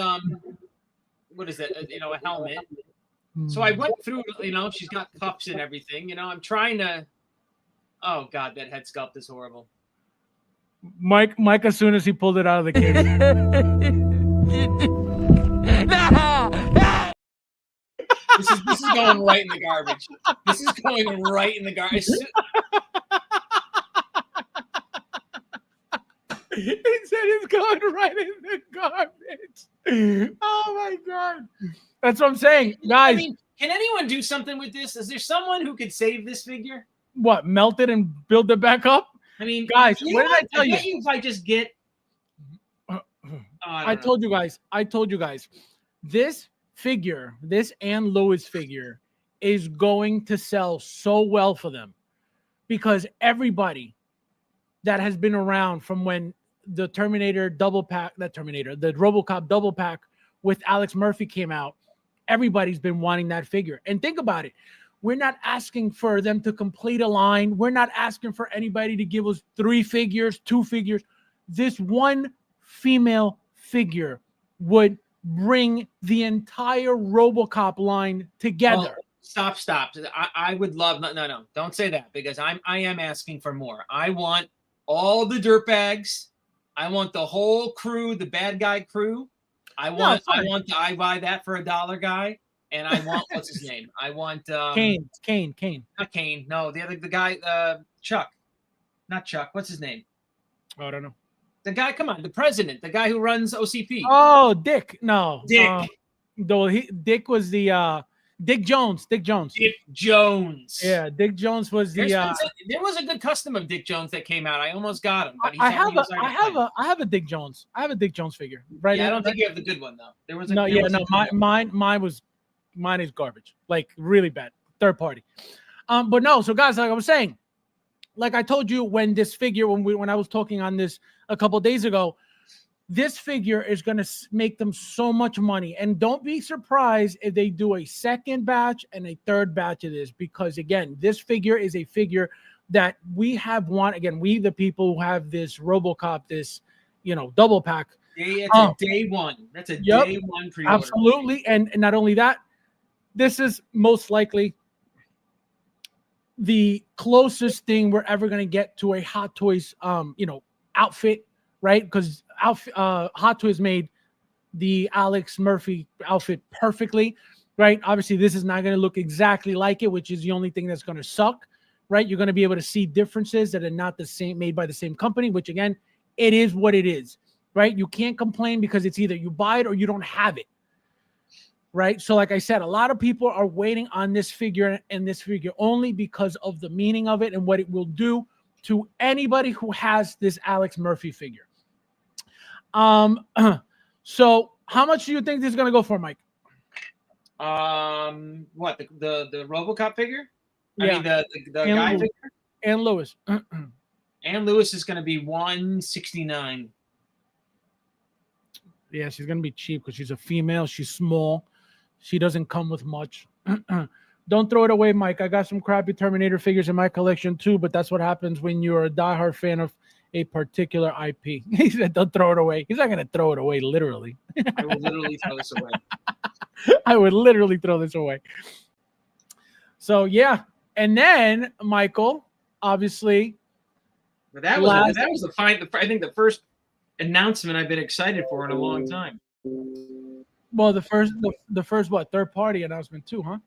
What is that? A helmet. So I went through. She's got cups and everything. I'm trying to. Oh God, that head sculpt is horrible. Mike, as soon as he pulled it out of the case. This is going right in the garbage. This is going right in the garbage. He said it's going right in the garbage. Oh my god. That's what I'm saying. Guys. I mean, can anyone do something with this? Is there someone who could save this figure? What, melt it and build it back up? I mean, guys, what did I tell you? If I just get I told you guys. This figure, this Ann Lewis figure, is going to sell so well for them because everybody that has been around from when the Terminator double pack, the RoboCop double pack with Alex Murphy came out, everybody's been wanting that figure. And think about it. We're not asking for them to complete a line. We're not asking for anybody to give us 3 figures, 2 figures. This one female figure would bring the entire RoboCop line together. Oh, stop. I would love no. Don't say that because I am asking for more. I want all the dirtbags. I want the whole crew, the bad guy crew. I buy that for $1 guy. And I want what's his name? I want Kane. Not Kane. No, the guy, Chuck. Not Chuck. What's his name? Oh, I don't know. The guy, come on, the president, the guy who runs OCP. Oh, Dick. No. Dick. Dick was the Dick Jones. Dick Jones. Yeah, Dick Jones was the. There was a good custom of Dick Jones that came out. I almost got him, but I have a Dick Jones. I have a Dick Jones figure. Right. Yeah, I don't think you have the good one though. There was mine is garbage. Like really bad. Third party. But no. So guys, like I was saying, like I told you when I was talking on this a couple days ago, this figure is going to make them so much money. And don't be surprised if they do a second batch and a third batch of this, because again, this figure is a figure that we have again, we, the people who have this RoboCop, this, double pack. It's a day one. That's a day one pre-order. Absolutely. And not only that, this is most likely the closest thing we're ever going to get to a Hot Toys, outfit, right? Because Hot Toys made the Alex Murphy outfit perfectly, right? Obviously, this is not going to look exactly like it, which is the only thing that's going to suck, right? You're going to be able to see differences that are not the same, made by the same company, which again, it is what it is, right? You can't complain because it's either you buy it or you don't have it, right? So like I said, a lot of people are waiting on this figure and this figure only because of the meaning of it and what it will do to anybody who has this Alex Murphy figure. So how much do you think this is going to go for, Mike? What, the RoboCop figure? Yeah. I mean the guy Lewis. figure? And Lewis. And Lewis is going to be $169. Yeah, she's going to be cheap because she's a female. She's small. She doesn't come with much. Don't throw it away, Mike. I got some crappy Terminator figures in my collection too, but that's what happens when you're a diehard fan of a particular IP. He said, don't throw it away. He's not going to throw it away, literally. I will literally throw this away. I would literally throw this away. So, yeah. And then, Michael, obviously. But that was I think the first announcement I've been excited for in a long time. Well, the first what, third party announcement too, huh?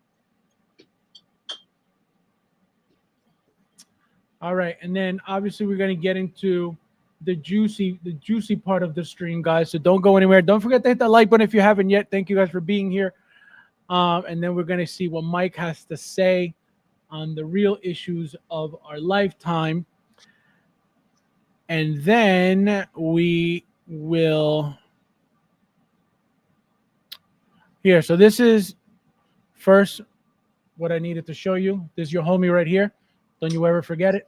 All right, and then obviously we're going to get into the juicy part of the stream, guys. So don't go anywhere. Don't forget to hit that like button if you haven't yet. Thank you guys for being here. And then we're going to see what Mike has to say on the real issues of our lifetime. And then we will here. So this is first what I needed to show you. This is your homie right here. Don't you ever forget it.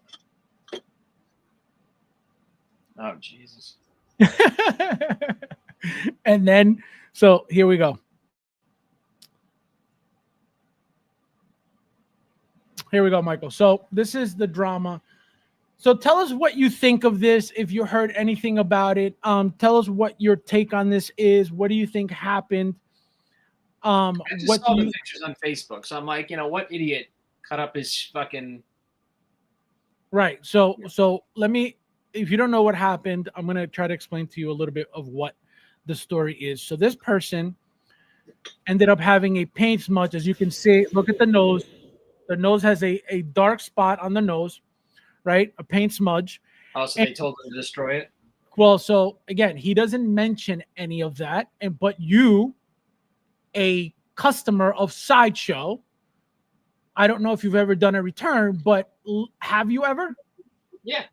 Oh, Jesus. And then, so here we go. Here we go, Michael. So this is the drama. So tell us what you think of this. If you heard anything about it, tell us what your take on this is. What do you think happened? I just saw the pictures on Facebook. So I'm like, what idiot cut up his fucking... Right. So let me, if you don't know what happened, I'm going to try to explain to you a little bit of what the story is. So this person ended up having a paint smudge. As you can see, look at the nose. The nose has a dark spot on the nose, right? A paint smudge. Oh, so they told him to destroy it? Well, so again, he doesn't mention any of that. But you, a customer of Sideshow, I don't know if you've ever done a return, but have you ever? Yeah.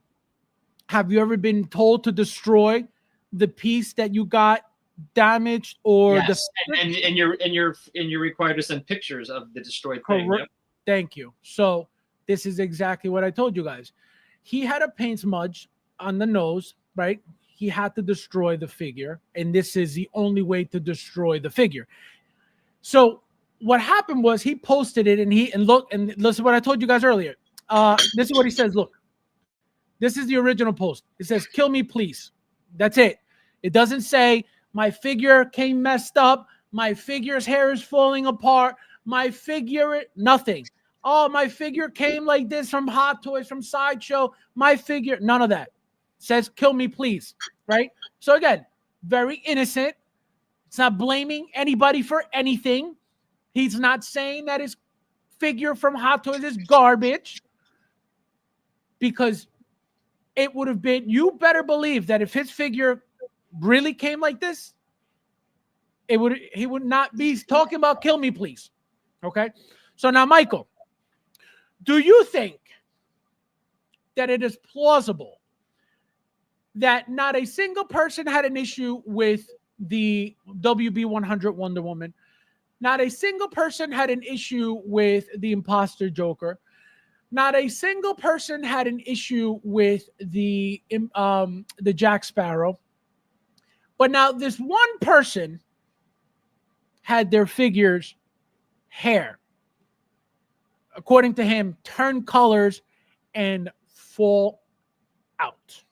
Have you ever been told to destroy the piece that you got damaged or yes. And you're required to send pictures of the destroyed thing. Yep. Thank you. So this is exactly what I told you guys. He had a paint smudge on the nose, right? He had to destroy the figure, and this is the only way to destroy the figure. So what happened was he posted it, and look, and listen what I told you guys earlier. This is what he says. Look, this is the original post. It says, "Kill me, please." That's it. It doesn't say my figure came messed up. My figure's hair is falling apart. My figure, nothing. Oh, my figure came like this from Hot Toys, from Sideshow. My figure, none of that. It says, "Kill me, please." Right? So again, very innocent. It's not blaming anybody for anything. He's not saying that his figure from Hot Toys is garbage, because it would have been, you better believe that if his figure really came like this, he would not be talking about "kill me, please." Okay? So now, Michael, do you think that it is plausible that not a single person had an issue with the WB100 Wonder Woman? Not a single person had an issue with the Imposter Joker. Not a single person had an issue with the Jack Sparrow. But now this one person had their figures hair, according to him, turn colors and fall out.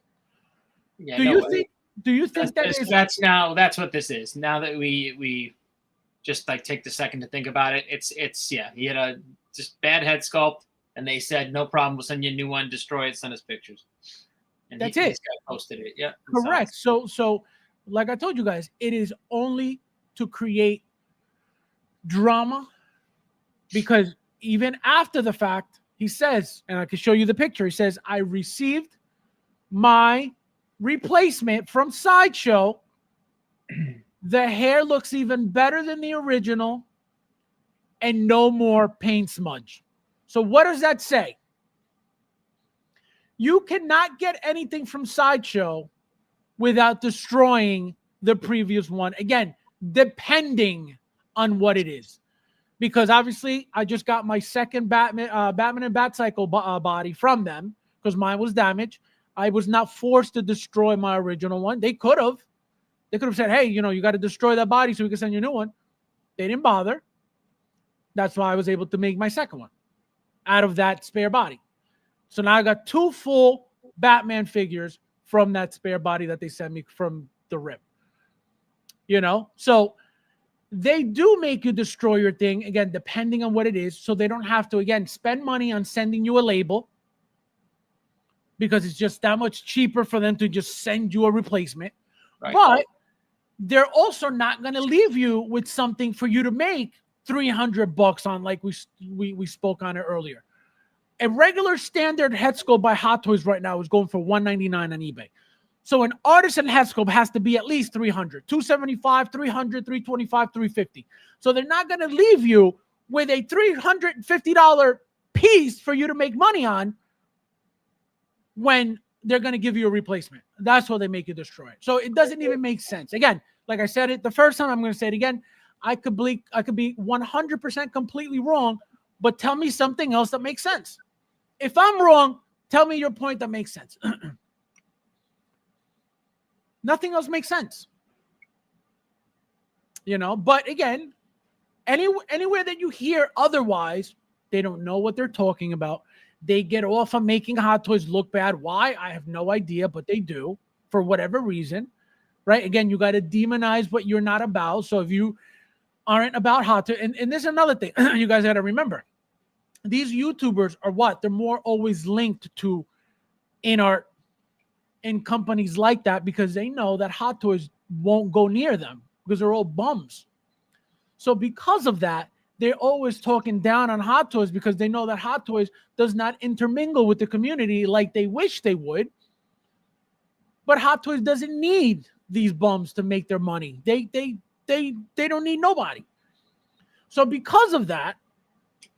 Yeah, Do no you way. think? Do you think that's what this is? Now that we just like take the second to think about it, it's yeah. He had a just bad head sculpt, and they said no problem. We'll send you a new one. Destroy it. Send us pictures. And That's this it. guy posted it. Yeah, Correct. So like I told you guys, it is only to create drama, because even after the fact, he says, and I can show you the picture. He says, I received my replacement from Sideshow. The hair looks even better than the original, and no more paint smudge. So what does that say? You cannot get anything from Sideshow without destroying the previous one. Again, depending on what it is. Because obviously, I just got my second Batman and Batcycle body from them because mine was damaged. I was not forced to destroy my original one. They could have. They could have said, hey, you got to destroy that body so we can send you a new one. They didn't bother. That's why I was able to make my second one out of that spare body. So now I got 2 full Batman figures from that spare body that they sent me from the rip. So they do make you destroy your thing, again, depending on what it is, so they don't have to, again, spend money on sending you a label, because it's just that much cheaper for them to just send you a replacement. Right. But they're also not going to leave you with something for you to make $300 on, like we spoke on it earlier. A regular standard head sculpt by Hot Toys right now is going for $199 on eBay. So an artisan head sculpt has to be at least $300, $275, $300, $325, $350. So they're not going to leave you with a $350 piece for you to make money on when they're going to give you a replacement. That's why they make you destroy it. So it doesn't even make sense. Again, like I said it the first time, I'm going to say it again. I could be 100% completely wrong, but tell me something else that makes sense. If I'm wrong, tell me your point that makes sense. Nothing else makes sense. But again, anywhere that you hear otherwise, they don't know what they're talking about. They get off on making Hot Toys look bad. Why? I have no idea, but they do for whatever reason, right? Again, you got to demonize what you're not about. So if you aren't about Hot Toys, and this is another thing you guys got to remember. These YouTubers are what? They're more always linked to in-art in companies like that, because they know that Hot Toys won't go near them because they're all bums. So because of that, they're always talking down on Hot Toys, because they know that Hot Toys does not intermingle with the community like they wish they would. But Hot Toys doesn't need these bums to make their money. They don't need nobody. So because of that,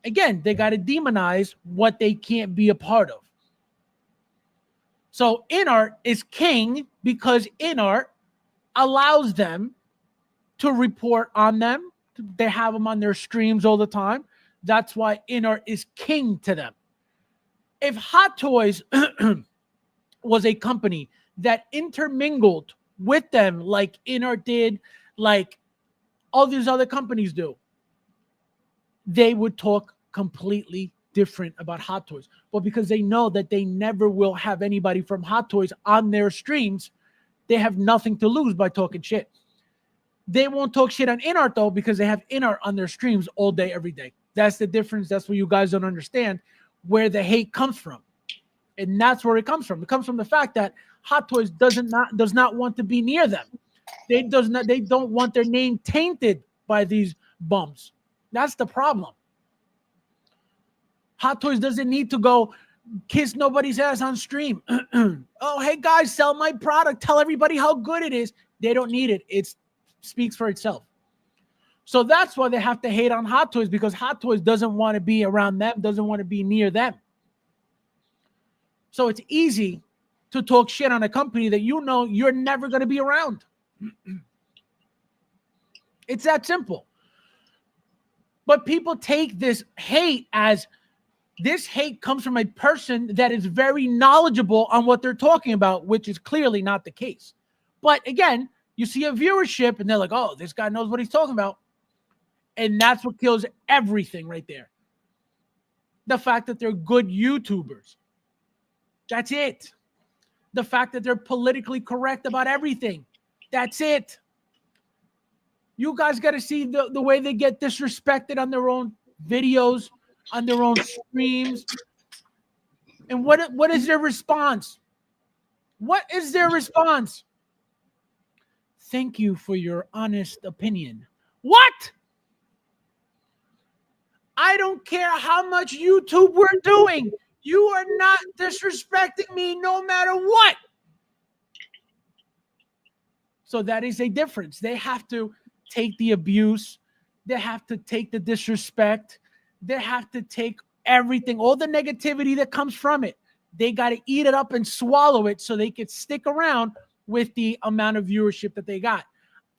again, they got to demonize what they can't be a part of. So in-art is king, because in-art allows them to report on them. They have them on their streams all the time. That's why in-art is king to them. If Hot Toys was a company that intermingled with them like in-art did, like all these other companies do, they would talk completely different about Hot Toys. But because they know that they never will have anybody from Hot Toys on their streams, they have nothing to lose by talking shit. They won't talk shit on in-art, though, because they have in-art on their streams all day, every day. That's the difference. That's what you guys don't understand, where the hate comes from. And that's where it comes from. It comes from the fact that Hot Toys does not want to be near them. They don't want their name tainted by these bums. That's the problem. Hot Toys doesn't need to go kiss nobody's ass on stream. Oh, hey guys, sell my product. Tell everybody how good it is. They don't need it. It speaks for itself. So that's why they have to hate on Hot Toys, because Hot Toys doesn't want to be around them, doesn't want to be near them. So it's easy to talk shit on a company that you know you're never going to be around. It's that simple. But people take this hate as this hate comes from a person that is very knowledgeable on what they're talking about, which is clearly not the case. But again, You see a viewership and they're like, oh, this guy knows what he's talking about. And that's what kills everything right there. The fact that they're good YouTubers. That's it. The fact that they're politically correct about everything. That's it. You guys got to see the way they get disrespected on their own videos, on their own streams. And what is their response? What is their response? Thank you for your honest opinion. What? I don't care how much YouTube we're doing. You are not disrespecting me no matter what. So that is a difference. They have to take the abuse. They have to take the disrespect. They have to take everything, all the negativity that comes from it. They got to eat it up and swallow it so they could stick around with the amount of viewership that they got.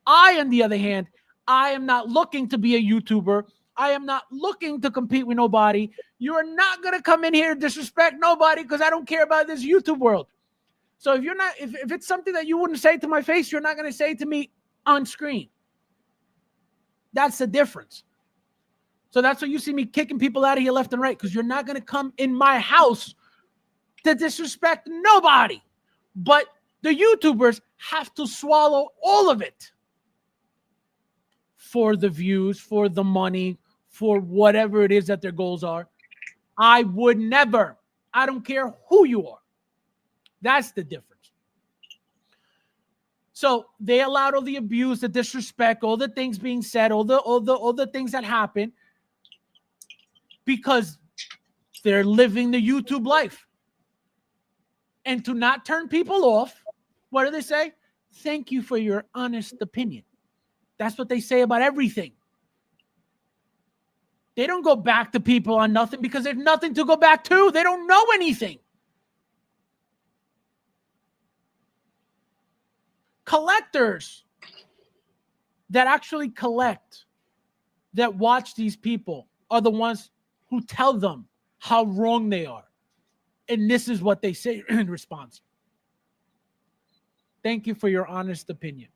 I, on the other hand, I am not looking to be a YouTuber. I am not looking to compete with nobody. You are not going to come in here and disrespect nobody because I don't care about this YouTube world. So if you're not, if it's something that you wouldn't say to my face, you're not going to say to me on screen. That's the difference. So that's why you see me kicking people out of here left and right, because you're not going to come in my house to disrespect nobody. But the YouTubers have to swallow all of it for the views, for the money, for whatever it is that their goals are. I would never. I don't care who you are. That's the difference. So they allowed all the abuse, the disrespect, all the things being said, all the things that happen, because they're living the YouTube life. And to not turn people off, what do they say? Thank you for your honest opinion. That's what they say about everything. They don't go back to people on nothing because there's nothing to go back to. They don't know anything. Collectors that actually collect, that watch these people, are the ones who tell them how wrong they are. And this is what they say in response. Thank you for your honest opinion.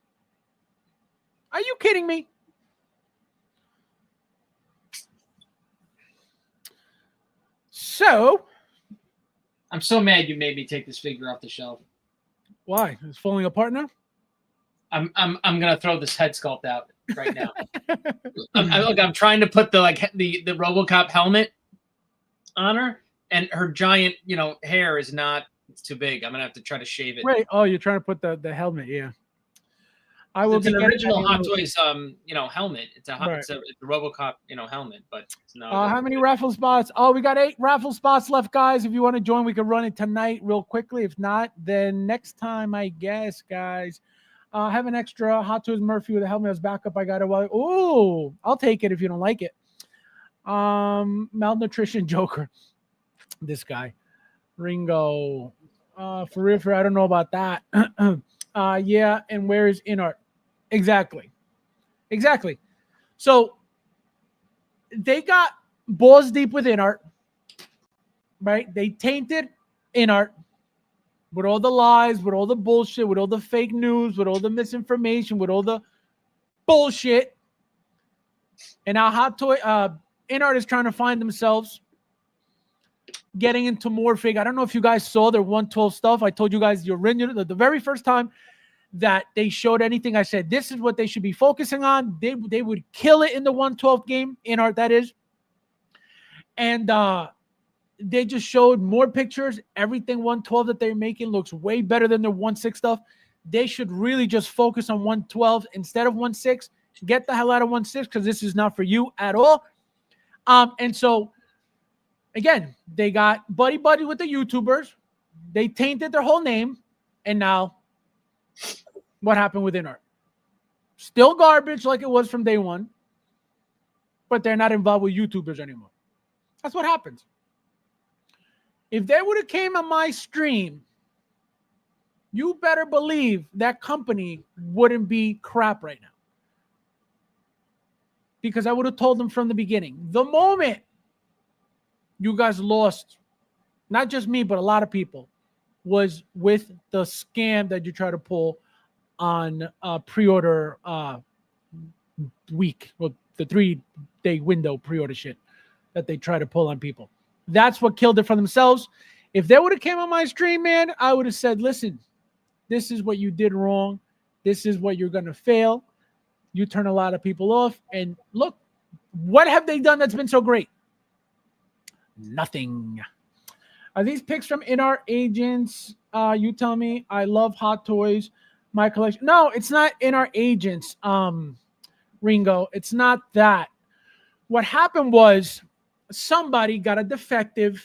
Are you kidding me? So, I'm so mad you made me take this figure off the shelf. Why? It's falling apart now? I'm gonna throw this head sculpt out right now. I'm trying to put the RoboCop helmet on her, and her giant hair is not. It's too big. I'm gonna have to try to shave it. Wait, oh, you're trying to put the helmet? Yeah. I will. It's an original Hot Toys helmet. It's a Right. it's a RoboCop helmet, but it's not. How many raffle spots? Oh, we got 8 raffle spots left, guys. If you want to join, we can run it tonight real quickly. If not, then next time, I guess, guys. Have an extra Hot Toys Murphy with a helmet as backup. I got it. Oh, I'll take it if you don't like it. Malnutrition Joker. This guy. Ringo. For real, I don't know about that. Yeah, and where is InArt? Exactly. So they got balls deep with InArt, right? They tainted InArt with all the lies, with all the bullshit, with all the fake news, with all the misinformation, with all the bullshit. And now InArt is trying to find themselves getting into more fake. I don't know if you guys saw their 112 stuff. I told you guys the very first time that they showed anything, I said this is what they should be focusing on. They would kill it in the 112 game, InArt that is. And they just showed more pictures. Everything 112 that they're making looks way better than their 1.6 stuff. They should really just focus on 112 instead of 1.6. Get the hell out of 1.6 because this is not for you at all. And so, again, they got buddy with the YouTubers. They tainted their whole name. And now, what happened with InArt? Still garbage like it was from day one. But they're not involved with YouTubers anymore. That's what happens. If they would have came on my stream, you better believe that company wouldn't be crap right now. Because I would have told them from the beginning. The moment you guys lost, not just me, but a lot of people, was with the scam that you try to pull on pre-order week, well, the 3-day window pre-order shit that they try to pull on people. That's what killed it for themselves. If they would have came on my stream, man, I would have said, listen, this is what you did wrong. This is what you're going to fail. You turn a lot of people off. And look, what have they done that's been so great? Nothing. Are these pics from In Our Agents? You tell me. I love Hot Toys. My collection. No, it's not In Our Agents, Ringo. It's not that. What happened was somebody got a defective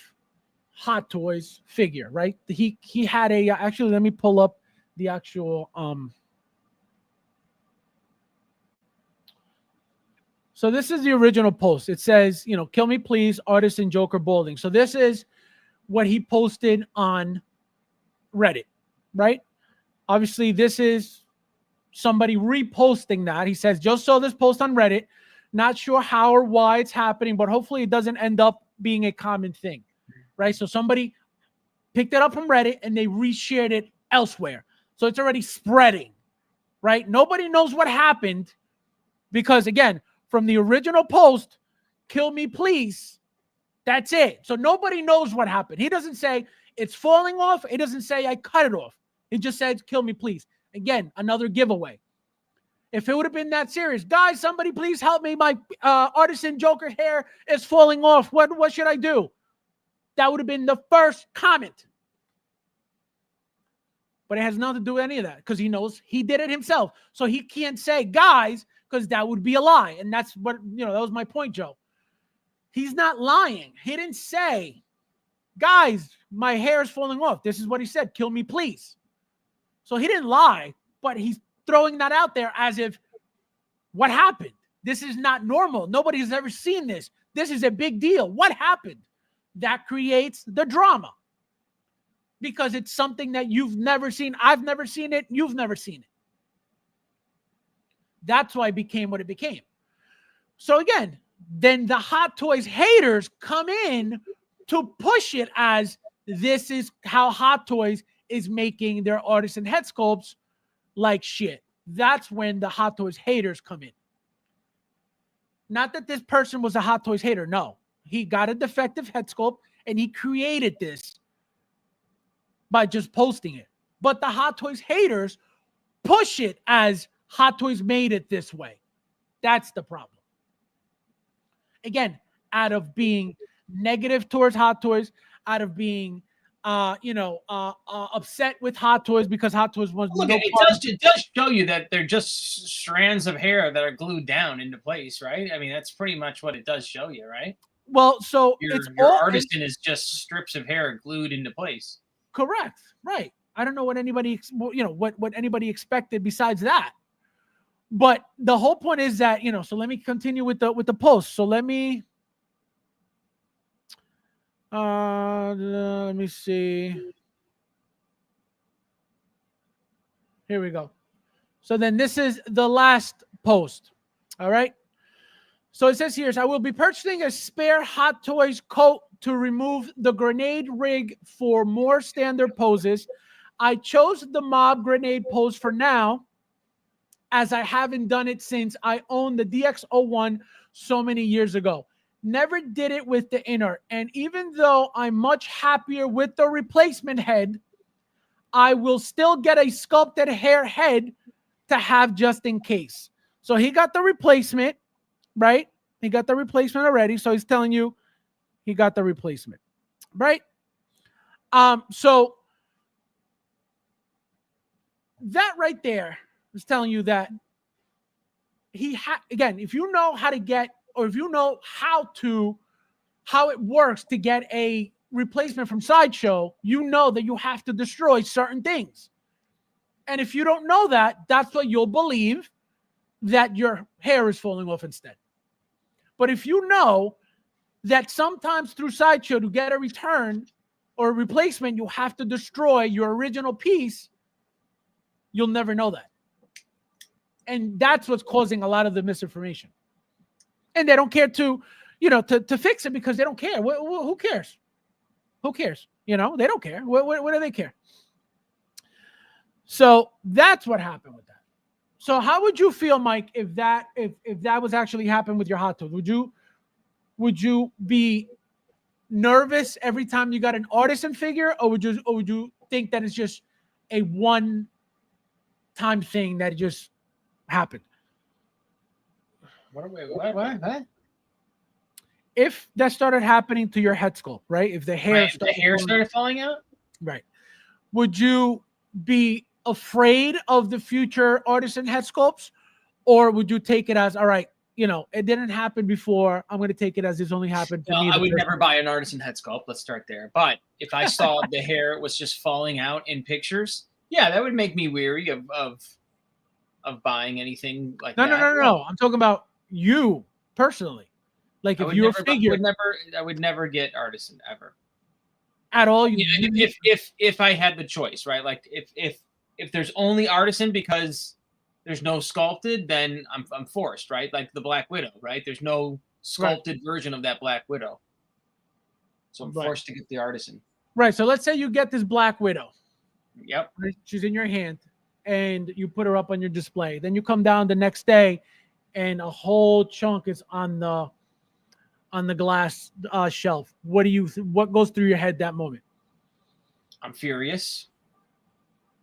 Hot Toys figure, right? He had a, actually, let me pull up the actual, so this is the original post. It says, you know, kill me please, Artisan Joker balding. So this is what he posted on Reddit, right? Obviously, this is somebody reposting that. He says, just saw this post on Reddit. Not sure how or why it's happening, but hopefully it doesn't end up being a common thing, right? So somebody picked it up from Reddit and they reshared it elsewhere. So it's already spreading, right? Nobody knows what happened because, again, from the original post, kill me please, that's it. So nobody knows what happened. He doesn't say it's falling off. He doesn't say I cut it off. He just said kill me please. Again, another giveaway. If it would have been that serious, guys, somebody please help me. My Artisan Joker hair is falling off. What should I do? That would have been the first comment. But it has nothing to do with any of that because he knows he did it himself. So he can't say, guys, because that would be a lie. And that's what, you know, that was my point, Joe. He's not lying. He didn't say, guys, my hair is falling off. This is what he said. Kill me, please. So he didn't lie, but he's throwing that out there as if what happened? This is not normal. Nobody has ever seen this. This is a big deal. What happened? That creates the drama because it's something that you've never seen. I've never seen it. You've never seen it. That's why it became what it became. So again, then the Hot Toys haters come in to push it as this is how Hot Toys is making their artisan head sculpts like shit. That's when the Hot Toys haters come in. Not that this person was a Hot Toys hater. No, he got a defective head sculpt and he created this by just posting it. But the Hot Toys haters push it as Hot Toys made it this way. That's the problem. Again, out of being negative towards Hot Toys, out of being upset with Hot Toys because Hot Toys was it does show you that they're just strands of hair that are glued down into place, right? I mean, that's pretty much what it does show you, right? Well, so your artisan is just strips of hair glued into place. Correct, right? I don't know what anybody, what anybody expected besides that. But the whole point is that, so let me continue with the post. So let me see. Here we go. So then this is the last post. All right. So it says here, I will be purchasing a spare Hot Toys coat to remove the grenade rig for more standard poses. I chose the mob grenade pose for now, as I haven't done it since I owned the DX01 so many years ago. Never did it with the inner. And even though I'm much happier with the replacement head, I will still get a sculpted hair head to have just in case. So he got the replacement, right? He got the replacement already. So he's telling you he got the replacement, right? So that right there is telling you that again, if you know how to get, or if you know how it works to get a replacement from Sideshow, you know that you have to destroy certain things. And if you don't know that, that's what you'll believe, that your hair is falling off instead. But if you know that sometimes through Sideshow to get a return or a replacement, you have to destroy your original piece, you'll never know that. And that's what's causing a lot of the misinformation. And they don't care to fix it because they don't care. Who cares? Who cares? They don't care. What do they care? So that's what happened with that. So how would you feel, Mike, if that was actually happened with your hot tub? Would you be nervous every time you got an artisan figure, or would you think that it's just a one-time thing that just happened? What? If that started happening to your head sculpt, right? If the hair started falling out, right? Would you be afraid of the future artisan head sculpts, or would you take it as, all right, you know, it didn't happen before, I'm going to take it as this only happened to me? I would never buy an artisan head sculpt. Let's start there. But if I saw the hair was just falling out in pictures, yeah, that would make me weary of buying anything like that. No. I'm talking about you personally. Like if you're a figure, I would never get artisan ever at all. If I had the choice, right? Like if there's only artisan because there's no sculpted, then I'm forced, right? Like the Black Widow, right? There's no sculpted version of that Black Widow, so I'm forced to get the artisan. Right. So let's say you get this Black Widow. Yep. Right? She's in your hand, and you put her up on your display. Then you come down the next day, and a whole chunk is on the glass shelf. What goes through your head that moment? I'm furious.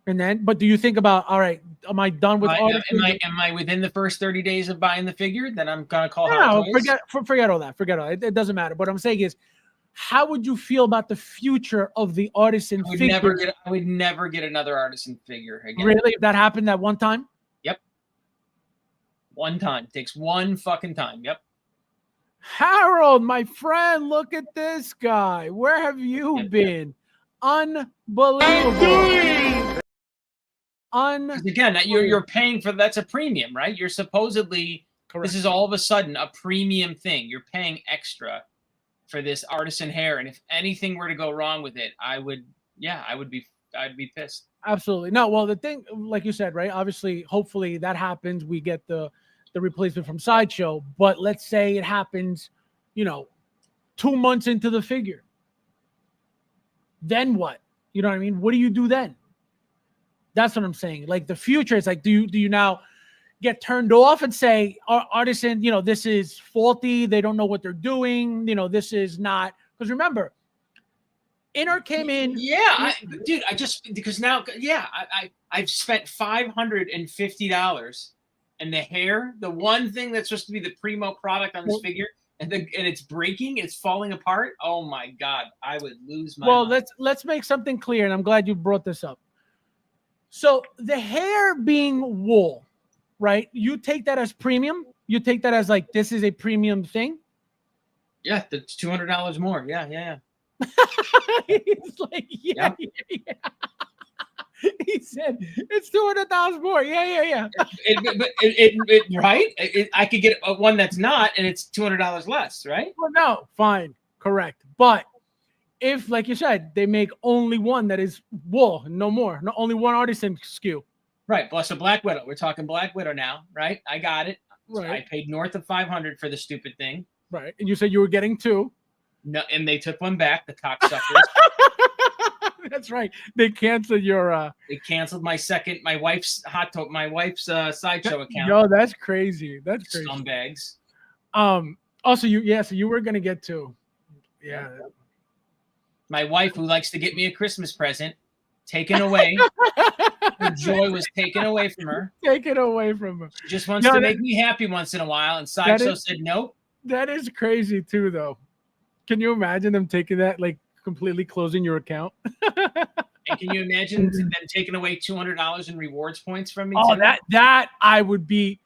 And then, but do you think about, all right, am I done with all am I within the first 30 days of buying the figure? Then I'm gonna call no, forget all that. Forget all that. It doesn't matter. What I'm saying is, how would you feel about the future of the artisan figure? I would never get another artisan figure again. Really? If that happened that one time? Yep. One time. Takes one fucking time. Yep. Harold, my friend, look at this guy. Where have you been? Unbelievable. Again, you're paying for, that's a premium, right? You're supposedly, this is all of a sudden a premium thing. You're paying extra for this artisan hair, and if anything were to go wrong with it, I'd be pissed. Absolutely. No, well, the thing, like you said, right? Obviously, hopefully that happens. We get the replacement from Sideshow, but let's say it happens, 2 months into the figure. Then what? You know what I mean? What do you do then? That's what I'm saying. Like the future is like, do you now get turned off and say, artisan, this is faulty. They don't know what they're doing. This is not, because remember, Inner came in. Yeah, I've spent $550, and the hair, the one thing that's supposed to be the primo product on this figure, and it's breaking, it's falling apart. Oh my God, I would lose my mind. Let's make something clear, and I'm glad you brought this up. So the hair being wool, right? You take that as premium. You take that as like, this is a premium thing. Yeah, that's $200 more. Yeah. He's like, yeah. He said it's $200 more. Yeah. Right? I could get one that's not, and it's $200 less, right? Well, no, fine, correct. But if, like you said, they make only one that is wool, no more, only one artisan SKU. Right. Plus a Black Widow. We're talking Black Widow now, right? I got it. Right. I paid north of $500 for the stupid thing. Right. And you said you were getting two. No, and they took one back, the cocksuckers. That's right. They canceled your They canceled my wife's Sideshow account. Yo, that's crazy. That's crazy. Scumbags. Also, you were gonna get two. Yeah. My wife, who likes to get me a Christmas present, taken away. Her joy was taken away from her. Taken away from her. She just wants to make me happy once in a while, and Sideshow said nope. That is crazy too, though. Can you imagine them taking that, like completely closing your account? And can you imagine them taking away $200 in rewards points from me? Oh, that I would be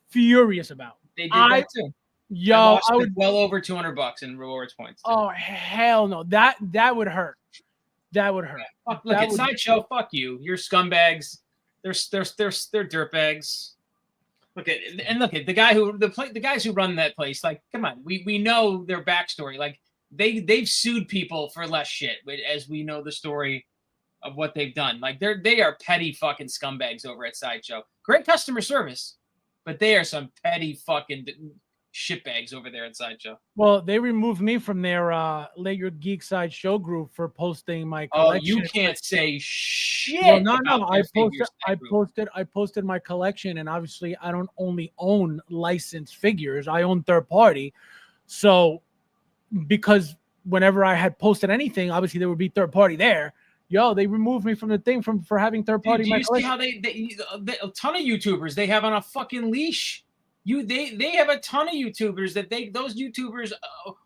furious about. They did that too. Yo, I would well over $200 in rewards points. Too. Oh hell no! That would hurt. That would hurt. Yeah. Look at Sideshow. Fuck you. You're scumbags. They're dirtbags. Look at the guys who run that place. Like, come on, we know their backstory. Like they've sued people for less shit, as we know the story of what they've done. Like they are petty fucking scumbags over at Sideshow. Great customer service, but they are some petty fucking shitbags over there at Sideshow. Well, they removed me from their Let Your Geek Side show group for posting my collection. Oh, you can't say shh. shit. Well, no. about I their figures group. I posted my collection, and obviously, I don't only own licensed figures. I own third party. So, because whenever I had posted anything, obviously there would be third party there. Yo, they removed me from the thing for having third party. Dude, do you see how they a ton of YouTubers they have on a fucking leash? They have a ton of YouTubers that those YouTubers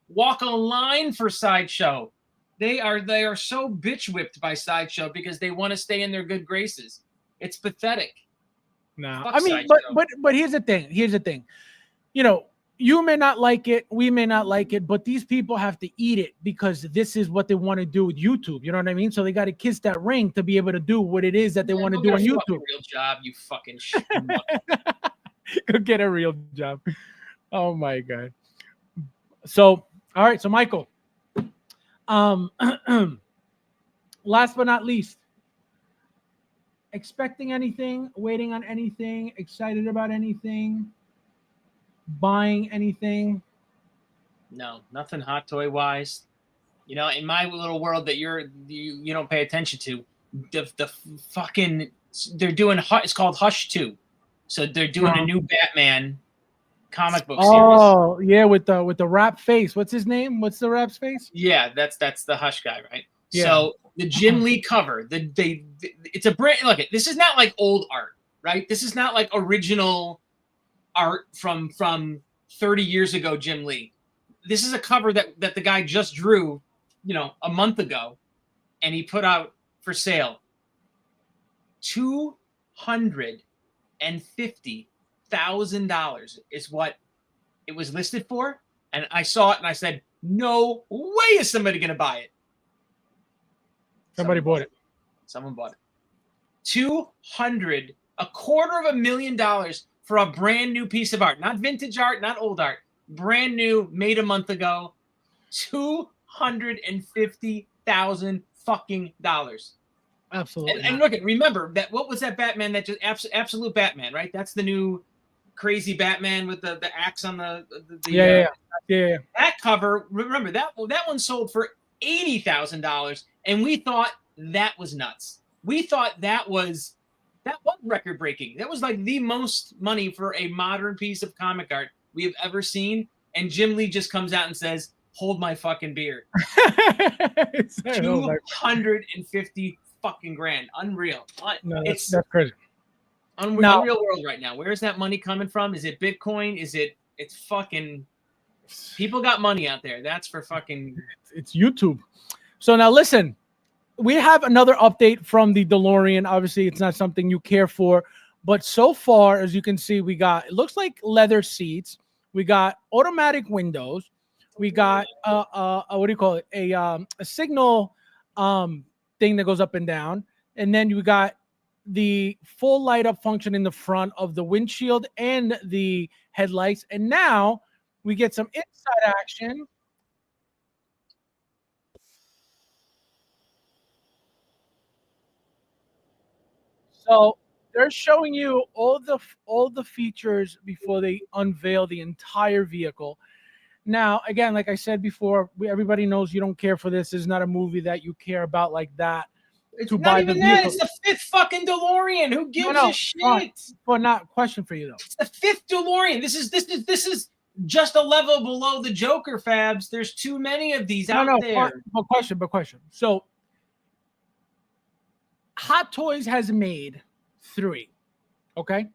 walk a line for Sideshow. They are so bitch whipped by Sideshow because they want to stay in their good graces. It's pathetic. No, Fuck I mean, Sideshow. but here's the thing. You know, you may not like it, we may not like it, but these people have to eat it because this is what they want to do with YouTube. You know what I mean? So they got to kiss that ring to be able to do what it is that they want to do on YouTube. Real job, you fucking shit. Go get a real job. Oh my god. So, all right. So, Michael. Last but not least, expecting anything, waiting on anything, excited about anything, buying anything? No, nothing hot toy wise. You know, in my little world that you don't pay attention to, the fucking they're doing it's called Hush 2. So they're doing a new Batman comic book series. Oh, yeah, with the rap face. What's his name? What's the rap's face? Yeah, that's the Hush guy, right? Yeah. So the Jim Lee cover, it's a brand. Look, this is not like old art, right? This is not like original art from 30 years ago, Jim Lee. This is a cover that the guy just drew, a month ago, and he put out for sale. $250,000 is what it was listed for, and I saw it and I said, "No way is somebody going to buy it." Somebody bought it. Someone bought it. $250,000 for a brand new piece of art, not vintage art, not old art, brand new, made a month ago. $250,000 fucking dollars. Absolutely. And look, remember that. What was that Batman? That just absolute Batman, right? That's the new crazy Batman with the axe on the yeah. That cover. Remember that one sold for $80,000, and we thought that was nuts. We thought that was record breaking. That was like the most money for a modern piece of comic art we have ever seen. And Jim Lee just comes out and says, "Hold my fucking beer." 250 fucking grand. Unreal. No, that's crazy. Unreal world right now. Where is that money coming from? Is it Bitcoin? It's fucking people got money out there. That's for fucking it's YouTube. So now listen, we have another update from the DeLorean. Obviously, it's not something you care for, but so far, as you can see, we got, it looks like leather seats. We got automatic windows. We got what do you call it? A signal thing that goes up and down. And then you got the full light up function in the front of the windshield and the headlights. And now we get some inside action. So they're showing you all the features before they unveil the entire vehicle. Now, again, like I said before, everybody knows you don't care for this. It's not a movie that you care about like that. It's not even that. It's the fifth fucking DeLorean. Who gives a shit? But not question for you though. It's the fifth DeLorean. This is just a level below the Joker, Fabs. There's too many of these out there. But question. So Hot Toys has made 3. Okay.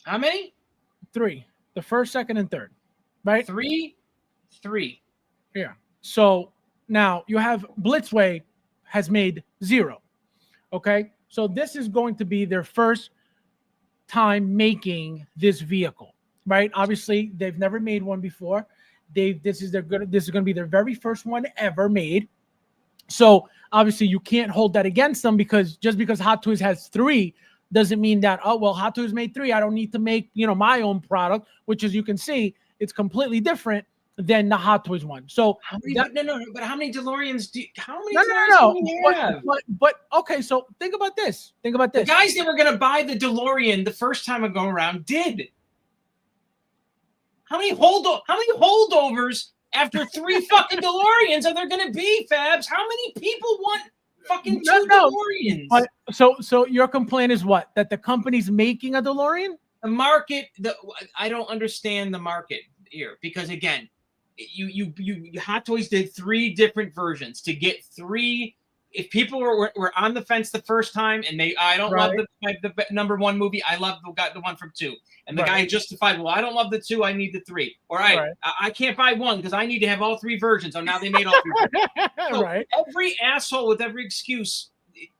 How many? 3. The first, second, and third. Right? 3. Yeah. So now you have Blitzway has made 0. Okay. So this is going to be their first time making this vehicle, right? Obviously, they've never made one before. This is going to be their very first one ever made. So obviously you can't hold that against them, because just because Hot Toys has 3 doesn't mean that, oh, well, Hot Toys made 3, I don't need to make, my own product, which, as you can see, it's completely different than the Hot Toys one. So but how many DeLoreans do you have? But okay, so think about this. The guys that were going to buy the DeLorean the first time I go around did. How many holdovers after 3 fucking DeLoreans are there going to be, Fabs? How many people want Fucking No, two no. DeLoreans. But so your complaint is what? That the company's making a DeLorean? The market, I don't understand the market here because again, you Hot Toys did 3 different versions to get 3. If people were on the fence the first time and I don't love the number 1 movie, I love the one from 2, and the guy justified, well, I don't love the 2, I need the 3. All right, I can't buy 1 because I need to have all 3 versions. So now they made all 3 versions. So every asshole with every excuse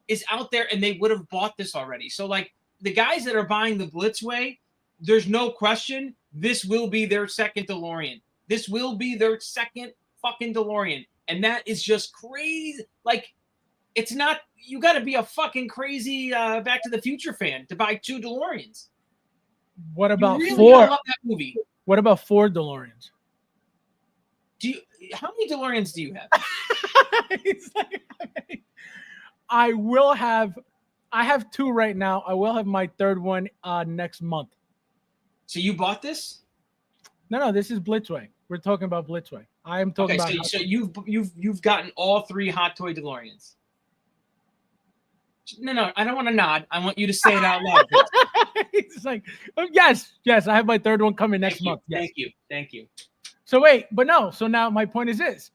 is out there, and they would have bought this already. So like the guys that are buying the Blitzway, there's no question this will be their second DeLorean. This will be their second fucking DeLorean, and that is just crazy. Like, it's not. You got to be a fucking crazy Back to the Future fan to buy 2 DeLoreans. What about you really 4? love that movie. What about 4 DeLoreans? How many DeLoreans do you have? I have 2 right now. I will have my 3rd one next month. So you bought this? No, this is Blitzway. We're talking about Blitzway. I am talking about. So you've gotten all 3 Hot Toy DeLoreans. No, I don't want to nod. I want you to say it out loud. It's like, yes. I have my 3rd one coming next month. Yes. Thank you. So wait, but no. So now my point is this: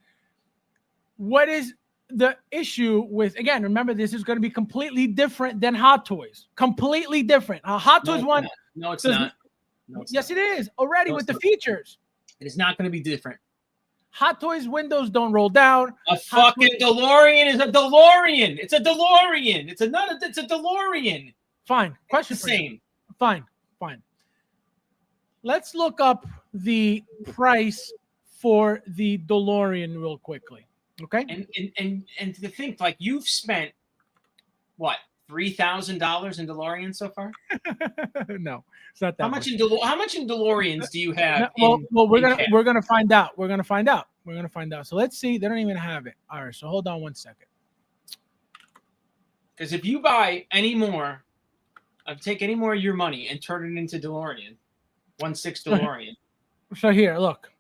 what is the issue with? Again, remember, this is going to be completely different than Hot Toys. Completely different. Hot Toys one. No, it's not. Yes, it is already with the features. It is not going to be different. Hot Toys windows don't roll down. A fucking DeLorean is a DeLorean. It's a DeLorean. It's a DeLorean. Fine. Question it's the same. Fine. Let's look up the price for the DeLorean real quickly. Okay. And to think, like, you've spent what, $3,000 in DeLorean so far? No, it's not that. How much in DeLoreans do you have? We're gonna find out. We're gonna find out. So let's see. They don't even have it. All right. So hold on one second. Because if you buy any more, take any more of your money and turn it into DeLorean, 1/6 DeLorean. So here, look.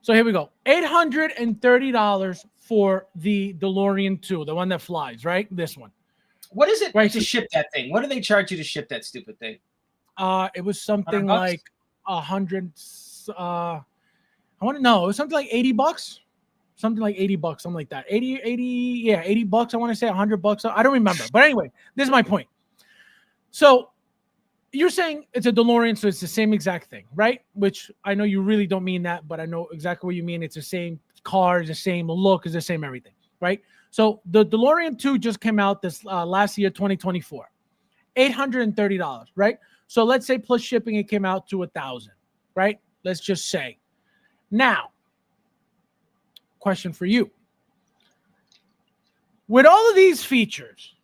So here we go. $830 for the DeLorean 2, the one that flies, right? This one. What is it to ship that thing? What do they charge you to ship that stupid thing? It was something like 100. I want to know. It was something like $80. Something like $80, something like that. 80, yeah, $80. I want to say $100. I don't remember. But anyway, this is my point. So you're saying it's a DeLorean, so it's the same exact thing, right? Which I know you really don't mean that, but I know exactly what you mean. It's the same car, it's the same look, it's the same everything, right? So the DeLorean 2 just came out this last year, 2024. $830, right? So let's say plus shipping, it came out to $1,000, right? Let's just say. Now, question for you. With all of these features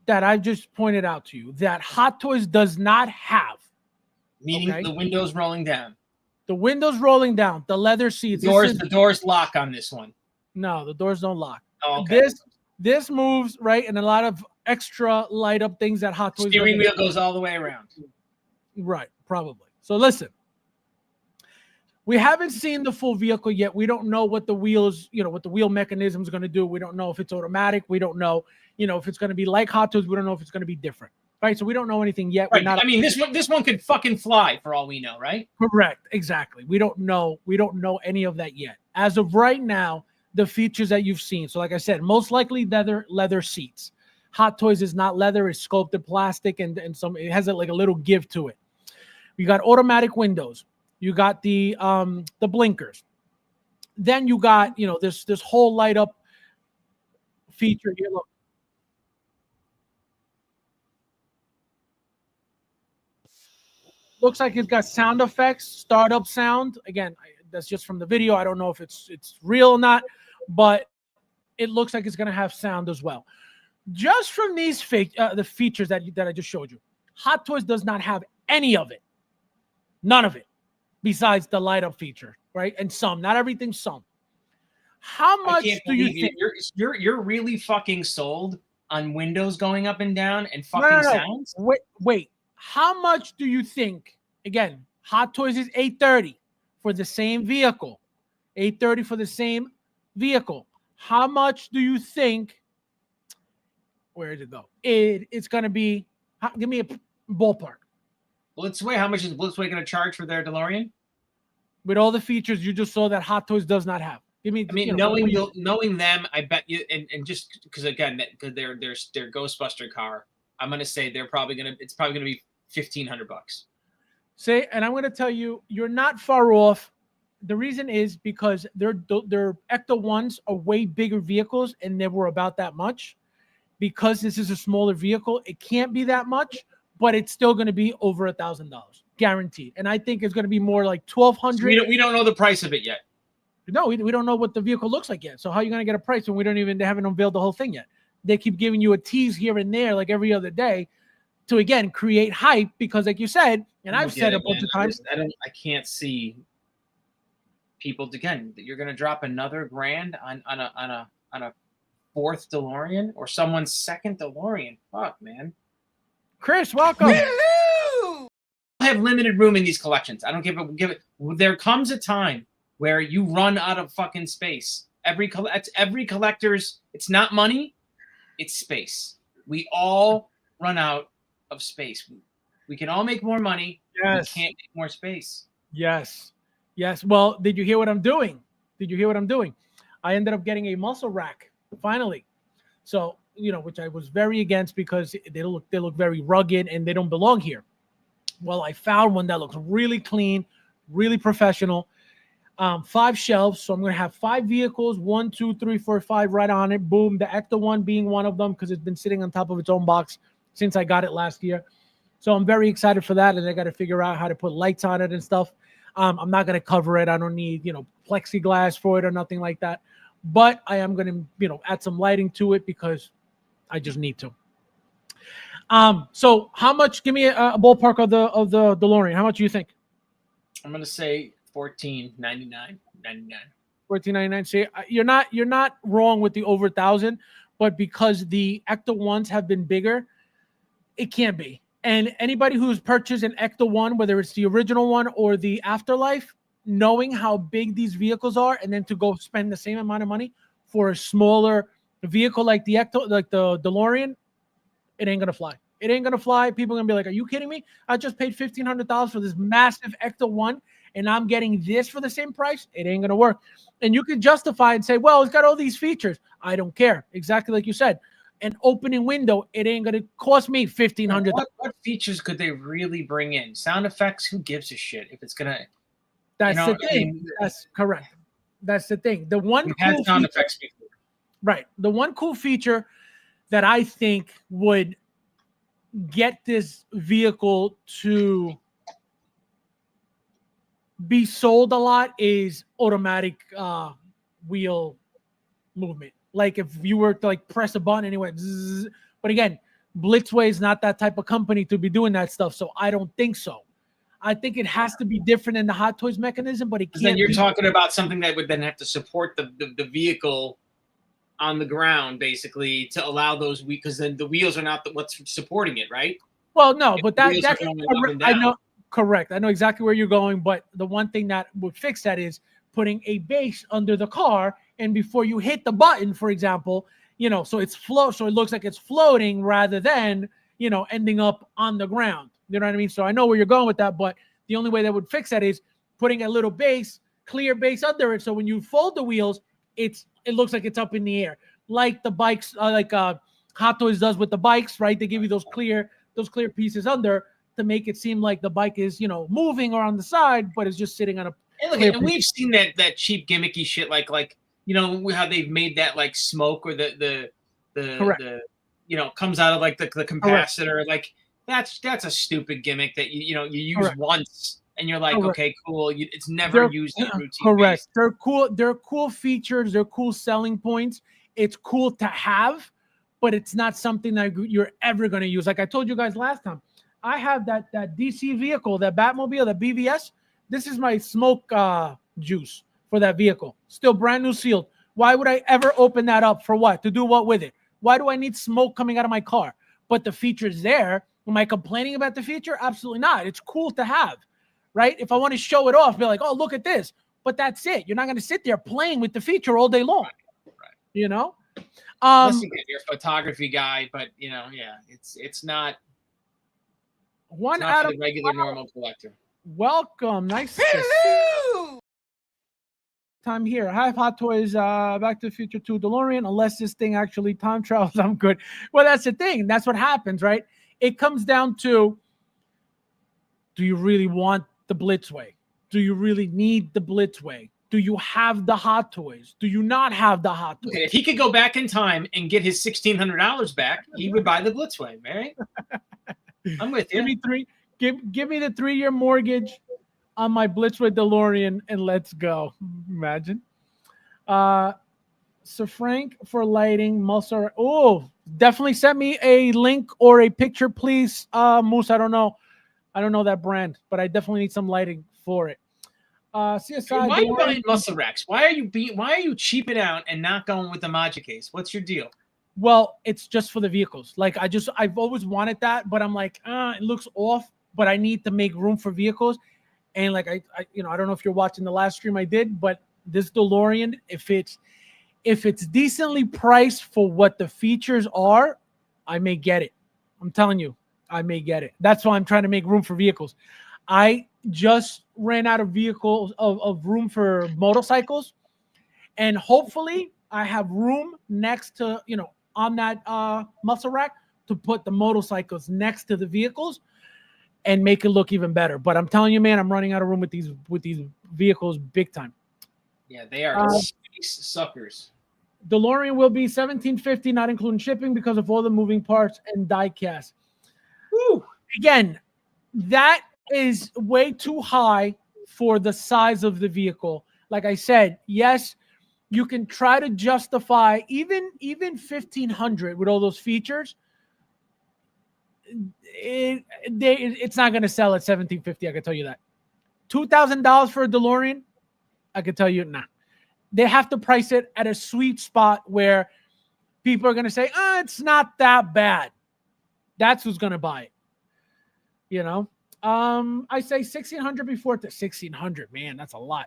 that I just pointed out to you that Hot Toys does not have. Meaning the windows rolling down. The windows rolling down, the leather seats. The doors lock on this one. No, the doors don't lock. Oh, okay. This moves, right? And a lot of extra light up things that Hot Toys. Steering wheel goes all the way around. Right, probably. So listen. We haven't seen the full vehicle yet. We don't know what the wheels, what the wheel mechanism is going to do. We don't know if it's automatic. We don't know, if it's going to be like Hot Toys. We don't know if it's going to be different, right? So we don't know anything yet. Right. This one could fucking fly for all we know, right? Correct. Exactly. We don't know. We don't know any of that yet. As of right now, the features that you've seen. So like I said, most likely leather seats. Hot Toys is not leather. It's sculpted plastic and it has like a little give to it. You got automatic windows. You got the blinkers. Then you got, this whole light up feature here. Look. Looks like it's got sound effects, startup sound. Again, that's just from the video. I don't know if it's real or not, but it looks like it's going to have sound as well. Just from these the features that I just showed you, Hot Toys does not have any of it. None of it. Besides the light up feature, right? And some, not everything, some. How much do you think you're really fucking sold on windows going up and down and fucking sounds? Wait. How much do you think? Again, Hot Toys is $830 for the same vehicle. $830 for the same vehicle. How much do you think? Where did it go? It's going to be. Give me a ballpark. Blitzway, how much is Blitzway going to charge for their DeLorean? With all the features you just saw that Hot Toys does not have. Give me. I mean, knowing them, I bet you, and just because again, because their Ghostbuster car, I'm going to say it's probably going to be $1,500. Say, and I'm going to tell you, you're not far off. The reason is because their Ecto ones are way bigger vehicles, and they were about that much. Because this is a smaller vehicle, it can't be that much, but it's still going to be over $1,000, guaranteed. And I think it's going to be more like $1,200. So we don't know the price of it yet. No, we don't know what the vehicle looks like yet. So how are you going to get a price when they haven't unveiled the whole thing yet? They keep giving you a tease here and there, like every other day, to again create hype. Because, like you said, and I've said a bunch of times, I can't see people again that you're going to drop another grand on a fourth DeLorean or someone's second DeLorean. Fuck, man. Chris, welcome. I have limited room in these collections. I don't give it. There comes a time where you run out of fucking space. Every collector's. It's not money, it's space. We all run out of space. We can all make more money. Yes. We can't make more space. Yes. Well, did you hear what I'm doing? I ended up getting a muscle rack finally. So, which I was very against because they look very rugged and they don't belong here. Well, I found one that looks really clean, really professional. 5 shelves. So I'm going to have 5 vehicles, 1, 2, 3, 4, 5 right on it. Boom. The Ecto one being one of them because it's been sitting on top of its own box since I got it last year. So I'm very excited for that. And I got to figure out how to put lights on it and stuff. I'm not going to cover it. I don't need, plexiglass for it or nothing like that. But I am going to, add some lighting to it because I just need to. So how much? Give me a ballpark of the DeLorean. How much do you think? I'm going to say $14.99. $14.99. See, you're not wrong with the over 1,000, but because the Ecto ones have been bigger, it can't be. And anybody who's purchased an Ecto one, whether it's the original one or the Afterlife, knowing how big these vehicles are, and then to go spend the same amount of money for a smaller vehicle like the Ecto, like the DeLorean, it ain't gonna fly. It ain't gonna fly. People are gonna be like, "Are you kidding me? I just paid $1,500 for this massive Ecto one, and I'm getting this for the same price." It ain't gonna work. And you can justify and say, "Well, it's got all these features." I don't care. Exactly like you said. An opening window, it ain't gonna cost me $1,500. What features could they really bring in? Sound effects? Who gives a shit if it's gonna? That's the thing. That's correct. That's the thing. The one cool sound effects before. Right. The one cool feature that I think would get this vehicle to be sold a lot is automatic wheel movement. Like if you were to press a button and it went zzz. But again, Blitzway is not that type of company to be doing that stuff. So I don't think so. I think it has to be different in the Hot Toys mechanism, but it can't. Then you're talking about something that would then have to support the vehicle on the ground, basically, to allow those, because then the wheels are not what's supporting it, right? Well, no, but that's I know. Correct. I know exactly where you're going, but the one thing that would fix that is putting a base under the car, and before you hit the button, for example, so it's so it looks like it's floating rather than ending up on the ground. You know what I mean? So I know where you're going with that, but the only way that would fix that is putting a little base, clear base under it. So when you fold the wheels, it looks like it's up in the air, like the bikes, Hot Toys does with the bikes, right? They give you those clear pieces under to make it seem like the bike is, moving or on the side, but it's just sitting on a. And we've seen that cheap gimmicky shit, like how they've made that smoke or the comes out of the capacitor. Correct. Like that's a stupid gimmick that you use Correct. Once and you're like, Correct. Okay, cool. It's never used in routine. Correct. Base. They're cool. They're cool features. They're cool selling points. It's cool to have, but it's not something that you're ever going to use. Like I told you guys last time, I have that DC vehicle, that Batmobile, that BVS. This is my smoke juice for that vehicle. Still brand new sealed. Why would I ever open that up? For what? To do what with it? Why do I need smoke coming out of my car? But the feature's there. Am I complaining about the feature? Absolutely not. It's cool to have, right? If I want to show it off, be like, oh, look at this. but that's it. You're not going to sit there playing with the feature all day long. Right. You know. Unless you get your photography guy, but yeah, it's not. One It's not out for of the regular normal collector. welcome. Nice. Time here. I have Hot Toys, Back to the Future 2 DeLorean. Unless this thing actually time travels, I'm good. Well, that's the thing. That's what happens, right? It comes down to, do you really want the Blitzway? Do you really need the Blitzway? Do you have the Hot Toys? Do you not have the Hot Toys? Okay, if he could go back in time and get his $1,600 back, he would buy the Blitzway, right? I'm with you. Give me the 3-year mortgage on my Blitzway DeLorean and let's go. Imagine. So Frank for lighting, Musser. Oh, definitely send me a link or a picture, please. Moose, I don't know that brand, but I definitely need some lighting for it. CSI. Why are you buying Muscle Racks? Why are you cheaping out and not going with the Magic Case? What's your deal? Well, it's just for the vehicles. Like I've always wanted that, but I'm like, it looks off, but I need to make room for vehicles. And like I don't know if you're watching the last stream I did, but this DeLorean, if it's decently priced for what the features are, I may get it. I'm telling you, I may get it. That's why I'm trying to make room for vehicles. I just ran out of vehicles of room for motorcycles, and hopefully I have room next to on that muscle rack to put the motorcycles next to the vehicles and make it look even better. But I'm telling you, man, I'm running out of room with these vehicles big time. Yeah, they are space suckers. DeLorean will be $1,750, not including shipping, because of all the moving parts and die cast. Woo. Again, that is way too high for the size of the vehicle. Like I said, yes, you can try to justify even $1,500 with all those features. It's not going to sell at $1,750. I can tell you that. $2,000 for a DeLorean, I can tell you, nah. They have to price it at a sweet spot where people are going to say, it's not that bad. That's who's going to buy it. I say 1,600 before to 1,600. Man, that's a lot.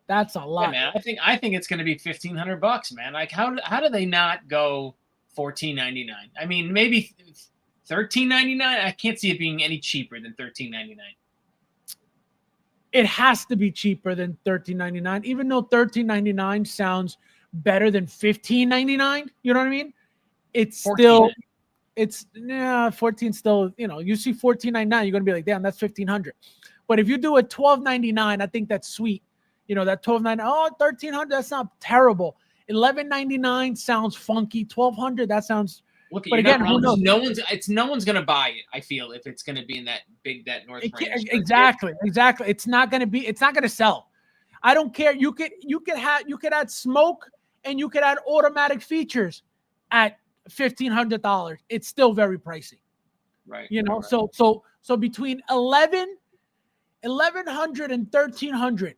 That's a lot. Yeah, man. I think it's going to be $1,500, man. Like how do they not go $14.99? I mean, maybe $13.99. I can't see it being any cheaper than $13.99. It has to be cheaper than $13.99, even though $13.99 sounds better than $15.99. You know what I mean? It's still, it's 14 still. You see $14.99, you're gonna be like, damn, that's $1,500. But if you do a $12.99, I think that's sweet. That $12.99. Oh, $1,300. That's not terrible. $11.99 sounds funky. $1,200. That sounds. Look, but again, who knows? No one's gonna buy it. I feel if it's gonna be in that North range. Exactly. It's not gonna sell. I don't care. You could add smoke and you could add automatic features at $1,500. It's still very pricey. Right. Right. So between $1,100 and $1,300,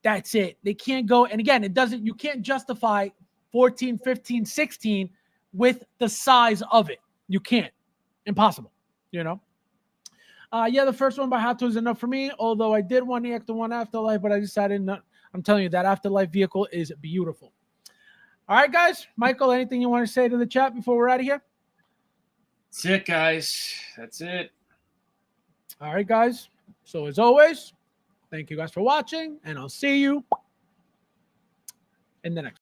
that's it. They can't go. And again, you can't justify 14, 15, 16 with the size of it. You can't. Impossible. The first one by Hot Toys is enough for me, although I did want the Ecto One Afterlife, but I decided not. I'm telling you, that Afterlife vehicle is beautiful. All right, guys. Michael, anything you want to say to the chat before we're out of here? That's it, guys. That's it. All right, guys. So as always, thank you guys for watching, and I'll see you in the next